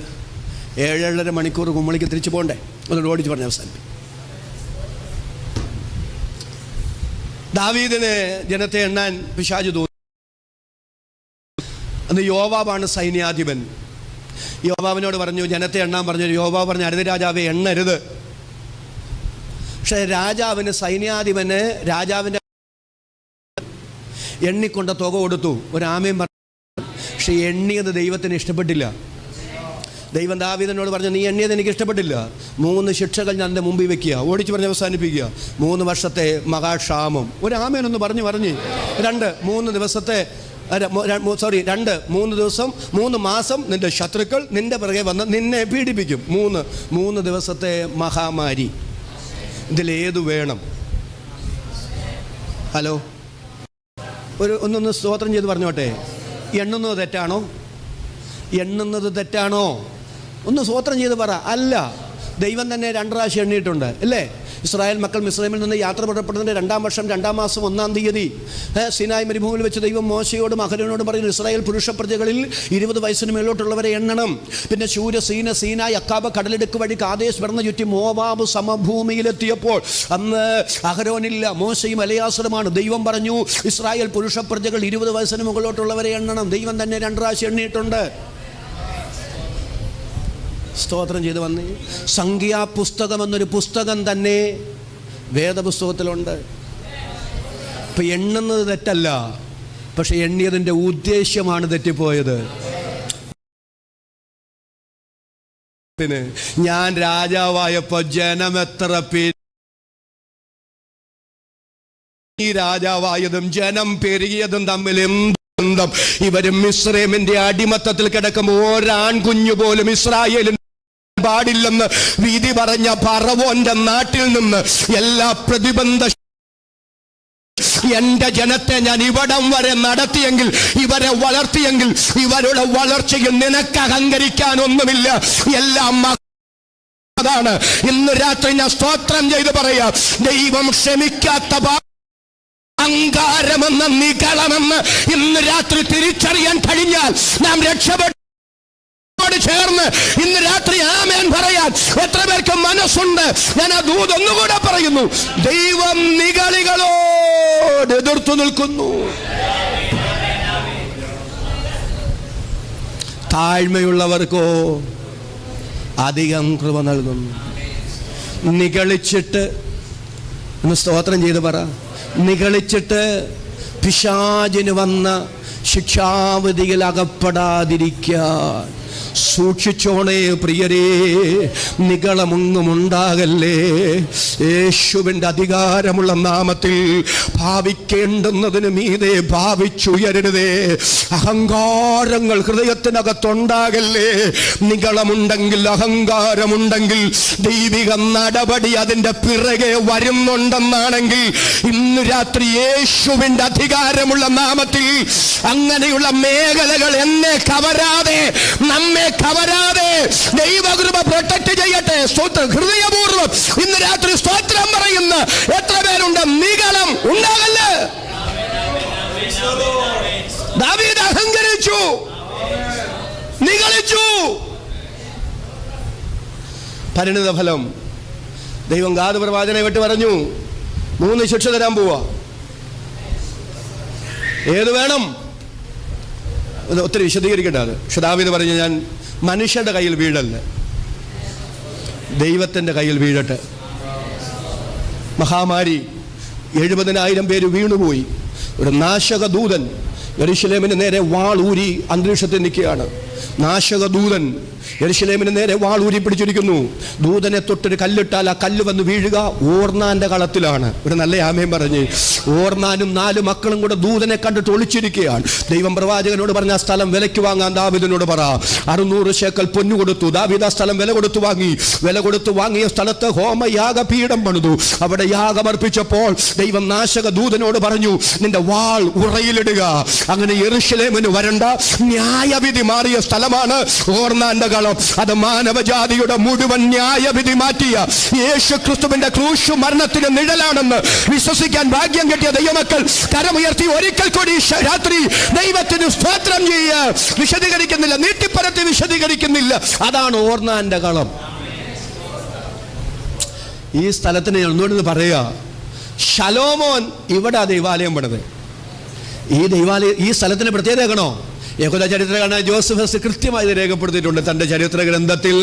7-7.5 മണിക്കൂർ കുമ്മളിക്ക് തിരിച്ചു പോകണ്ടേ, ഒന്ന് ഓടിച്ച് പറഞ്ഞ അവസാനിപ്പിക്കും. ദാവീദിന് ജനത്തെ എണ്ണാൻ പിശാച് തോന്നി. അന്ന് യോവാബാണ് സൈന്യാധിപൻ. യോവാബിനോട് പറഞ്ഞു, ജനത്തെ എണ്ണാൻ പറഞ്ഞു. യോവാബ് പറഞ്ഞു, അരുത് രാജാവേ, എണ്ണരുത്. പക്ഷെ രാജാവിന്, സൈന്യാധിപന് രാജാവിൻ്റെ എണ്ണിക്കൊണ്ട തുക കൊടുത്തു, ഒരാമയും പറഞ്ഞു. പക്ഷെ എണ്ണിയത് ദൈവത്തിന് ഇഷ്ടപ്പെട്ടില്ല. ദൈവം ദാവീദിനോട് പറഞ്ഞു, നീ എണ്ണിയത് എനിക്ക് ഇഷ്ടപ്പെട്ടില്ല, 3 ശിക്ഷകൾ ഞാൻ എൻ്റെ മുമ്പിൽ വെക്കുക, ഓടിച്ച് പറഞ്ഞ് അവസാനിപ്പിക്കുക. 3 വർഷത്തെ മഹാക്ഷാമം, ഒരാമേനൊന്ന് പറഞ്ഞ് 3 ദിവസത്തെ 3 ദിവസം 3 മാസം നിന്റെ ശത്രുക്കൾ നിന്റെ പിറകെ വന്ന് നിന്നെ പീഡിപ്പിക്കും. 3 ദിവസത്തെ മഹാമാരി. ഇതിലേതു വേണം? ഹലോ, ഒന്നൊന്ന് സ്തോത്രം ചെയ്ത് പറഞ്ഞോട്ടെ. എണ്ണുന്നത് തെറ്റാണോ? ഒന്ന് സ്തോത്രം ചെയ്ത് പറ. അല്ല, ദൈവം തന്നെ 2 പ്രാവശ്യം എണ്ണിയിട്ടുണ്ട്, അല്ലേ? ഇസ്രായേൽ മക്കൾ മിസ്രൈമിൽ നിന്ന് യാത്ര പുറപ്പെടുന്നതിൻ്റെ 2-ാം വർഷം 2-ാം മാസം 1-ാം തീയതി സിനായ് മരുഭൂമിയിൽ വെച്ച് ദൈവം മോശയോടും അഹരോനോടും പറയുന്നു, ഇസ്രായേൽ പുരുഷ പ്രജകളിൽ 20 വയസ്സിന് മേലോട്ടുള്ളവരെ എണ്ണണം. പിന്നെ സീനായ് അക്കാബ കടലെടുക്ക് വഴി കാദേശ് വെറുന്ന ചുറ്റി മോവാബ് സമഭൂമിയിലെത്തിയപ്പോൾ അന്ന് അഹരോനില്ല, മോശയും എലയാസറുമാണ്. ദൈവം പറഞ്ഞു, ഇസ്രായേൽ പുരുഷ പ്രജകൾ 20 വയസ്സിന് മുകളിലോട്ടുള്ളവരെ എണ്ണണം. ദൈവം തന്നെ 2 പ്രാവശ്യം എണ്ണിയിട്ടുണ്ട്. സ്തോത്രം ചെയ്ത് വന്നേ. സംഖ്യാപുസ്തകം എന്നൊരു പുസ്തകം തന്നെ വേദപുസ്തകത്തിലുണ്ട്. ഇപ്പം എണ്ണുന്നത് തെറ്റല്ല, പക്ഷെ എണ്ണിയതിൻ്റെ ഉദ്ദേശ്യമാണ് തെറ്റിപ്പോയത്. ഞാൻ രാജാവായപ്പോൾ ജനം എത്ര പേര് ഈ രാജാവായതും ജനം പെരുകിയതും തമ്മിൽ ബന്ധം? ഇവരും മിസ്രൈമിന്റെ അടിമത്തത്തിൽ കിടക്കുമ്പോൾ ഒരാൺകുഞ്ഞു പോലും ഇസ്രായേലിന് പാടില്ലെന്ന് വിധി പറഞ്ഞ ഫറവോന്റെ നാട്ടിൽ നിന്ന് എല്ലാ പ്രതിബന്ധ എന്റെ ജനത്തെ ഞാൻ ഇവിടം വരെ നടത്തിയെങ്കിൽ, ഇവരെ വളർത്തിയെങ്കിൽ, ഇവരുടെ വളർച്ചയിൽ നിനക്ക് അഹങ്കരിക്കാനൊന്നുമില്ല. എല്ലാം അതാണ്. ഇന്ന് രാത്രി ഞാൻ സ്തോത്രം ചെയ്ത് പറയാം, ദൈവം ക്ഷമിക്കാത്ത അഹങ്കാരമെന്ന് നികളമെന്ന് ഇന്ന് രാത്രി തിരിച്ചറിയാൻ കഴിഞ്ഞാൽ നാം രക്ഷപ്പെട്ടു ചേർന്ന് ഇന്ന് രാത്രി ആമേൻ പറയാൻ എത്ര പേർക്ക് മനസ്സുണ്ട്? ഞാൻ ആ ദൂത് ഒന്നുകൂടെ പറയുന്നു, ദൈവം നിഗളികളോട് എതിർത്തു നിൽക്കുന്നു. താഴ്മയുള്ളവർക്കോ അധികം കൃപ നൽകുന്നു. നിഗളിച്ചിട്ട് ഒന്ന് സ്തോത്രം ചെയ്ത് പറ, നിഗളിച്ചിട്ട് പിശാചിന് വന്ന ശിക്ഷാവിധിയിൽ അകപ്പെടാതിരിക്കാൻ സൂക്ഷിച്ചോണേ പ്രിയരേ. നിഗളമൊന്നും ഉണ്ടാകല്ലേ. യേശുവിൻ്റെ അധികാരമുള്ള നാമത്തിൽ ഭാവിക്കേണ്ടുന്നതിന് മീതെ ഭാവിച്ചുയരരുതേ. അഹങ്കാരങ്ങൾ ഹൃദയത്തിനകത്തുണ്ടാകല്ലേ. നിഗളമുണ്ടെങ്കിൽ, അഹങ്കാരമുണ്ടെങ്കിൽ ദൈവിക നടപടി അതിൻ്റെ പിറകെ വരുന്നുണ്ടെന്നാണെങ്കിൽ ഇന്ന് രാത്രി യേശുവിൻ്റെ അധികാരമുള്ള നാമത്തിൽ അങ്ങനെയുള്ള മേഖലകൾ എന്നെ കവരാതെ, നമ്മെ കവരാതെ ദൈവകൃപ പ്രൊട്ടക്ട് ചെയ്യട്ടെ. ഹൃദയപൂർവ്വം ഇന്ന് രാത്രി സ്തോത്രം പറയുന്ന എത്ര പേരുണ്ട്? നിഗളം ഉണ്ടാകല്ലേ. ദാവീദ് അഹങ്കരിച്ചു, നിഗളിച്ചു. പരിണിത ഫലം ദൈവം ഗാദ് പ്രവാചകനെ വിട്ട് പറഞ്ഞു, 3 ശിക്ഷ തരാൻ പോവാ. ഏത് വേണം? ഒത്തിരി വിശദീകരിക്കട്ടെ. അത് ദാവീദ് പറഞ്ഞു, ഞാൻ മനുഷ്യരുടെ കയ്യിൽ വീഴല്ല, ദൈവത്തിൻ്റെ കയ്യിൽ വീഴട്ടെ. മഹാമാരി, 70,000 പേര് വീണുപോയി. ഒരു നാശക ദൂതൻ യെരൂശലേമിന് നേരെ വാൾ ഊരി അന്തരീക്ഷത്തിൽ നിൽക്കുകയാണ്. നാശക ദൂതൻ യെരൂശലേമിന് നേരെ വാൾ ഊരി പിടിച്ചിരിക്കുന്നു. ദൂതനെ തൊട്ടൊരു കല്ലിട്ടാൽ ആ കല്ല് വന്ന് വീഴുക ഓർന്നാന്റെ കളത്തിലാണ്. ഒരു നല്ല ആമയും പറഞ്ഞ് ഓർന്നാനും 4 മക്കളും കൂടെ ദൂതനെ കണ്ടിട്ട് ഒളിച്ചിരിക്കുകയാണ്. ദൈവം പ്രവാചകനോട് പറഞ്ഞ ആ സ്ഥലം വിലയ്ക്ക് വാങ്ങാൻ ദാവീദിനോട് പറ. 600 ശേക്കൽ പൊന്നു കൊടുത്തു. ദാവീദ് ആ സ്ഥലം വില കൊടുത്തു വാങ്ങി. വില കൊടുത്തു വാങ്ങിയ സ്ഥലത്ത് ഹോമയാഗപീഠം പണിതു. അവിടെ യാഗമർപ്പിച്ചപ്പോൾ ദൈവം നാശക ദൂതനോട് പറഞ്ഞു, നിന്റെ വാൾ ഉറയിലിടുക. അങ്ങനെ യെരൂശലേമിന് വരണ്ട ന്യായവിധി മാറിയ സ്ഥലമാണ് ഓർന്നാന്റെ കളം. അത് മാനവജാതിയുടെ മുഴുവൻ ന്യായവിധി മാറ്റിയ യേശു ക്രിസ്തുവിന്റെ ക്രൂശ് മരണത്തിന് നിഴലാണെന്ന് വിശ്വസിക്കാൻ ഭാഗ്യം കിട്ടിയ ദൈവമക്കൾ കരമുയർത്തി ഒരിക്കൽ കൂടി രാത്രി ദൈവത്തിന് സ്തോത്രം ചെയ്യുക. വിശദീകരിക്കുന്നില്ല, നീട്ടിപ്പരത്തി വിശദീകരിക്കുന്നില്ല. അതാണ് ഓർന്നാന്റെ കളം. ഈ സ്ഥലത്തിന് ഒന്നുകൊണ്ടെന്ന് പറയുക, ശലോമോൻ ഇവിടെ ദൈവാലയം പണിത്. ഈ സ്ഥലത്തിന് പ്രത്യേകത ആക്കണോ? യഹൂദ ചരിത്രകാരനായ ജോസഫ് കൃത്യമായി രേഖപ്പെടുത്തിയിട്ടുണ്ട് തൻ്റെ ചരിത്ര ഗ്രന്ഥത്തിൽ.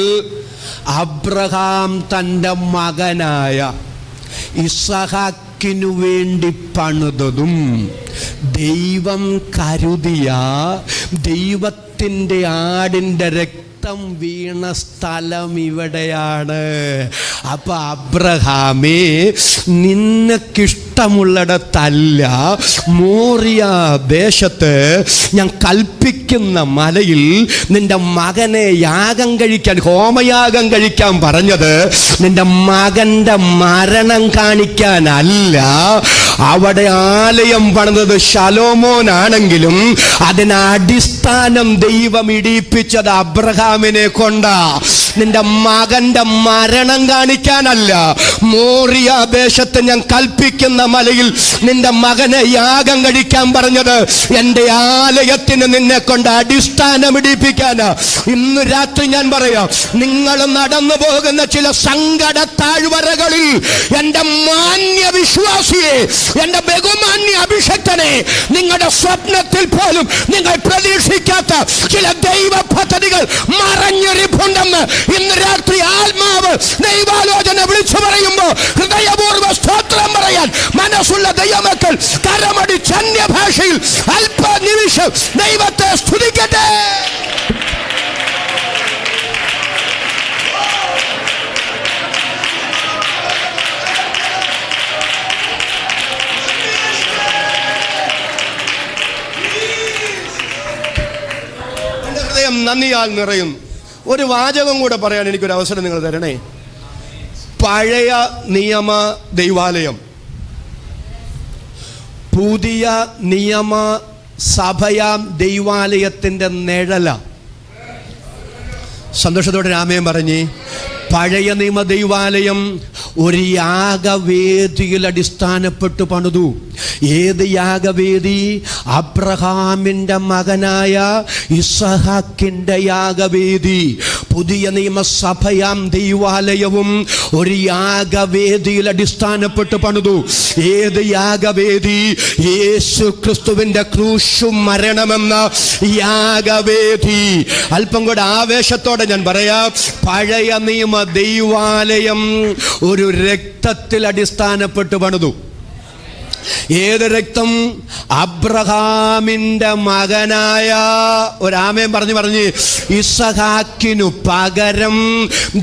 അബ്രഹാം തൻ്റെ മകനായ ഇസ്ഹാക്കിനു വേണ്ടി പണിതതും ദൈവം കരുതിയ ദൈവത്തിൻ്റെ ആടിൻ്റെ രക്തം വീണ സ്ഥലം ഇവിടെയാണ്. അപ്പൊ അബ്രഹാമേ, നിനക്കിഷ്ടമുള്ളിടത്തല്ല, മോറിയ ദേശത്ത് ഞാൻ കൽപ്പിക്കുന്ന മലയിൽ നിന്റെ മകനെ യാഗം കഴിക്കാൻ, ഹോമയാഗം കഴിക്കാൻ പറഞ്ഞത് നിന്റെ മകന്റെ മരണം കാണിക്കാനല്ല. അവിടെ ആലയം പണിതത് ശലോമോനാണെങ്കിലും അതിന് അടിസ്ഥാനം ദൈവം ഇടിപ്പിച്ചത് അബ്രഹാമിനെ കൊണ്ടാ. നിന്റെ മകന്റെ മരണം കാണിക്കാനല്ല. മോറിയ ദേശത്ത് ഞാൻ കൽപ്പിക്കുന്ന മലയിൽ നിന്റെ മകനെ യാഗം കഴിക്കാൻ പറഞ്ഞത് എൻ്റെ ആലയത്തിന് നിന്നെ കൊണ്ട് അടിസ്ഥാനം ഇടിപ്പിക്കാനാ. ഇന്ന് രാത്രി ഞാൻ പറയാം, നിങ്ങൾ നടന്നു പോകുന്ന ചില സങ്കട താഴ്വരകളിൽ എൻ്റെ മാന്യ വിശ്വാസിയെ, എൻ്റെ ബഹുമാന്യ അഭിഷക്തനെ, നിങ്ങളുടെ സ്വപ്നത്തിൽ പോലും നിങ്ങൾ പ്രതീക്ഷിക്കാത്ത ചില ദൈവ പദ്ധതികൾ മറഞ്ഞിരിപ്പുണ്ടെന്ന് ഇന്ന് രാത്രി ആത്മാവ് ദൈവാലോചന വിളിച്ചു പറയുമ്പോൾ ഹൃദയപൂർവ്വ സ്തോത്രം പറയാൻ മനസ്സുള്ള ദൈവമക്കൾ കരമടിച്ച് അന്യഭാഷയിൽ അല്പനിമിഷം ദൈവത്തെ സ്തുതിക്കട്ടെ. നന്ദിയാൽ നിറയുന്നു. ഒരു വാചകം കൂടെ പറയാൻ എനിക്കൊരു അവസരം നിങ്ങൾ തരണേ. പഴയ നിയമ ദൈവാലയം പുതിയ നിയമ സഭയാം ദൈവാലയത്തിൻ്റെ നിഴല. സന്തോഷത്തോടെ ആമേൻ പറഞ്ഞേ. പഴയ നിയമ ദൈവാലയം ഒരു യാഗവേദിയിൽ അടിസ്ഥാനപ്പെട്ട് പണിതു. ഏത് യാഗവേദി? അബ്രഹാമിൻ്റെ മകനായ ഇസഹാക്കിൻ്റെ യാഗവേദി. പുതിയ നിയമസഭയാം ദൈവാലയവും ഒരു യാഗവേദിയിൽ അടിസ്ഥാനപ്പെട്ട് പണിതു. ഏത് യാഗവേദി? യേശു ക്രിസ്തുവിൻ്റെ ക്രൂശു മരണമെന്ന യാഗവേദി. അല്പം കൂടെ ആവേശത്തോടെ ഞാൻ പറയാം. പഴയ നിയമ ദൈവാലയം ഒരു രക്തത്തിൽ അടിസ്ഥാനപ്പെട്ട് പണിതു. ഏത് രക്തം? അബ്രഹാമിൻ്റെ മകനായ, ഒരാമേൻ പറഞ്ഞ് ഇസഹാക്കിനു പകരം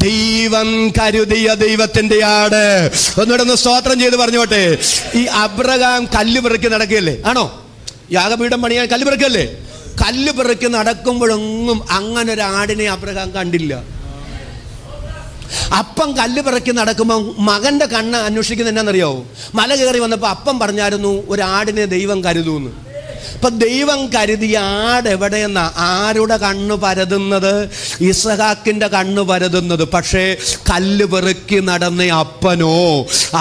ദൈവം കരുതിയ ദൈവത്തിൻ്റെ ആട്. ഒന്നുകൂടെ സ്തോത്രം ചെയ്ത് പറഞ്ഞോട്ടെ. ഈ അബ്രഹാം കല്ല് പെറുക്കി നടക്കുകയല്ലേ? ആണോ? യാഗപീഠം പണിയാൻ കല്ല് പെറുക്കല്ലേ? കല്ല് പെറുക്കി നടക്കുമ്പോഴൊന്നും അങ്ങനെ ഒരു ആടിനെ അബ്രഹാം കണ്ടില്ല. അപ്പം കല്ല് പിറക്കി നടക്കുമ്പോൾ മകൻ്റെ കണ്ണ് അന്വേഷിക്കുന്നത് എന്നാന്നറിയാവോ? മല കയറി വന്നപ്പോൾ അപ്പം പറഞ്ഞായിരുന്നു ഒരാടിനെ ദൈവം കരുതൂന്ന്. അപ്പം ദൈവം കരുതിയ ആട് എവിടെയെന്നാ? ആരുടെ കണ്ണ് പരതുന്നത്? ഇസഹാക്കിൻ്റെ കണ്ണ് പരതുന്നത്. പക്ഷേ കല്ല് പെറുക്കി നടന്ന അപ്പനോ,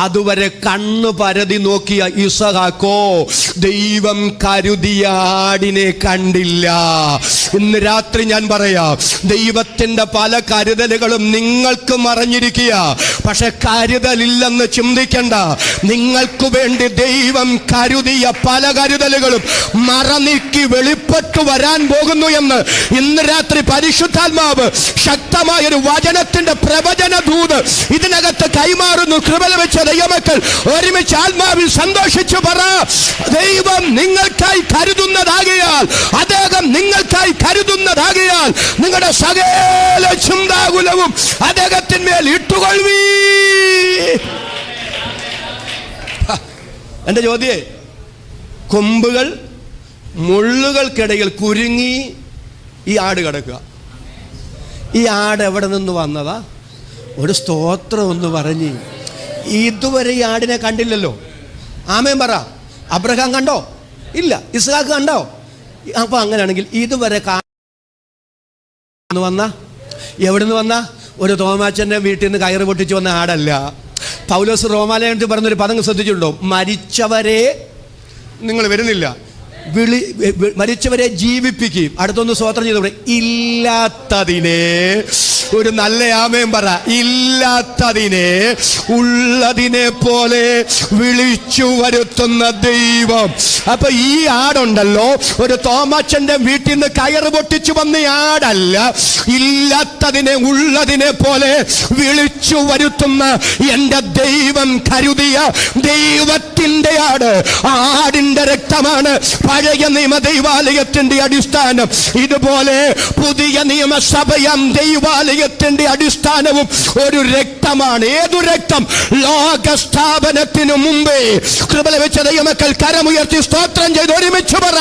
അതുവരെ കണ്ണ് പരതി നോക്കിയ ഇസഹാക്കോ ദൈവം കരുതിയ ആടിനെ കണ്ടില്ല. ഇന്ന് രാത്രി ഞാൻ പറയാം, ദൈവത്തിൻ്റെ പല കരുതലുകളും നിങ്ങൾക്ക് മറഞ്ഞിരിക്കുക. പക്ഷെ കരുതലില്ലെന്ന് ചിന്തിക്കണ്ട. നിങ്ങൾക്ക് വേണ്ടി ദൈവം കരുതിയ പല കരുതലുകളും മറനീക്കി വെളിപ്പെട്ടു വരാൻ പോകുന്നു എന്ന് ഇന്ന് രാത്രി പരിശുദ്ധാത്മാവ് ശക്തമായൊരു വചനത്തിന്റെ പ്രവചന ദൂത് ഇതിനകത്ത് കൈമാറുന്നു. കൃപ ലഭിച്ച ദൈവമക്കൾ ഒരുമിച്ച് ആത്മാവിൽ സന്തോഷിച്ചു പറ, ദൈവം നിങ്ങൾക്കായി കരുതുന്നതാകിയാൽ, അദ്ദേഹം നിങ്ങൾക്കായി കരുതുന്നതാകിയാൽ നിങ്ങളുടെ സകല ചിന്താകുലവും അദ്ദേഹത്തിന്മേൽ ഇട്ടുകൊള്ളീ. എന്റെ ചോദ്യേ, കൊമ്പുകൾ മുള്ളുകൾക്കിടയിൽ കുരുങ്ങി ഈ ആട് കിടക്കുക. ഈ ആട് എവിടെ നിന്ന് വന്നതാ? ഒരു സ്തോത്രം ഒന്ന് പറഞ്ഞ്. ഇതുവരെ ഈ ആടിനെ കണ്ടില്ലല്ലോ. ആമേൻ പറ. അബ്രഹാം കണ്ടോ? ഇല്ല. ഇസ്ഹാക്ക് കണ്ടോ? അപ്പൊ അങ്ങനെയാണെങ്കിൽ ഇതുവരെ വന്ന എവിടുന്ന് വന്ന? ഒരു തോമാച്ചൻ്റെ വീട്ടിൽ നിന്ന് കയറ് പൊട്ടിച്ച് വന്ന ആടല്ല. പൗലോസ് റോമാലയത്തിൽ പറഞ്ഞൊരു പദം ശ്രദ്ധിച്ചിട്ടുണ്ടോ? മരിച്ചവരെ നിങ്ങൾ വരുന്നില്ല, മരിച്ചവരെ ജീവിപ്പിക്കും. അടുത്തൊന്ന് സ്വോത്രം ചെയ്തവിടെ. ഇല്ലാത്തതിനെ, ഒരു നല്ല ആമേൻ പറ, ഇല്ലാത്തതിനെ ഉള്ളതിനെ പോലെ വിളിച്ചു വരുത്തുന്ന ദൈവം. അപ്പൊ ഈ ആടുണ്ടല്ലോ, ഒരു തോമാച്ചന്റെ വീട്ടിൽ നിന്ന് കയറ് പൊട്ടിച്ചു വന്ന ആടല്ല. ഇല്ലാത്തതിനെ ഉള്ളതിനെ പോലെ വിളിച്ചു വരുത്തുന്ന എന്റെ ദൈവം കരുതിയ ദൈവത്തിന്റെ ആട്. ആടിന്റെ രക്തമാണ് പഴയ നിയമ ദൈവാലയത്തിന്റെ അടിസ്ഥാനം. ഇതുപോലെ പുതിയ നിയമസഭയം ദൈവാലയത്തിന്റെ അടിസ്ഥാനവും ഒരു രക്തമാണ്. ഏതു രക്തം? ലോകസ്ഥാപനത്തിനു മുമ്പേ. കൃപ ലഭിച്ച ദൈവമക്കൾ കരമുയർത്തി സ്തോത്രം ചെയ്ത് ഒരുമിച്ച് പറ,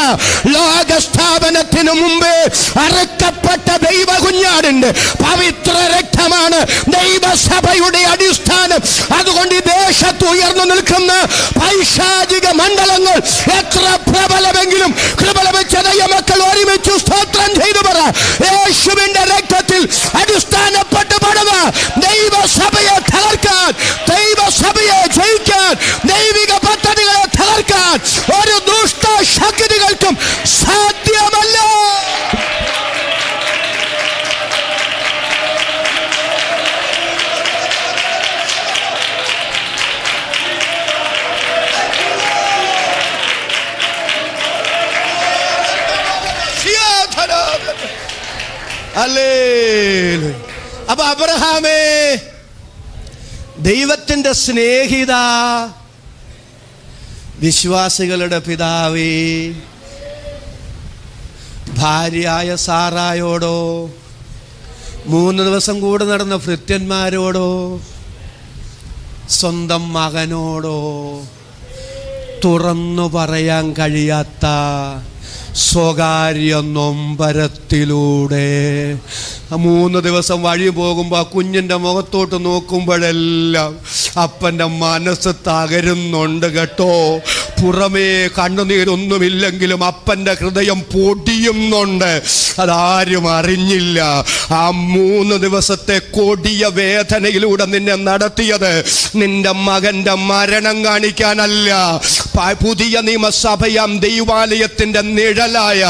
ലോകസ്ഥാപനത്തിനു മുമ്പേ അറുക്കപ്പെട്ട ദൈവ കുഞ്ഞാടിന്റെ പവിത്ര രക്തമാണ് ദൈവസഭയുടെ അടിസ്ഥാനം. അതുകൊണ്ട് ഈ ദേശത്ത് ഉയർന്നു നിൽക്കുന്ന പൈശാചിക മണ്ഡലങ്ങൾ എത്ര പ്രബലമെങ്കിലും കൃപ ലഭിച്ച ദൈവമക്കൾ ഒരുമിച്ച് സ്തോത്രം ചെയ്തു പറ, യേശുവിന്റെ രക്തത്തിൽ അടിസ്ഥാനപ്പെട്ട് പണിത ദൈവസഭയെ തകർക്കാൻ, ദൈവസഭയെ ജയിക്കാൻ, ദൈവിക പദ്ധതികളെ തകർക്കാൻ ഒരു ദുഷ്ട ശക്തികൾക്കും സാധ്യമല്ല. അപ്പൊ അബ്രഹാമേ, ദൈവത്തിന്റെ സ്നേഹിത, വിശ്വാസികളുടെ പിതാവേ, ഭാര്യയായ സാറായോടോ, 3 ദിവസം കൂടെ നടന്ന ഭൃത്യന്മാരോടോ, സ്വന്തം മകനോടോ തുറന്നു പറയാൻ കഴിയാത്ത സ്വകാര്യ നൊമ്പരത്തിലൂടെ. 3 ദിവസം വഴി പോകുമ്പോൾ ആ കുഞ്ഞിൻ്റെ മുഖത്തോട്ട് നോക്കുമ്പോഴെല്ലാം അപ്പൻ്റെ മനസ്സ് തകരുന്നുണ്ട് കേട്ടോ. പുറമേ കണ്ണുനീരൊന്നുമില്ലെങ്കിലും അപ്പൻ്റെ ഹൃദയം പൊടിയുന്നുണ്ട്. അതാരും അറിഞ്ഞില്ല. ആ 3 ദിവസത്തെ കൊടിയ വേദനയിലൂടെ നിന്നെ നടത്തിയത് നിന്റെ മകന്റെ മരണം കാണിക്കാനല്ല. പുതിയ നിയമസഭയാം ദൈവാലയത്തിന്റെ നിഴലായ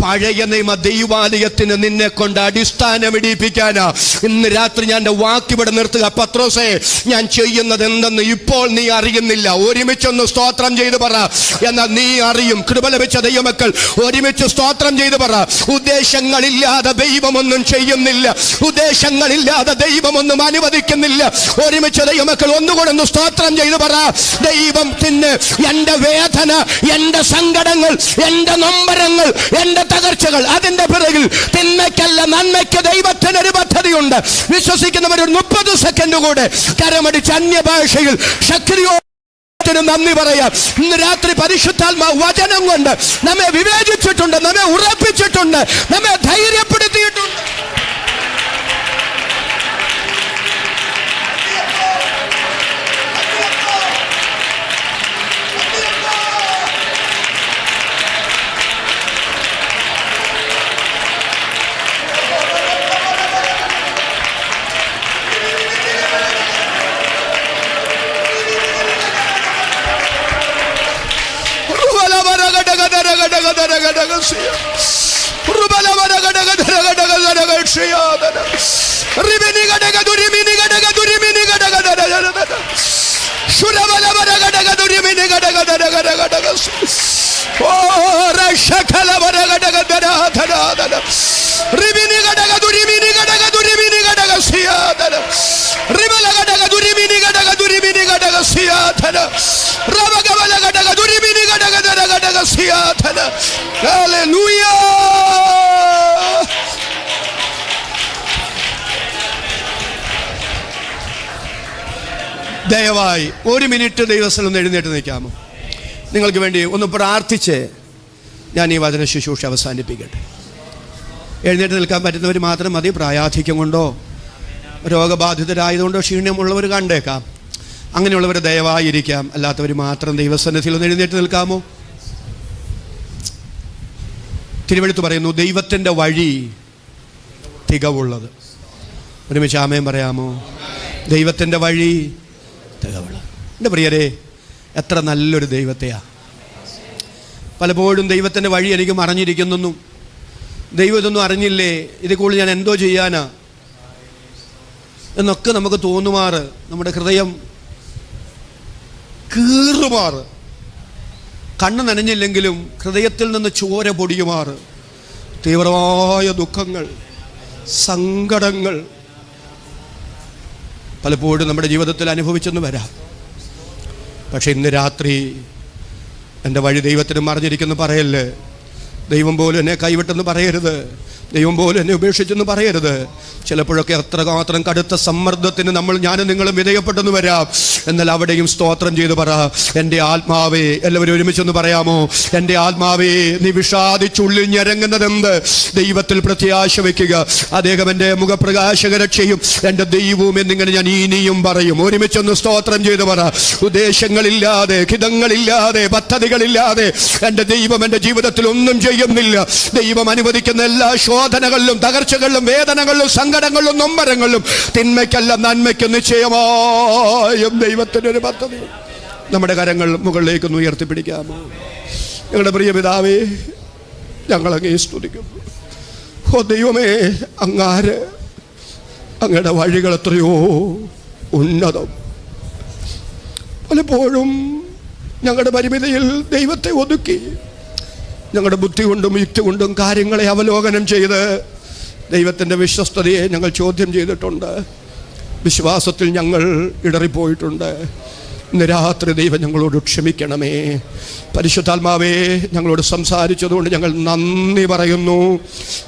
പഴയ നിയമ ദൈവാലയത്തിന് നിന്നെ കൊണ്ട് അടിസ്ഥാനമിടിപ്പിക്കാനാ. ഇന്ന് രാത്രി ഞാൻ എൻ്റെ വാക്കിവിടെ നിർത്തുക. പത്രോസേ, ഞാൻ ചെയ്യുന്നത് എന്തെന്ന് ഇപ്പോൾ നീ അറിയുന്നില്ല. ഒരുമിച്ചൊന്ന് സ്തോത്രം ചെയ്ത് പറ. എന്നാൽ നീ അറിയും. കൃപ ലഭിച്ച ദൈവമക്കൾ ഒരുമിച്ച് സ്തോത്രം ചെയ്ത് പറ. ഉദ്ദേശങ്ങളില്ലാതെ ദൈവമൊന്നും ചെയ്യുന്നില്ല. ഉദ്ദേശങ്ങളില്ലാതെ ദൈവമൊന്നും അനുവദിക്കുന്നില്ല. ഒരുമിച്ച് ദൈവമക്കൾ ഒന്നുകൂടെ ഒന്ന് സ്തോത്രം ചെയ്ത് പറ. ദൈവത്തിന് എൻ്റെ വേദന, എൻ്റെ സങ്കടങ്ങൾ, എൻ്റെ നൊമ്പരങ്ങൾ, എൻ്റെ തകർച്ചകൾ, അതിൻ്റെ പിറകിൽ തിന്മയ്ക്കല്ല നന്മയ്ക്ക് ദൈവത്തിന് ഒരു പദ്ധതിയുണ്ട്. വിശ്വസിക്കുന്നവർ 30 സെക്കൻഡ് കൂടെ കരമടിച്ച് അന്യഭാഷയിൽ ശക്തിയോ നന്ദി പറയാം. ഇന്ന് രാത്രി പരിശുദ്ധാത്മാവ് വചനം കൊണ്ട് നമ്മെ വിവേചിച്ചിട്ടുണ്ട്, നമ്മെ ഉറപ്പിച്ചിട്ടുണ്ട്, നമ്മെ ധൈര്യപ്പെടുത്തിയിട്ടുണ്ട്. ദയവായി 1 മിനിറ്റ് ദൈവസ്ഥലം ഒന്ന് എഴുന്നേറ്റ് നിൽക്കാമോ? നിങ്ങൾക്ക് വേണ്ടി ഒന്ന് പ്രാർത്ഥിച്ച് ഞാൻ ഈ വചന ശുശ്രൂഷ അവസാനിപ്പിക്കട്ടെ. എഴുന്നേറ്റ് നിൽക്കാൻ പറ്റുന്നവർ മാത്രം മതി. പ്രായാധിക്യം കൊണ്ടോ രോഗബാധിതരായതുകൊണ്ടോ ക്ഷീണമുള്ളവർ കണ്ടേക്കാം. അങ്ങനെയുള്ളവർ ദയവായിരിക്കാം. അല്ലാത്തവർ മാത്രം ദൈവസന്നിധിയിൽ ഒന്ന് എഴുന്നേറ്റ് നിൽക്കാമോ? തിരുവെഴുത്ത് പറയുന്നു, ദൈവത്തിൻ്റെ വഴി തികവുള്ളത്. ഒരുമിച്ച് ആമേൻ പറയാമോ? ദൈവത്തിൻ്റെ വഴി തികവുള്ളത്. എൻ്റെ പ്രിയരെ, എത്ര നല്ലൊരു ദൈവത്തെയാ. പലപ്പോഴും ദൈവത്തിൻ്റെ വഴി എനിക്ക് മറഞ്ഞിരിക്കുന്നെന്നും ദൈവം ഇതൊന്നും അറിഞ്ഞില്ലേ, ഇതിൽ കൂടുതൽ ഞാൻ എന്തോ ചെയ്യാനാ എന്നൊക്കെ നമുക്ക് തോന്നുമാറ്, നമ്മുടെ ഹൃദയം കീറുമാറ്, കണ്ണ് നനഞ്ഞില്ലെങ്കിലും ഹൃദയത്തിൽ നിന്ന് ചോര പൊടിയുമാറ് തീവ്രമായ ദുഃഖങ്ങൾ, സങ്കടങ്ങൾ പലപ്പോഴും നമ്മുടെ ജീവിതത്തിൽ അനുഭവിച്ചെന്ന് വരാം. പക്ഷെ ഇന്ന് രാത്രി എൻ്റെ വഴി ദൈവത്തിന് മറിഞ്ഞിരിക്കുന്നു പറയല്ലേ. ദൈവം പോലും എന്നെ കൈവിട്ടെന്ന് പറയരുത്. ദൈവം പോലും എന്നെ ഉപേക്ഷിച്ചെന്ന് പറയരുത്. ചിലപ്പോഴൊക്കെ അത്രമാത്രം കടുത്ത സമ്മർദ്ദത്തിന് ഞാനും നിങ്ങളും വിധേയപ്പെട്ടെന്ന് വരാം. എന്നാൽ അവിടെയും സ്തോത്രം ചെയ്ത് പറ, എൻ്റെ ആത്മാവേ. എല്ലാവരും ഒരുമിച്ചൊന്ന് പറയാമോ? എൻ്റെ ആത്മാവേ, നീ വിഷാദിച്ചുള്ളിൽ ഞരങ്ങുന്നതെന്ത്? ദൈവത്തിൽ പ്രത്യാശ വയ്ക്കുക. അദ്ദേഹം എൻ്റെ മുഖപ്രകാശകരക്ഷയും എൻ്റെ ദൈവവും എന്നിങ്ങനെ ഞാൻ ഇനിയും പറയും. ഒരുമിച്ചൊന്ന് സ്തോത്രം ചെയ്ത് പറ. ഉദ്ദേശങ്ങളില്ലാതെ, ഹിതങ്ങളില്ലാതെ, പദ്ധതികളില്ലാതെ എൻ്റെ ദൈവം എൻ്റെ ജീവിതത്തിൽ ഒന്നും ചെയ്യുന്നില്ല. ദൈവം അനുവദിക്കുന്ന എല്ലാ ശോധനകളിലും, തകർച്ചകളിലും, വേദനകളിലും, സങ്കടങ്ങളിലും, നൊമ്പരങ്ങളിലും തിന്മയ്ക്കല്ല നന്മയ്ക്ക് നിശ്ചയമായും ദൈവത്തിനൊരു പദ്ധതി. നമ്മുടെ കരങ്ങൾ മുകളിലേക്കൊന്ന് ഉയർത്തിപ്പിടിക്കാമോ? ഞങ്ങളുടെ പ്രിയ പിതാവേ, ഞങ്ങളങ്ങേ സ്തുതിക്കുന്നു. ഓ ദൈവമേ, അങ്ങയുടെ വഴികൾ എത്രയോ ഉന്നതം. പലപ്പോഴും ഞങ്ങളുടെ പരിമിതിയിൽ ദൈവത്തെ ഒതുക്കി ഞങ്ങളുടെ ബുദ്ധി കൊണ്ടും യുക്തി കൊണ്ടും കാര്യങ്ങളെ അവലോകനം ചെയ്ത് ദൈവത്തിൻ്റെ വിശ്വസ്തതയെ ഞങ്ങൾ ചോദ്യം ചെയ്തിട്ടുണ്ട്. വിശ്വാസത്തിൽ ഞങ്ങൾ ഇടറിപ്പോയിട്ടുണ്ട്. ഇന്ന് രാത്രി ദൈവം ഞങ്ങളോട് ക്ഷമിക്കണമേ. പരിശുദ്ധാത്മാവേ, ഞങ്ങളോട് സംസാരിച്ചതുകൊണ്ട് ഞങ്ങൾ നന്ദി പറയുന്നു.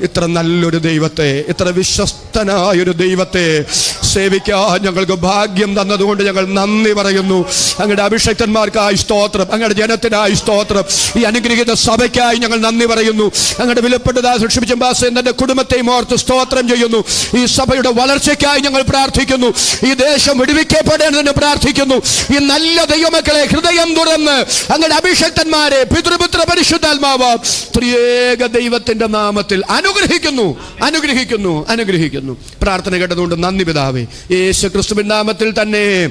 ഇത്ര നല്ലൊരു ദൈവത്തെ, ഇത്ര വിശ്വസ്തനായൊരു ദൈവത്തെ സേവിക്കാൻ ഞങ്ങൾക്ക് ഭാഗ്യം തന്നതുകൊണ്ട് ഞങ്ങൾ നന്ദി പറയുന്നു. അങ്ങയുടെ അഭിഷക്തന്മാർക്കായി സ്തോത്രം, അങ്ങയുടെ ജനത്തിനായി സ്തോത്രം, ഈ അനുഗ്രഹീത സഭയ്ക്കായി ഞങ്ങൾ നന്ദി പറയുന്നു. അങ്ങയുടെ വിലപ്പെട്ടതായ സൂക്ഷിപ്പിച്ച എന്റെ കുടുംബത്തെയും ഓർത്ത് സ്തോത്രം ചെയ്യുന്നു. ഈ സഭയുടെ വളർച്ചയ്ക്കായി ഞങ്ങൾ പ്രാർത്ഥിക്കുന്നു. ഈ ദേശം വിടുവിക്കപ്പെടേണ്ടതിന് പ്രാർത്ഥിക്കുന്നു. ഈ നല്ല ദൈവമക്കളെ ഹൃദയം തുറന്ന് അങ്ങയുടെ അഭിഷക്തന്മാരെ പിതൃപുത്ര പരിശുദ്ധാത്മാവ് ത്രിയേക ദൈവത്തിന്റെ നാമത്തിൽ അനുഗ്രഹിക്കുന്നു, അനുഗ്രഹിക്കുന്നു, അനുഗ്രഹിക്കുന്നു. പ്രാർത്ഥന കേട്ടതുകൊണ്ട് നന്ദി പിതാവേ. യേശു ക്രിസ്തുവിൻ നാമത്തിൽ തന്നെ.